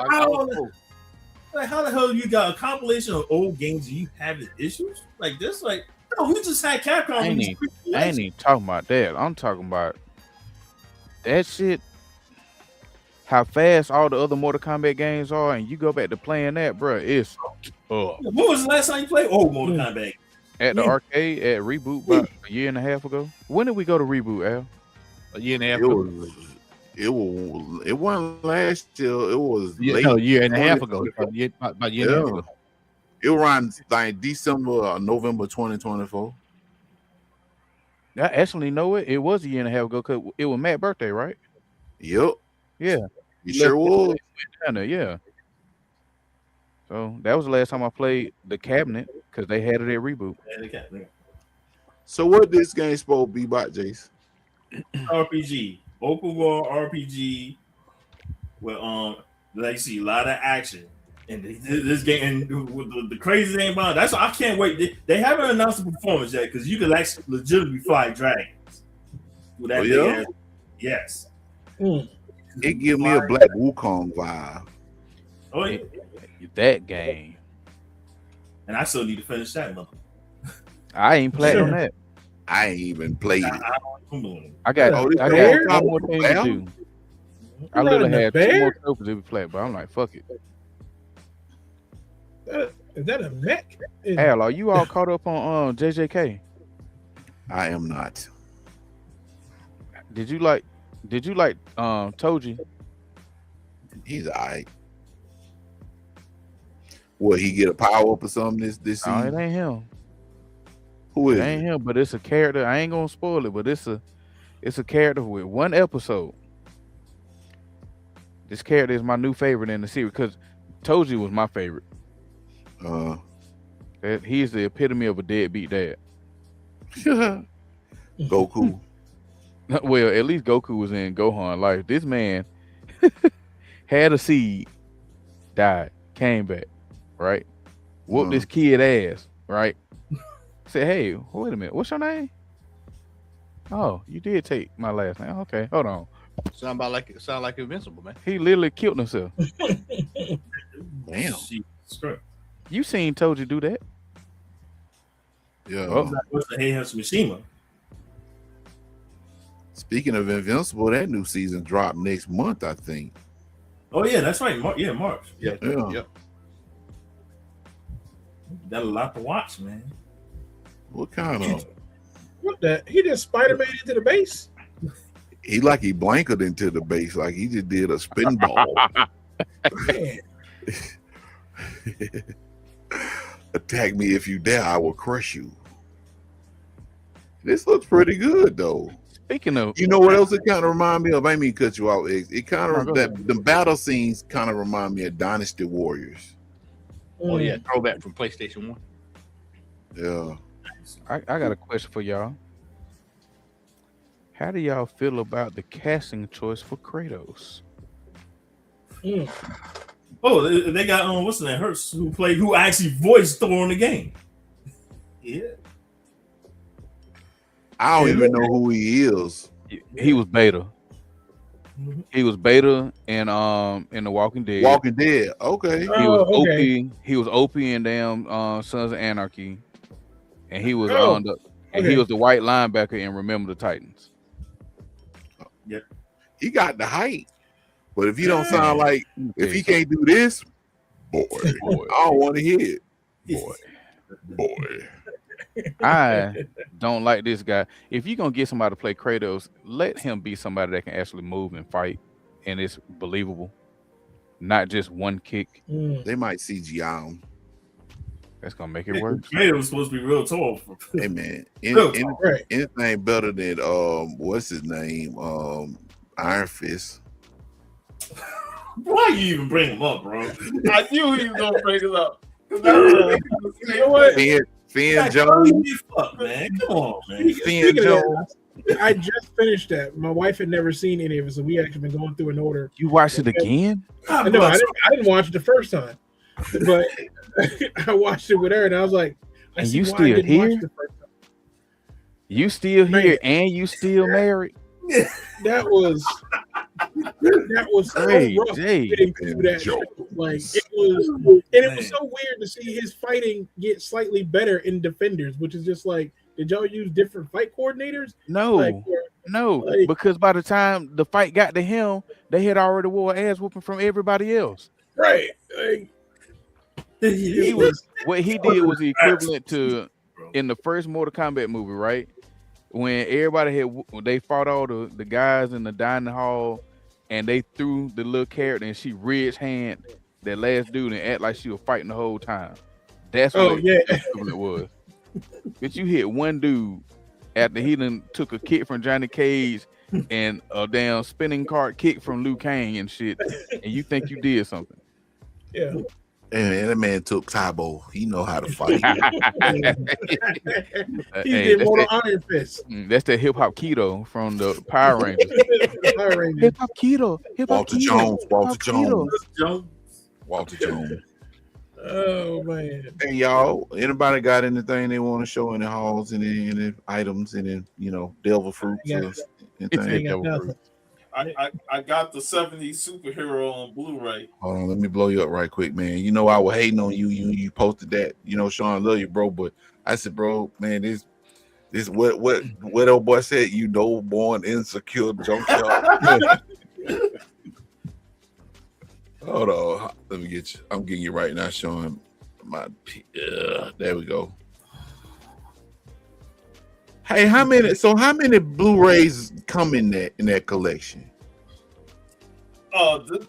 Like, how the hell you got a compilation of old games and you having issues like this? Like, no, we just had Capcom. I ain't even talking about that. I'm talking about that shit. How fast all the other Mortal Kombat games are, and you go back to playing that, bro. It's When was the last time you played old Mortal Kombat? at the arcade at Reboot about a year and a half ago. When did we go to Reboot, Al? A year and a half It ago. it wasn't last year. It was late. No, a year and a half ago. About a year and a half ago. It was around like December or November 2024. I actually know it. It was a year and a half ago because it was Matt's birthday, right? Yep. Yeah. You sure was. Down there, yeah. So that was the last time I played the cabinet because they had it at Reboot. So what this game supposed to be about, Jace? RPG, open world RPG. Well, like you see a lot of action, and this game. And the crazy thing about it, that's why I can't wait. They haven't announced the performance yet because you could actually legitimately fly dragons. With that big ass- yes. It give me a Black Wukong vibe. Oh yeah. That game. And I still need to finish that mother. I ain't played on that. I ain't even played it. I got one more thing to do. I literally riding a had 2 bear? more trophies to be played, but I'm like, fuck it. Is that a mech? Al, are you all caught up on JJK? I am not. Did you like Toji? He's alright. What, he get a power up or something this No, season? it ain't him. Who is It ain't him, but it's a character. I ain't gonna spoil it, but it's a character with 1 episode. This character is my new favorite in the series because Toji was my favorite. He's the epitome of a deadbeat dad. Goku. Well, at least Goku was in Gohan life. This man had a seed, died, came back, right? Whooped this kid ass, right? Said, hey, wait a minute, what's your name? Oh, you did take my last name. Okay, hold on. Sound like Invincible, man. He literally killed himself. Damn. You seen Toji do that? Yeah. What's the Heihachi Mishima? Speaking of Invincible, that new season dropped next month, I think. Oh yeah, that's right. March. Yeah. Got a lot to watch, man. What kind of? What the? He just Spider-Man into the base? He blankered into the base, like he just did a spin ball. Attack me if you dare, I will crush you. This looks pretty good, though. Speaking of, you know what else it kind of remind me of? I didn't mean to cut you out. It kind of the battle scenes kind of remind me of Dynasty Warriors. Oh yeah, throwback from PlayStation 1. Yeah. I got a question for y'all. How do y'all feel about the casting choice for Kratos? Oh, they got what's the name? Hurst, who actually voiced Thor in the game. Yeah. I don't even know who he is. He was Beta. He was Beta in The Walking Dead. Walking Dead. Okay. He was OP. He was OP in damn Sons of Anarchy, and he was he was the white linebacker in Remember the Titans. Yep. He got the height, but if he don't sound like, if he can't do this, boy, I don't want to hear it. Boy. I don't like this guy. If you're gonna get somebody to play Kratos, let him be somebody that can actually move and fight, and it's believable, not just one kick. They might CGI him. That's gonna make it worse. Kratos was supposed to be real tall. Hey man, anything better than what's his name? Iron Fist. Why you even bring him up, bro? I knew he was gonna bring it up. You know what? Finn Jones. Fuck, man. Come on, man. Finn Jones. I just finished that. My wife had never seen any of it, so we actually been going through an order. You watched it again? I didn't watch it the first time, but I watched it with her, and I was like, and you still here? You still here, and you still married? That was so rough getting through that show. Like it was, and it was so weird to see his fighting get slightly better in Defenders, which is just like, did y'all use different fight coordinators? No, because by the time the fight got to him, they had already wore ass whooping from everybody else. Right. He was what he did was the equivalent to in the first Mortal Kombat movie, right? When everybody they fought all the guys in the dining hall, and they threw the little character, and she ridged hand that last dude and act like she was fighting the whole time. That's what it was. But you hit one dude after he done took a kick from Johnny Cage and a damn spinning cart kick from Liu Kang and shit, and you think you did something. Yeah. And that man took Tybo. He know how to fight. He did Mortal Iron Fist. That's the hip hop keto from the Power Rangers. Hip hop keto. Walter Jones. Oh man. Hey y'all, anybody got anything they want to show in the halls and any items and then devil fruits or anything? I got the 70s superhero on Blu-ray. Hold on, let me blow you up right quick, man. You know I was hating on you. You posted that. Sean, love you, bro. But I said, bro, man, this what old boy said. Born insecure junkyard. Hold on, let me get you. I'm getting you right now, Sean. There we go. Hey, how many Blu-rays come in that collection?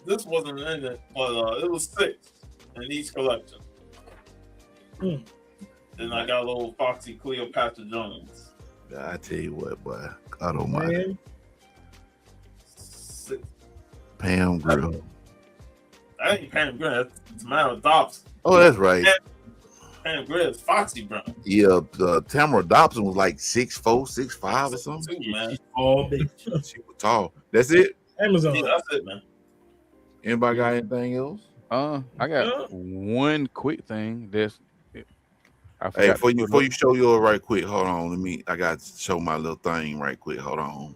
This wasn't in it, but it was 6 in each collection. Then I got a little Foxy Cleopatra Jones. I tell you what, boy, I don't mind. Pam Grill. I ain't Pam Grill. It's Mara Dobson. Oh, that's right. Pam Grier's Foxy Brown. Yeah, Tamara Dobson was like 6'4", 6'5" or something. Too, man. Oh, bitch. She was tall. That's it. Amazon. Yeah, that's it, man. Anybody got anything else? I got one quick thing. Hey, before you show yours right quick, hold on. I got to show my little thing right quick. Hold on.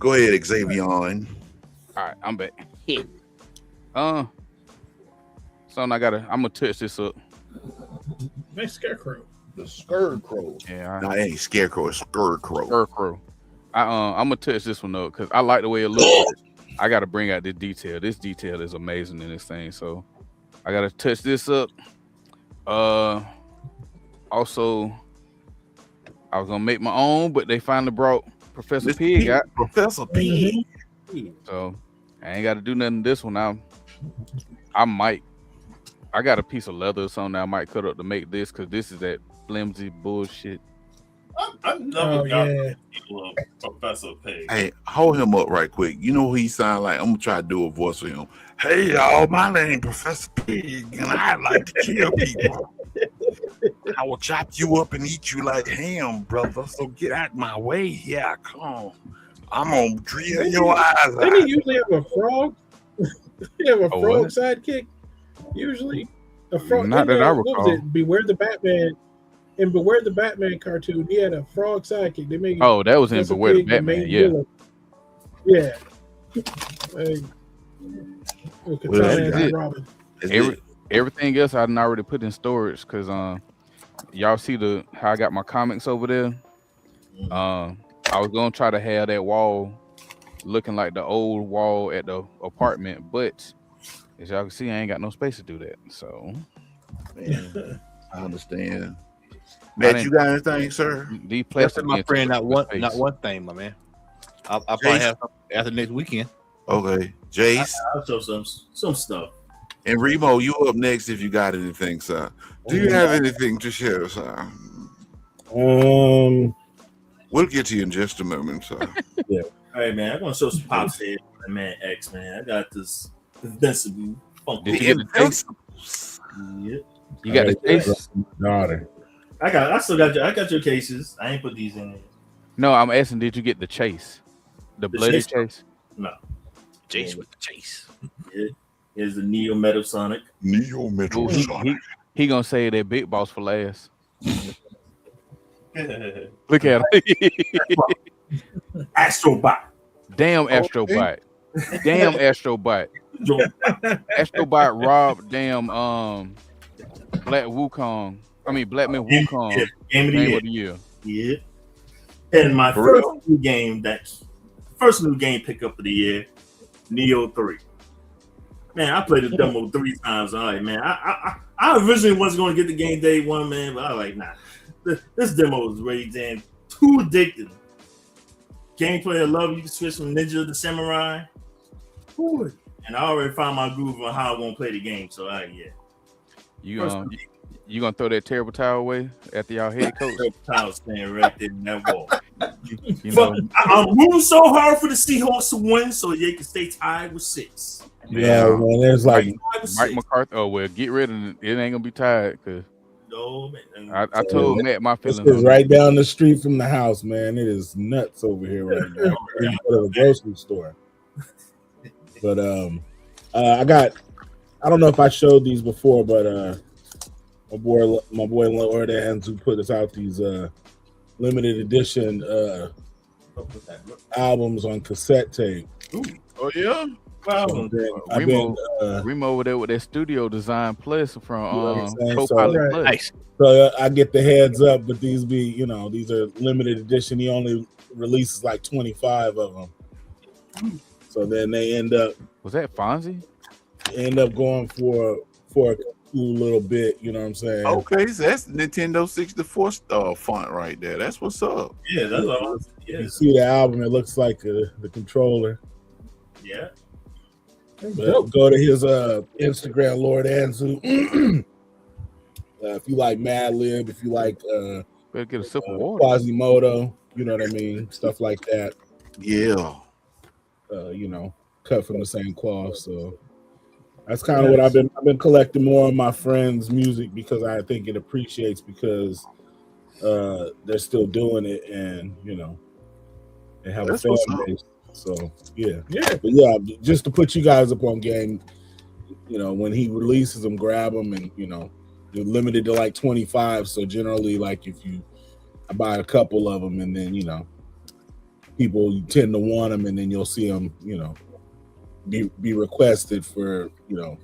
Go ahead, Xavier. All right, I'm back. So I'm gonna touch this up. Nice scarecrow. The scarecrow. Yeah, No, it ain't scarecrow. It's scarecrow. Scarecrow. I'm gonna touch this one up because I like the way it looks. I gotta bring out this detail. This detail is amazing in this thing. So I gotta touch this up. Also, I was gonna make my own, but they finally brought Professor Pig out. Professor Pig. So I ain't got to do nothing to this one. I got a piece of leather or something that I might cut up to make this because this is that flimsy bullshit. I've never got a Professor Pig. Hey, hold him up right quick. You know who he sound like? I'm gonna try to do a voice for him. Hey y'all, my name Professor Pig, and I like to kill people. I will chop you up and eat you like ham, brother. So get out my way. Yeah, come on. I'm gonna drill your eyes out. Didn't he usually have a frog? He have a frog sidekick. Usually, a frog. Not that I recall. What was it? Beware the Batman. In Beware the Batman cartoon, he had a frog sidekick. They made. Oh, that was in Beware the Batman. Yeah. Yeah. Everything else I done already put in storage because y'all see how I got my comics over there. I was gonna try to have that wall looking like the old wall at the apartment, but as y'all can see, I ain't got no space to do that. So, man, I understand. Matt, you got anything, sir? These plastic, my friend, not one thing, my man. I'll probably have something after next weekend. Okay, Jace. I'll show some stuff. And Remo, you up next if you got anything, sir. Do you have anything to share, sir? We'll get to you in just a moment, sir. Yeah. All right, man. I'm gonna show some pops here. My man X, man. I got this Invincible. Did you get the taste? Yep. You got the taste? Daughter. I still got I got your cases. I ain't put these in there. No, I'm asking, did you get the chase? The bloody chase? No. Chase with the chase. Yeah. Here's the Neo Metal Sonic. Neo Metal Sonic. He gonna say that Big Boss for last. Look at him. Astrobot. Damn Astrobot. Damn Astrobot. Astrobot robbed damn Black Wukong. I mean Black Man Wukong. Game of the year. Yeah. And my first new game pickup of the year, Neo 3. Man, I played the demo 3 times. All right, man. I originally wasn't going to get the game day one, man, but I was like, nah. This demo is really damn too addictive. Gameplay I love. You can switch from ninja to samurai. Ooh. And I already found my groove on how I want to play the game. So, yeah. You gonna throw that terrible towel away after y'all head coach? Terrible towel staying right there in that wall. You know, I'm rooting so hard for the Seahawks to win so they can stay tied with 6. Yeah, man. There's like Mike McCarthy. Oh well, get rid of it. It ain't gonna be tied because no, man. I told Matt my feelings. This is right down the street from the house, man. It is nuts over here right now. In the grocery store. But I don't know if I showed these before, but my boy Lord who put us out these limited edition albums on cassette tape. Ooh. Oh yeah. Wow. Remo over there with that Studio Design Plus from Copilot Plus. Nice. So I get the heads up, but these these are limited edition. He only releases like 25 of them. So then they end up. Was that Fonzie? End up going for a cool little bit. You know what I'm saying? Okay, so that's Nintendo 64 font right there. That's what's up. Yeah, that's awesome. Yeah. You see the album? It looks like the controller. Yeah. But go to his Instagram, Lord Anzu. If you like Mad Lib, if you like better get a sip of water. Quasimodo, you know what I mean, stuff like that. Yeah. You know, cut from the same cloth. So that's kind of what I've been collecting more of my friends' music because I think it appreciates because they're still doing it and you know they have That's a fan what's up. base. So but just to put you guys up on game, you know, when he releases them, grab them, and you know they're limited to like 25. So generally, like if I buy a couple of them, and then you know people tend to want them, and then you'll see them, you know, be requested for you know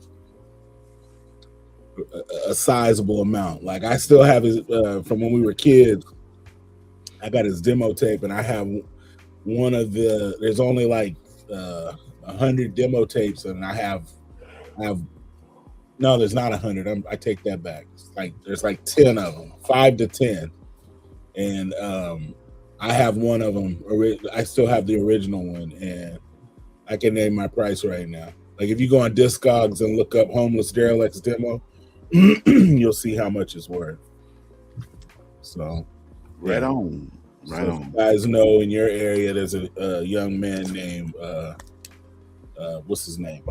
a sizable amount. Like I still have his from when we were kids. I got his demo tape, and I have one of the. There's only like 100 demo tapes, and I have. No, there's not 100. I take that back. It's like there's like 10 of them, 5 to 10, and I have one of them. I still have the original one, and I can name my price right now. Like if you go on Discogs and look up "Homeless Derelict's Demo," you'll see how much it's worth. So, Right on. Right on. If you guys know in your area, there's a young man named what's his name?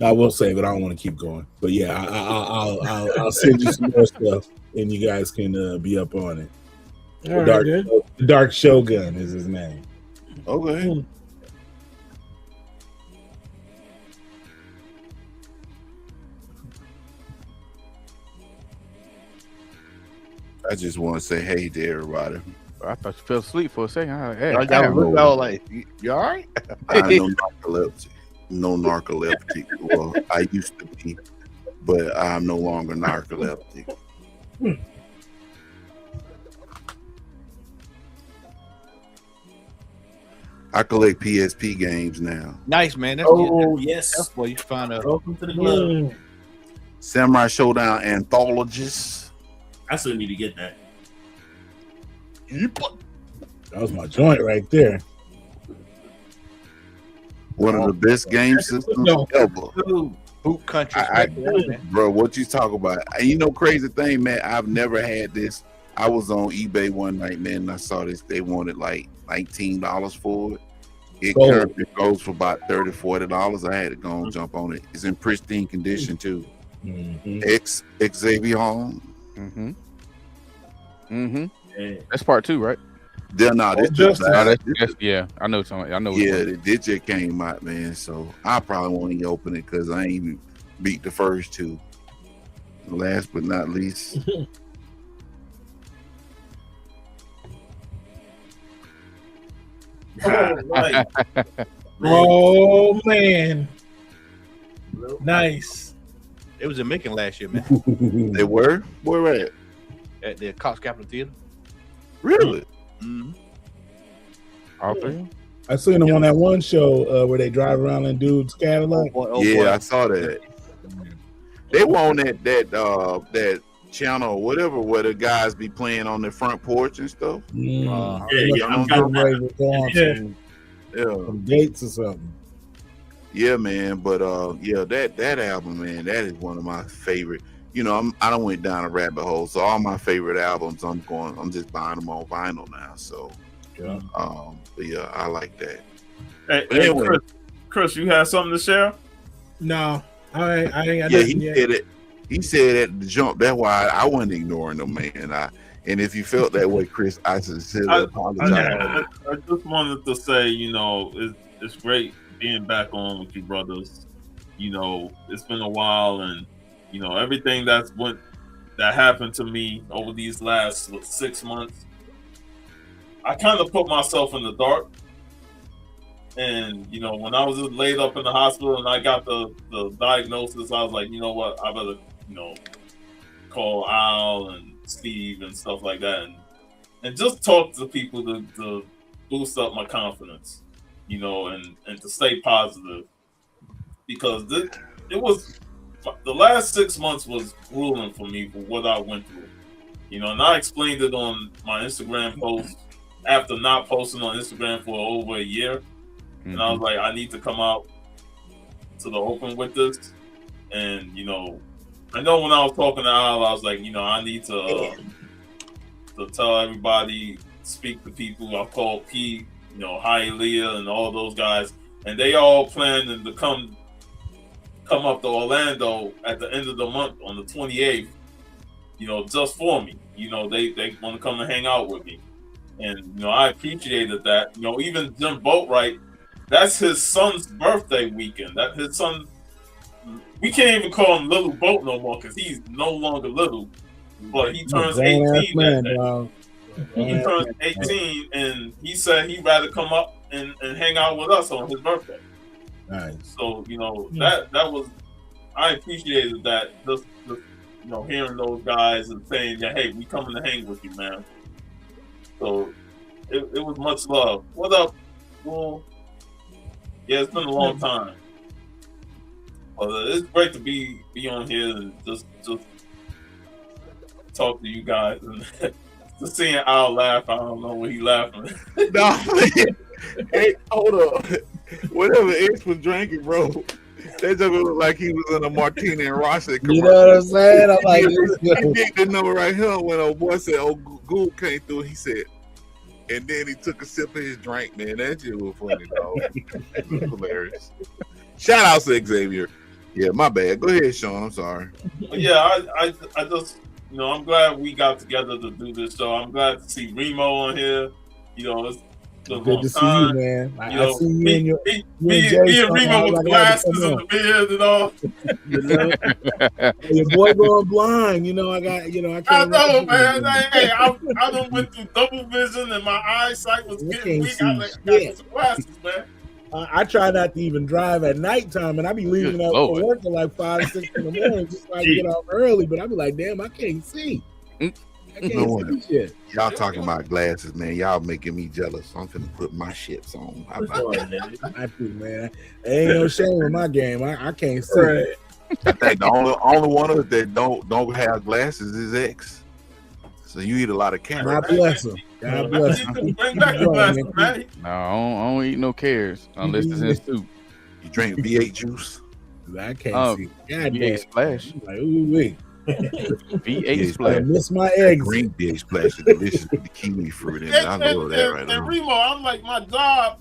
I will save it. I don't want to keep going, but yeah, I'll send you some more stuff, and you guys can be up on it. The Dark Shogun is his name. Okay. I just want to say hey to everybody. I thought you fell asleep for a second. I was like, hey, I was like, you all right? I know narcoleptic. No narcoleptic. Well, I used to be, but I'm no longer narcoleptic. I collect PSP games now. Nice, man. That's yes. That's where you find out. Welcome to the club. Samurai Showdown Anthologies. I still need to get that. That was my joint right there. One of the best game systems ever. Boot country. Bro, what you talk about? And you know, crazy thing, man, I've never had this. I was on eBay one night, man, and I saw this. They wanted like $19 for it. It currently goes for about $30, $40. I had to go and jump on it. It's in pristine condition too. Xavier Home. That's part 2, right? Yeah, yeah, I know something. I know. It just came out, man. So I probably won't even open it because I ain't even beat the first 2. Last but not least. Oh man, nice. It was in Macon last year, man. They were? Where at? At the Cox Capitol Theater. Really? All 3? I seen them on that one show where they drive around in dude's Cadillac. I saw that. They were on that channel or whatever where the guys be playing on the front porch and stuff. I'm ready to go on some dates or something. Yeah, man. But that album, man, that is one of my favorite. You know, I don't went down a rabbit hole, so all my favorite albums, I'm just buying them on vinyl now. So, but yeah, I like that. Hey, anyway, Chris, you have something to share? No, I ain't got nothing yet. Said it. He said at the jump. That's why I wasn't ignoring him, man. And if you felt that way, Chris, I sincerely apologize. I just wanted to say, you know, it's great being back on with you brothers. You know, it's been a while, and you know everything that happened to me over these last 6 months. I kind of put myself in the dark, and you know, when I was laid up in the hospital and I got the diagnosis, I was like, you know what, I better, you know, call Al and Steve and stuff like that, and just talk to people to boost up my confidence, you know, and to stay positive, because it was the last 6 months was grueling for me for what I went through, you know, and I explained it on my Instagram post, after not posting on Instagram for over a year, and I was like, I need to come out to the open with this. And I know when I was talking to Al, I was like, I need to tell everybody, speak to people. I called P, Hialeah, and all those guys, and they all planning to come up to Orlando at the end of the month on the 28th. Just for me. They want to come and hang out with me, and I appreciated that. Even Jim Boatwright, that's his son's birthday weekend. That his son. We can't even call him Little Boat no more because he's no longer little. But he turns 18 that day. He turns 18, and he said he'd rather come up and hang out with us on his birthday. Nice. So that was, I appreciated that. Just hearing those guys and saying that, hey, we coming to hang with you, man. So it was much love. What up? Well, yeah, it's been a long time. It's great to be on here and just talk to you guys and just seeing Al laugh. I don't know what he laughing. No, hey, hold up. Whatever X was drinking, bro, that just looked like he was in a Martini and Rossi commercial. You know what I'm saying? I'm like, he picked the number right here when old boy said, "Oh, Gould came through." He said, and then he took a sip of his drink. Man, that shit was funny, dog. It was hilarious. Shout out to Xavier. Yeah, my bad. Go ahead, Sean. I'm sorry. Yeah, I just, I'm glad we got together to do this show. I'm glad to see Remo on here. It's been a good long to see time. you, man. I see you and your me and Remo with glasses and the beard and all. Your boy going blind. I can't. I know, man. Hey, I done went through double vision and my eyesight was getting weak. I got some glasses, man. I try not to even drive at nighttime, and I be leaving out for work at like 5, 6 in the morning just so I can get off early. But I be like, damn, I can't see. I can't see shit. Y'all talking about glasses, man. Y'all making me jealous. I'm finna put my shits on. How about that? I do, man. There ain't no shame in my game. I can't see. Right. I think the only one of us that don't have glasses is X. So you eat a lot of carrots. God bless him. God bless him. Bring back the glasses, man. No, I don't eat no carrots unless it's in soup. You drink V8 juice? I can't see. God V8 Splash. Like, ooh wee. V8 Splash. I miss my eggs. Green V8 Splash is delicious with the kiwi fruit in it. I love that right now. And Remo, I'm like, my job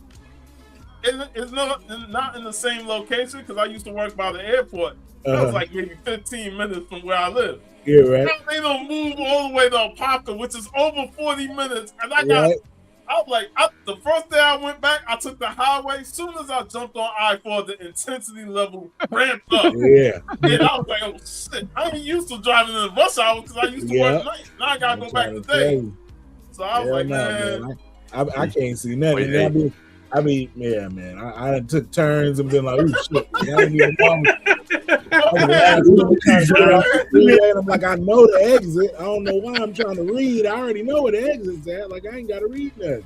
is not in the same location because I used to work by the airport. That was like maybe 15 minutes from where I live. Yeah, right. They don't move all the way to Apopka, which is over 40 minutes. And I was like, the first day I went back, I took the highway. As soon as I jumped on I-4, the intensity level ramped up. Yeah. And I was like, oh shit, I ain't used to driving in the rush hour because I used to work night. Now I gotta go back today. So I was like, man. I can't see nothing. I mean, yeah, man. I took turns and been like, oh shit. I didn't even know. I'm like, I know the exit. I don't know why I'm trying to read. I already know where the exit's at. Like, I ain't got to read nothing.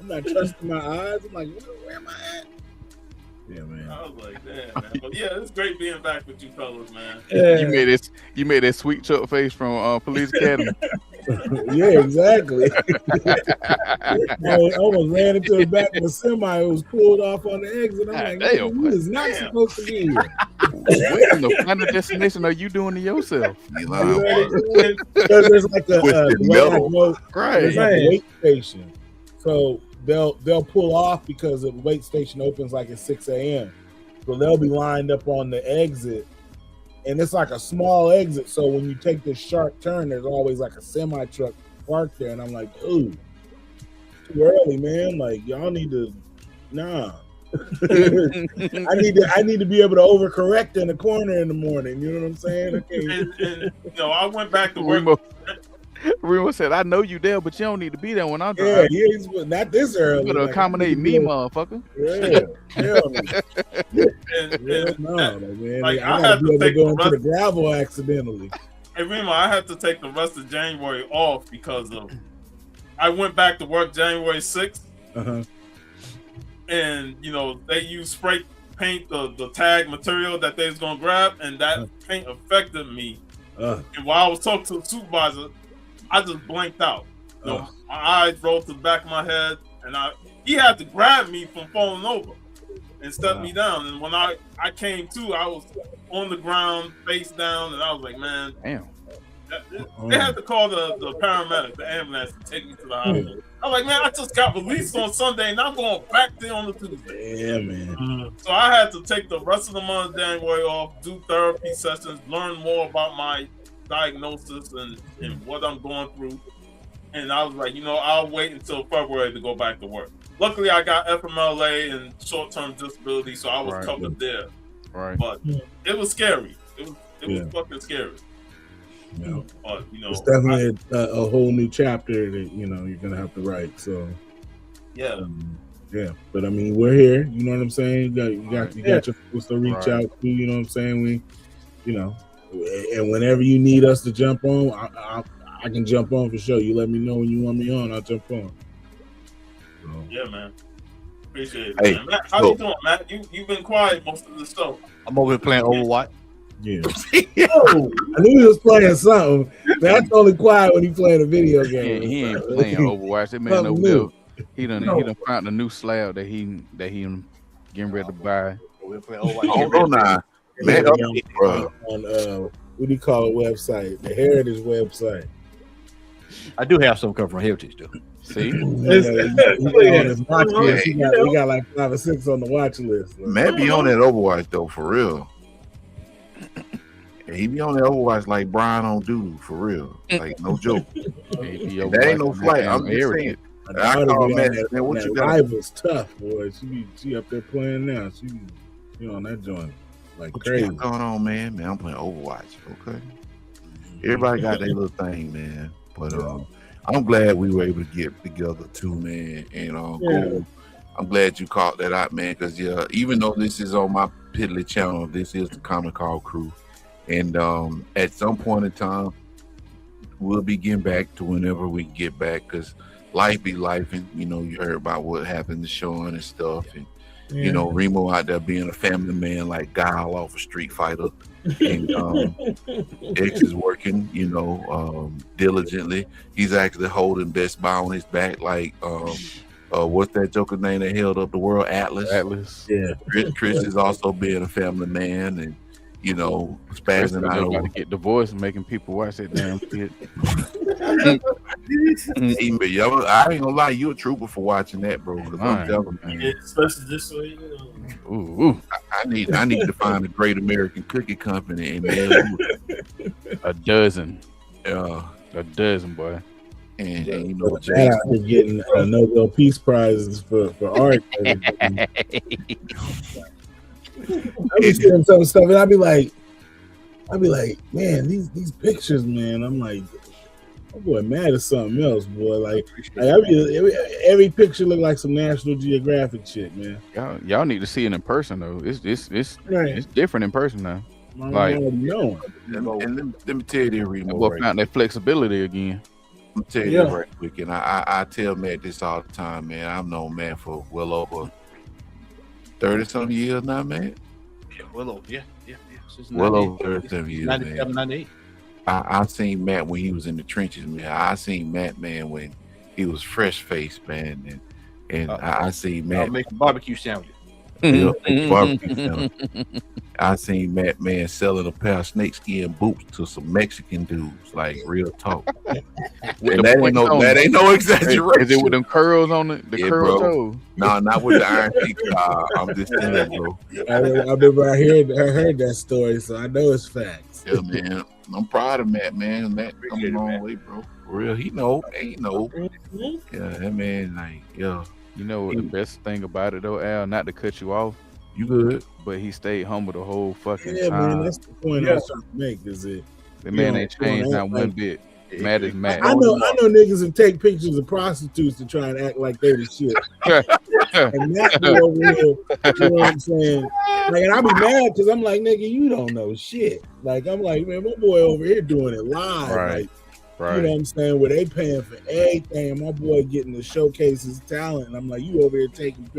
I'm not trusting my eyes. I'm like, where am I at? Yeah, man. I was like, damn, man. But yeah, it's great being back with you fellas, man. Yeah. You made that sweet chuck face from Police Academy. Yeah, exactly. I almost ran into the back of a semi. It was pulled off on the exit. I'm like, damn, you is not supposed to be here. What in the final destination are you doing to yourself? Because there's like a wait station. So they'll pull off because the wait station opens like at 6 a.m. So they'll be lined up on the exit. And it's like a small exit. So when you take this sharp turn, there's always like a semi truck parked there. And I'm like, ooh, too early, man. Like, y'all need to, nah. I need to be able to overcorrect in the corner in the morning. You know what I'm saying? And I went back to work. Remo said, I know you there, but you don't need to be there when I'm driving. Yeah, he's not this early. You gotta accommodate me, motherfucker. Yeah, hell no. Man. I had to take go into the gravel accidentally. Hey, Remo, I had to take the rest of January off because of I went back to work January 6th. And they used spray paint, the tag material that they was gonna grab, and that paint affected me. And while I was talking to the supervisor, I just blanked out. my eyes rolled to the back of my head, and he had to grab me from falling over and step me down. And when I came to, I was on the ground, face down, and I was like, man, damn. They had to call the paramedic, the ambulance, to take me to the hospital. I'm like, man, I just got released on Sunday, and I'm going back there on the Tuesday. Yeah, man. So I had to take the rest of the month of January off, do therapy sessions, learn more about my diagnosis and what I'm going through. And I was like, I'll wait until February to go back to work. Luckily, I got FMLA and short-term disability, so I was covered there. Right. But it was scary. It was fucking scary. Yeah. But, it's definitely a whole new chapter that you're gonna have to write. So yeah, but I mean, we're here. You know what I'm saying? You got your folks to reach out to. You know what I'm saying? And whenever you need us to jump on, I can jump on for sure. You let me know when you want me on, I'll jump on. So. Yeah, man. Appreciate it. Hey, man. Matt, how you doing, Matt? You've been quiet most of the show. I'm over here playing Overwatch. Yeah. I knew he was playing something. That's only quiet when he playing a video game. He ain't playing Overwatch. That man over there, he done found a new slab that he getting ready to buy. Hold on now. Man, on what do you call it website? The Heritage website. I do have some come from Heritage though. See, we got like 5 or 6 on the watch list. Man, be on that Overwatch though, for real. He be on that Overwatch like Brian on Doodoo, for real. Like, no joke. That ain't no flight. I'm just saying. I call man, what you got? Rival's tough, boy. She up there playing now. She on that joint like what crazy. You got going on, man? Man, I'm playing Overwatch. Okay. Everybody got their little thing, man. But I'm glad we were able to get together too, man. And go. I'm glad you caught that out, man. Because even though this is on my piddly channel, this is the Common Call Crew. And at some point in time, we'll be getting back to whenever we get back, because life be lifing. You heard about what happened to Sean and stuff, and Remo out there being a family man like Guile off a Street Fighter, and X is working, diligently. He's actually holding Best Buy on his back, like what's that joker name that held up the world? Atlas. Yeah. Chris is also being a family man, and spazzing out over to get divorced and making people watch that damn shit. I ain't gonna lie, you a trooper for watching that, bro. I'm telling you, especially this way. I need to find a Great American Cookie Company and man, a dozen, boy. And that out here getting Nobel Peace Prizes for art. I be seeing some stuff, and I'd be like, man, these pictures, man. I'm like, my boy mad at something else, boy. Like every picture look like some National Geographic shit, man. Y'all need to see it in person though. It's different in person now. Like, no. And let me tell you this, Remo. Boy found that flexibility again. I'm tell you this right quick, and I tell Matt this all the time, man. I've known Matt for well over 30-something years now, man. Yeah, well over, yeah. Well over 30 years, 97, man. 98. I seen Matt when he was in the trenches, man. I seen Matt, man, when he was fresh faced, man, and I seen Matt making barbecue sandwiches. Barbecue sandwiches. I seen Matt, man, selling a pair of snakeskin boots to some Mexican dudes, like real talk. And that ain't no exaggeration. Is it with them curls on it? The curl toe? No, not with the iron feet. I'm just saying, bro. I remember I heard that story, so I know it's facts. Yeah, man. I'm proud of Matt, man. Matt come a long way, bro. For real, he know. Yeah, that man, like, yeah. You know what the best thing about it though, Al? Not to cut you off. You good? But he stayed humble the whole fucking time. Man, that's the point I was trying to make. Is it? The man ain't changed not one bit. Matt is Matt. I know niggas who take pictures of prostitutes to try and act like they the shit. And Matt be over here, you know what I'm saying? Like, and I be mad because I'm like, nigga, you don't know shit. Like, I'm like, man, my boy over here doing it live. Right. Like, you know what I'm saying? Where they paying for everything. My boy getting to showcase his talent. And I'm like, you over here taking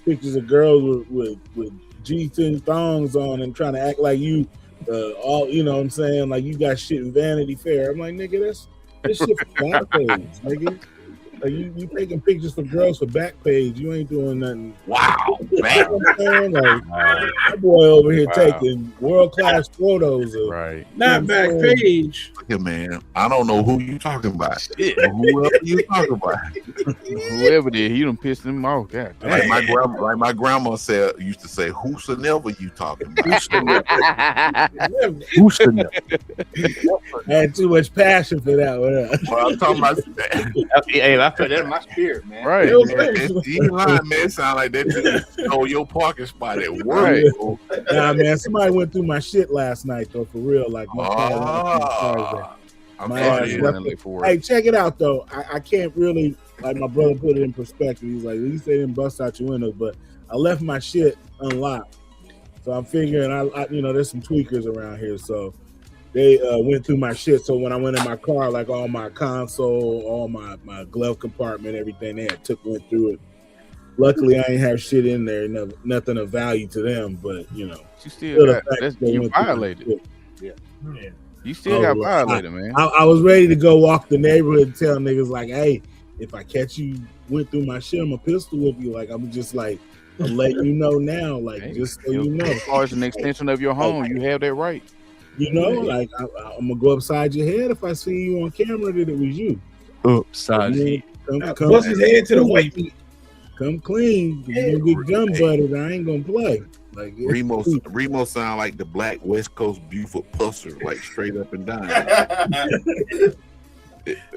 pictures of girls with G-string thongs on and trying to act like you all, you know what I'm saying? Like you got shit in Vanity Fair. I'm like, nigga, This shit for back page, nigga. Like you taking pictures for girls for back page. You ain't doing nothing. Wow, man. Like, that boy over here taking world class photos of Not back page. Yeah, man. I don't know who you talking about. Whoever you talking about. Whoever did, he done pissed him off. God, like my grandma used to say, whosoever you talking about. Whosoever. I had too much passion for that one. Well, I'm talking about. Hey, I felt that in my spirit, man. Right. You lying, man. Sound like that you stole your parking spot at work. Nah, man. Somebody went through my shit last night, though, for real. Like, my hey, check it out, though. I can't really, like my brother put it in perspective. He's like, at least they didn't bust out your windows, but I left my shit unlocked. So I'm figuring, I there's some tweakers around here, so they went through my shit. So when I went in my car, like all my console, all my glove compartment, everything, they went through it. Luckily, I ain't have shit in there, nothing of value to them. But you still got, you violated. Yeah. You still got violated, man. I was ready to go walk the neighborhood and tell niggas like, hey, if I catch you went through my shit, I'm a pistol whip you. Like I'm just like, I'm letting you know now, like just so you know. As far as an extension of your home, you have that right. Like I'm gonna go upside your head if I see you on camera that it was you. Upside your head. Bust his head to the white. Come clean. You gonna get gum butted. I ain't gonna play. Like Remo sound like the black West Coast Buford Pusser, like straight up and down.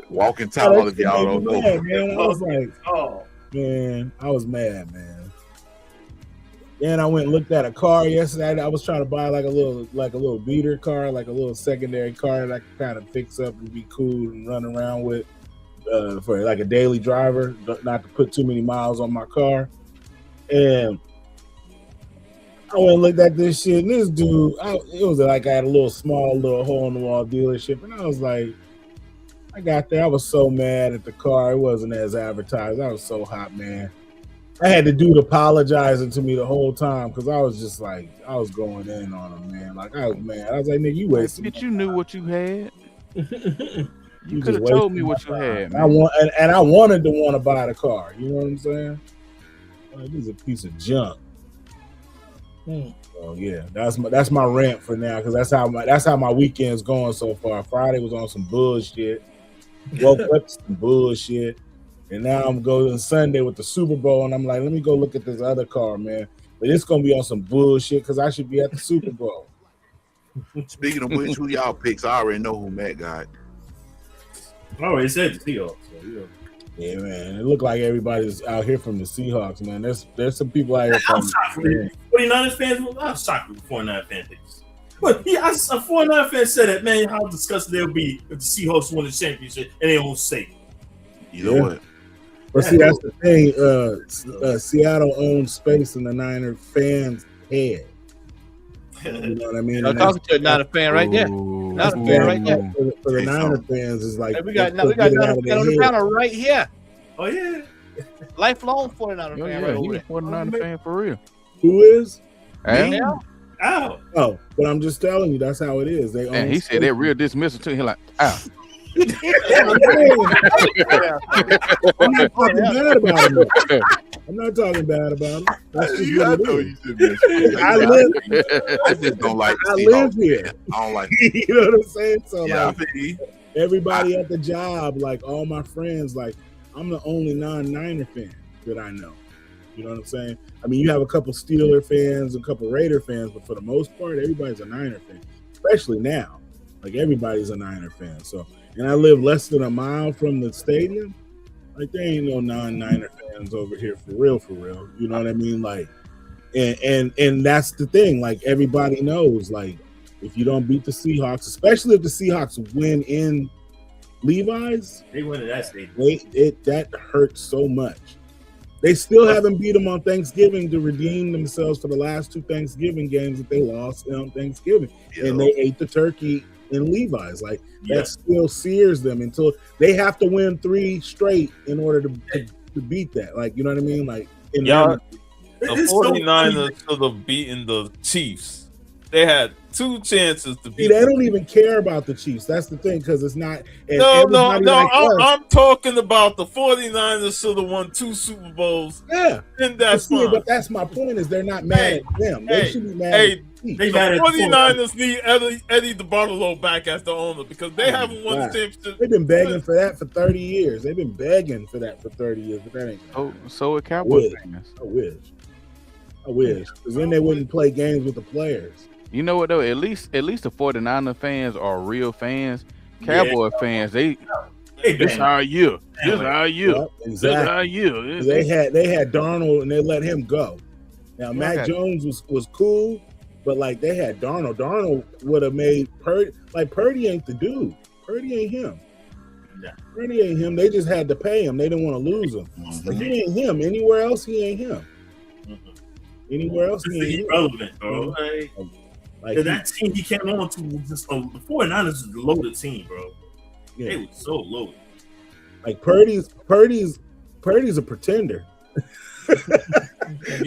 Walking tall if y'all don't know. Man, I was like, man, I was mad, man. Then I went and looked at a car yesterday. I was trying to buy like a little beater car, like a little secondary car that I could kind of fix up and be cool and run around with for like a daily driver, not to put too many miles on my car. And I went and looked at this shit, and this dude, it was like I had a little hole in the wall dealership, and I was like, I got there, I was so mad at the car. It wasn't as advertised. I was so hot, man. I had the dude apologizing to me the whole time because I was just like, I was going in on him, man. Like I was mad. I was like, nigga, you wasted. But you knew what you had. You could have told me what you had, man. I wanted to want to buy the car. You know what I'm saying? Like, this is a piece of junk. So yeah, that's my rant for now because that's how my weekend's going so far. Friday was on some bullshit. Woke up to some bullshit. And now I'm going Sunday with the Super Bowl, and I'm like, let me go look at this other car, man. But it's gonna be on some bullshit because I should be at the Super Bowl. Speaking of which, who y'all picks? I already know who Matt got. I already said the Seahawks. So, yeah, man. It looked like everybody's out here from the Seahawks, man. There's some people out here from 49ers fans. I was shocked with 49 fan base. But a 49 fan said that, man, how disgusted they'll be if the Seahawks win the championship and they won't say. You know what? But see, that's the thing. Seattle owns space in the Niner fans' head. You know what I mean? I'm talking to a Niner fan right there. Niner fan right there. For the Niner fans, is like we got Niner fan on the panel right here. Oh yeah, lifelong 49er fan right over there. 49er fan for real. Who is? Al. Oh, but I'm just telling you, that's how it is. They and he said that real dismissal to him, like, Al. I'm not talking bad about him. I'm not talking bad about him. That's just what it is. I just don't like. I live here. I don't like. You know what I'm saying? So yeah, like, everybody at the job, like all my friends, like I'm the only non-Niner fan that I know. You know what I'm saying? I mean, you have a couple Steeler fans, a couple Raider fans, but for the most part, everybody's a Niner fan. Especially now, like everybody's a Niner fan. So. And I live less than a mile from the stadium. Like there ain't no non-Niner fans over here for real. You know what I mean? Like, and that's the thing. Like everybody knows, like if you don't beat the Seahawks, especially if the Seahawks win in Levi's, they win in that stadium. That hurts so much. They still haven't beat them on Thanksgiving to redeem themselves for the last two Thanksgiving games that they lost on Thanksgiving, and they ate the turkey in Levi's. Like that still sears them until they have to win 3 straight in order to beat that. Like, you know what I mean? Like the 49ers should have beaten the Chiefs. They had 2 chances to See, beat. they don't even care about the Chiefs. That's the thing, because it's not. And No. everybody like us- I'm talking about the 49ers should have won 2 Super Bowls. Yeah, and that's but, see, fine. but that's my point. Is they're not mad at them. They should be mad. Hey, at the Chiefs. the 49ers need Eddie DeBartolo back as the owner because they haven't won the God. championship. They've been begging for that for 30 years. They've been begging for that for 30 years, but that ain't. So are Cowboys fans. I wish, because then they wouldn't play games with the players. You know what though? At least the 49er fans are real fans. Cowboy fans, this our year. This our year. Yep, This our exactly. year. They had Darnold and they let him go. Now Mac Okay. Jones was cool, but like they had Darnold. Darnold would have made Purdy. Like Purdy ain't the dude. Purdy ain't him. Yeah. Purdy ain't him. They just had to pay him. They didn't want to lose him. Like he ain't him. Anywhere else, he ain't him. Anywhere else, he ain't him. Irrelevant, bro. Like that team he came on to was just the 49ers is a loaded team, bro. Yeah. They were so loaded. Like Purdy's a pretender.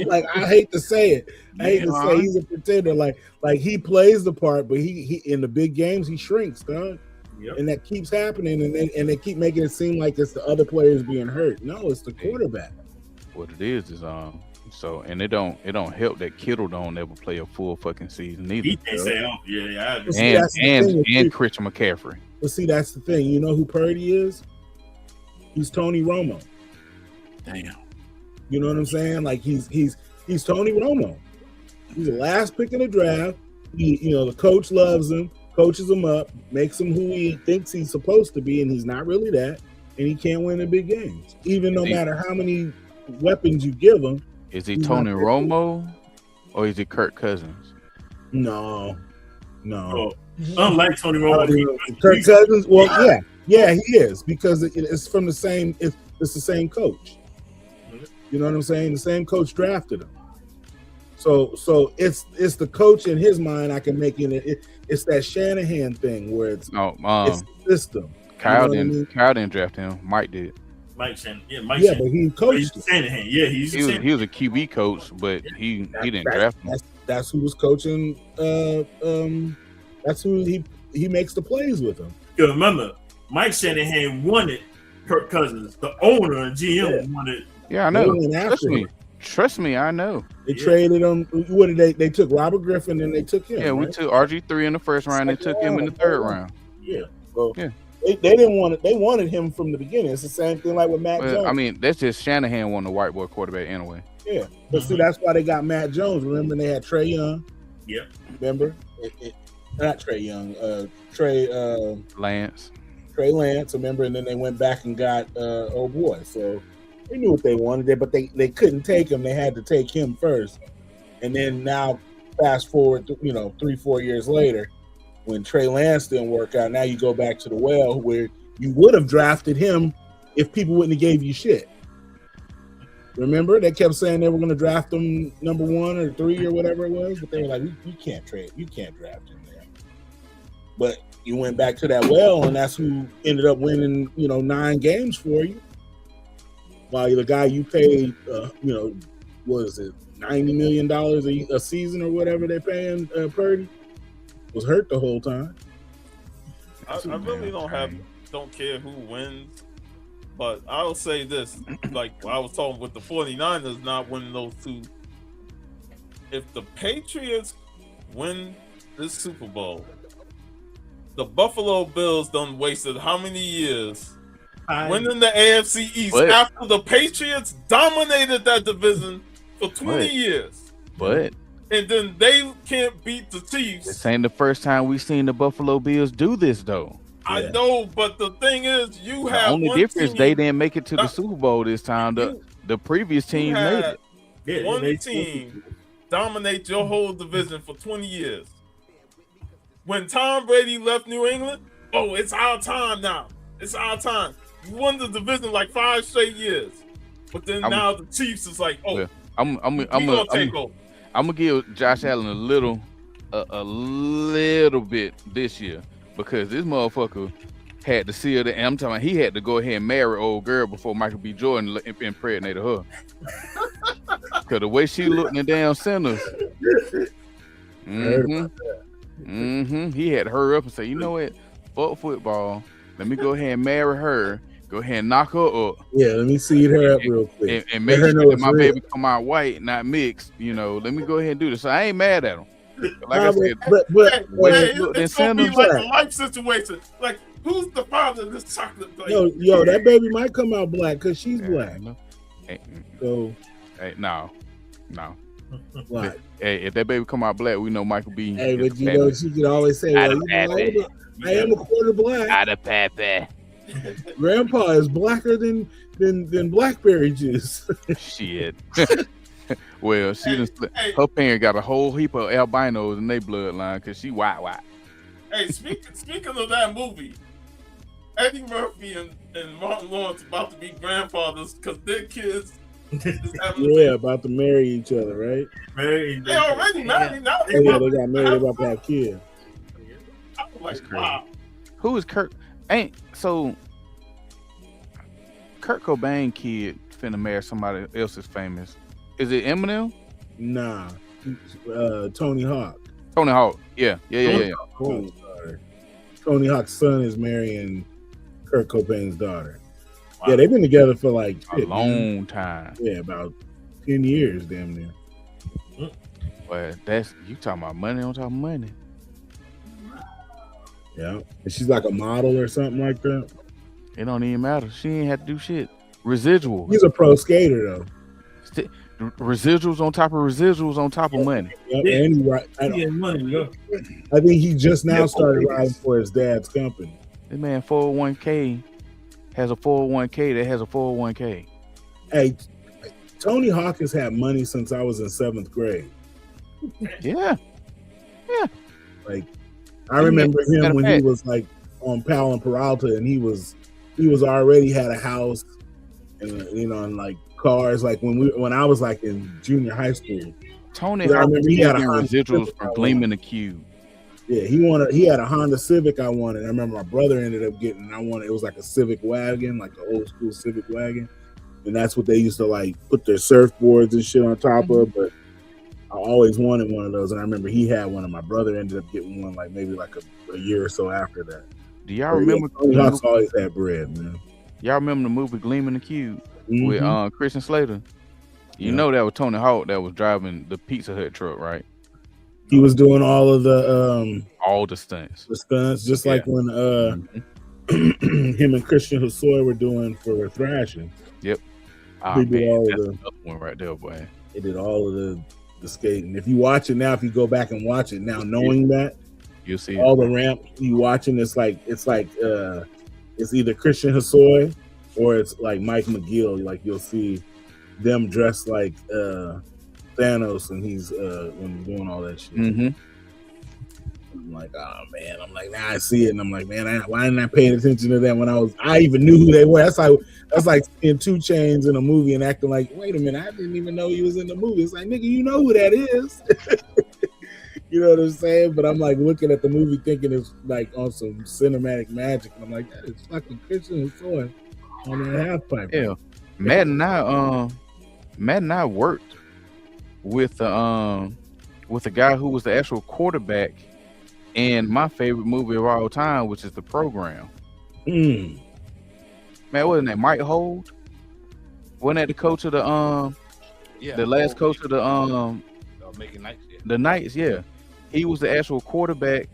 Like I hate to say it. I hate to say he's a pretender. Like he plays the part, but he in the big games he shrinks, dog. Yep. And that keeps happening, and they keep making it seem like it's the other players being hurt. No, it's the quarterback. What it is so and it don't help that Kittle don't ever play a full fucking season either. He can't say, oh yeah. But see, that's the thing And Christian McCaffrey. But see, that's the thing. You know who Purdy is? He's Tony Romo. Damn. You know what I'm saying? Like he's Tony Romo. He's the last pick in the draft. The coach loves him, coaches him up, makes him who he thinks he's supposed to be, and he's not really that. And he can't win the big games, even no matter how many weapons you give him. Is he Tony Romo or is he Kirk Cousins? No. Unlike Tony Romo, Kirk Cousins. Well, yeah, he is because it's from the same. It's the same coach. You know what I'm saying? The same coach drafted him. So it's the coach in his mind. I can make it. It's that Shanahan thing where it's the system. Kyle didn't draft him. Mike did. Mike Shanahan. Yeah, but he coached Shanahan. Yeah, he was a QB coach, but he didn't draft him. That's who was coaching. That's who he makes the plays with him. You remember, Mike Shanahan wanted Kirk Cousins. The owner and GM wanted. Yeah, I know. Trust me, I know. They traded him. What did they took Robert Griffin and they took him. Yeah, we took RG3 in the first round. They took him in the third round. Yeah. Well, They didn't want it. They wanted him from the beginning. It's the same thing like with Matt Jones. I mean, that's just Shanahan wanting a white boy quarterback anyway. Yeah, but see, that's why they got Matt Jones. Remember, they had Trey Young. Yep. Remember, not Trey Young. Trey Lance. Trey Lance. Remember, and then they went back and got old boy. So they knew what they wanted, but they couldn't take him. They had to take him first, and then now fast forward, 3-4 years later. When Trey Lance didn't work out, now you go back to the well where you would have drafted him if people wouldn't have gave you shit. Remember, they kept saying they were going to draft him number 1 or 3 or whatever it was, but they were like, "You can't trade, you can't draft him there." But you went back to that well, and that's who ended up winning, 9 games for you. While the guy you paid, what is it, $90 million a season or whatever they're paying Purdy. Was hurt the whole time. I really don't care who wins, but I'll say this: like I was talking with the 49ers not winning those 2. If the Patriots win this Super Bowl, the Buffalo Bills done wasted how many years winning the AFC East after the Patriots dominated that division for 20 years. But and then they can't beat the Chiefs. This ain't the first time we've seen the Buffalo Bills do this, though. I know, but the thing is, you The have only one difference team, they didn't make it to the Super Bowl this time. The previous team made it. One team dominate your whole division for 20 years. When Tom Brady left New England, it's our time now. It's our time. You won the division like 5 straight years, but then now the Chiefs is like, I'm gonna give Josh Allen a little bit this year because this motherfucker had to seal the. I'm talking. He had to go ahead and marry old girl before Michael B. Jordan impregnated her. Cause the way she looked in the damn centers. He had to hurry up and say, you know what? Fuck football. Let me go ahead and marry her. Go ahead and knock her up. Yeah, let me seed her up real quick. And make sure that my baby come out white, not mixed. You know, let me go ahead and do this. So I ain't mad at him. Like I said, but it's gonna be like a life situation. Like, who's the father of this chocolate baby? Yo, that baby might come out black because she's black. So, hey, no. What? Hey, if that baby come out black, we know Michael B. Hey, but you know, she could always say, well, I am a quarter black. Out of Pappy. Grandpa is blacker than blackberry juice. Shit. Well, her parent got a whole heap of albinos in their bloodline because she white. Hey, speaking of that movie, Eddie Murphy and Martin Lawrence about to be grandfathers because their kids about to marry each other, right? They already married. Now they got married about to have kids. I'm like, wow. Who is Kurt? Kurt Cobain kid finna marry somebody else's famous. Is it Eminem? Nah, Tony Hawk. Tony Hawk, yeah. Tony Hawk's son is marrying Kurt Cobain's daughter. Wow. Yeah, they've been together for like a long time. Yeah, about 10 years, damn near. Well, that's you talking about money on top of money. Yeah, and she's like a model or something like that. It don't even matter. She ain't had to do shit. Residuals. He's a pro skater though. Residuals on top of residuals on top of money. Yep, and I think he just now started riding for his dad's company. This man 401k has a 401k that has a 401k. Hey, Tony Hawk has had money since I was in 7th grade. Yeah. Like I remember him when he was like on Powell and Peralta, and he was already had a house and and like cars. Like when I was like in junior high school, Tony Hawk had residuals from Gleaming the Cube. Yeah, he had a Honda Civic I wanted. I remember my brother ended up getting. It was like a Civic wagon, like an old school Civic wagon, and that's what they used to like put their surfboards and shit on top of. But I always wanted one of those, and I remember he had one, and my brother ended up getting one like maybe like a year or so after that. Do y'all remember? Tony Hawk's always had bread, man. Y'all remember the movie Gleaming the Cube with Christian Slater? You know that was Tony Hawk that was driving the Pizza Hut truck, right? He was doing all of the stunts. The stunts, just like when him and Christian Hosoi were doing for Thrashing. Yep. They did all that's of another one right there, boy. They did all of the skating. If you watch it now, if you go back and watch it now, knowing that you'll see all the ramp you watching, it's either Christian Hosoi or it's like Mike McGill. Like you'll see them dressed like Thanos, and he's when he's doing all that shit. I'm like, oh man. I'm like, now I see it, and I'm like, man, why didn't I pay attention to that I even knew who they were? That's like in 2 Chainz in a movie and acting like, wait a minute, I didn't even know he was in the movie. It's like, nigga, you know who that is. You know what I'm saying? But I'm like looking at the movie thinking it's like on some cinematic magic, and I'm like, that is fucking Christian Hosoi on that half pipe. Yeah, Matt and I worked with a guy who was the actual quarterback in my favorite movie of all time, which is The Program. Man, wasn't that Mike Hold? Wasn't that the coach of the last coach of the Making Knights? Yeah. The Knights, yeah. He was the actual quarterback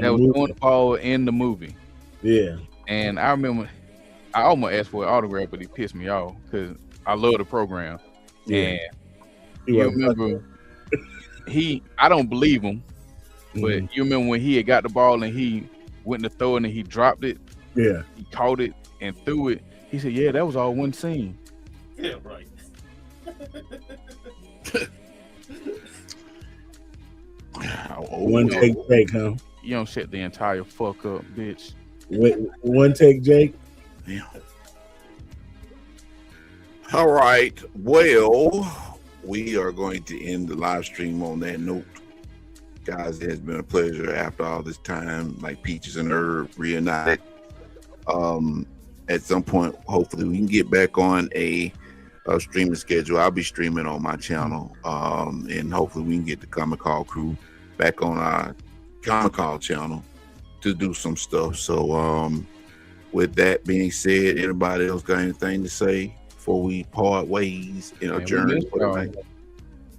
that was movie. throwing the ball in the movie. Yeah. And I remember I almost asked for an autograph, but he pissed me off because I love The Program. Yeah. And you remember I don't believe him, but you remember when he had got the ball and he went to throw it and he dropped it? Yeah. He caught it and threw it. He said, yeah, that was all one scene. Yeah, right. One take Jake, huh? You don't shut the entire fuck up, bitch. One take Jake. Yeah. All right. Well, we are going to end the live stream on that note. Guys, it has been a pleasure after all this time, like Peaches and Herb reunited. At some point, hopefully we can get back on a streaming schedule. I'll be streaming on my channel, and hopefully we can get the Comic Call crew back on our Comic Call channel to do some stuff. So with that being said, anybody else got anything to say before we part ways and adjourn for the night?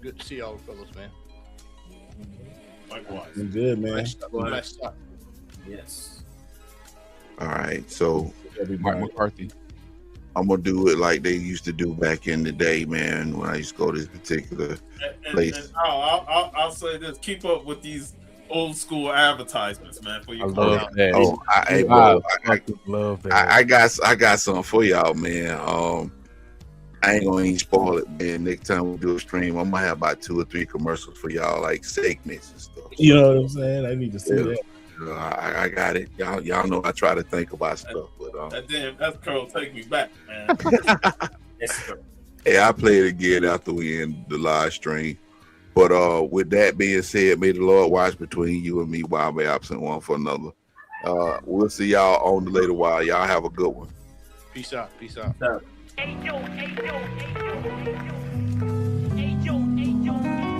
Good to see y'all fellas, man. Likewise. I'm good, man. Nice stuff. Yes. All right, so Mike McCarthy. I'm gonna do it like they used to do back in the day, man. When I used to go to this particular place. And I'll say this: keep up with these old school advertisements, man. For your love that. Oh, I love that. I got something for y'all, man. I ain't gonna even spoil it, man. Next time we do a stream, I'm gonna have about 2 or 3 commercials for y'all, like segments and stuff. You know what I'm saying? I need to see that. I got it. Y'all know I try to think about stuff, but that damn S-curl take me back, man. S-curl. hey, I play it again after we end the live stream. But with that being said, may the Lord watch between you and me while we're absent one for another. We'll see y'all on the later while. Y'all have a good one. Peace out. Peace out. Hey yo, hey yo, hey yo, hey yo, hey yo, hey yo.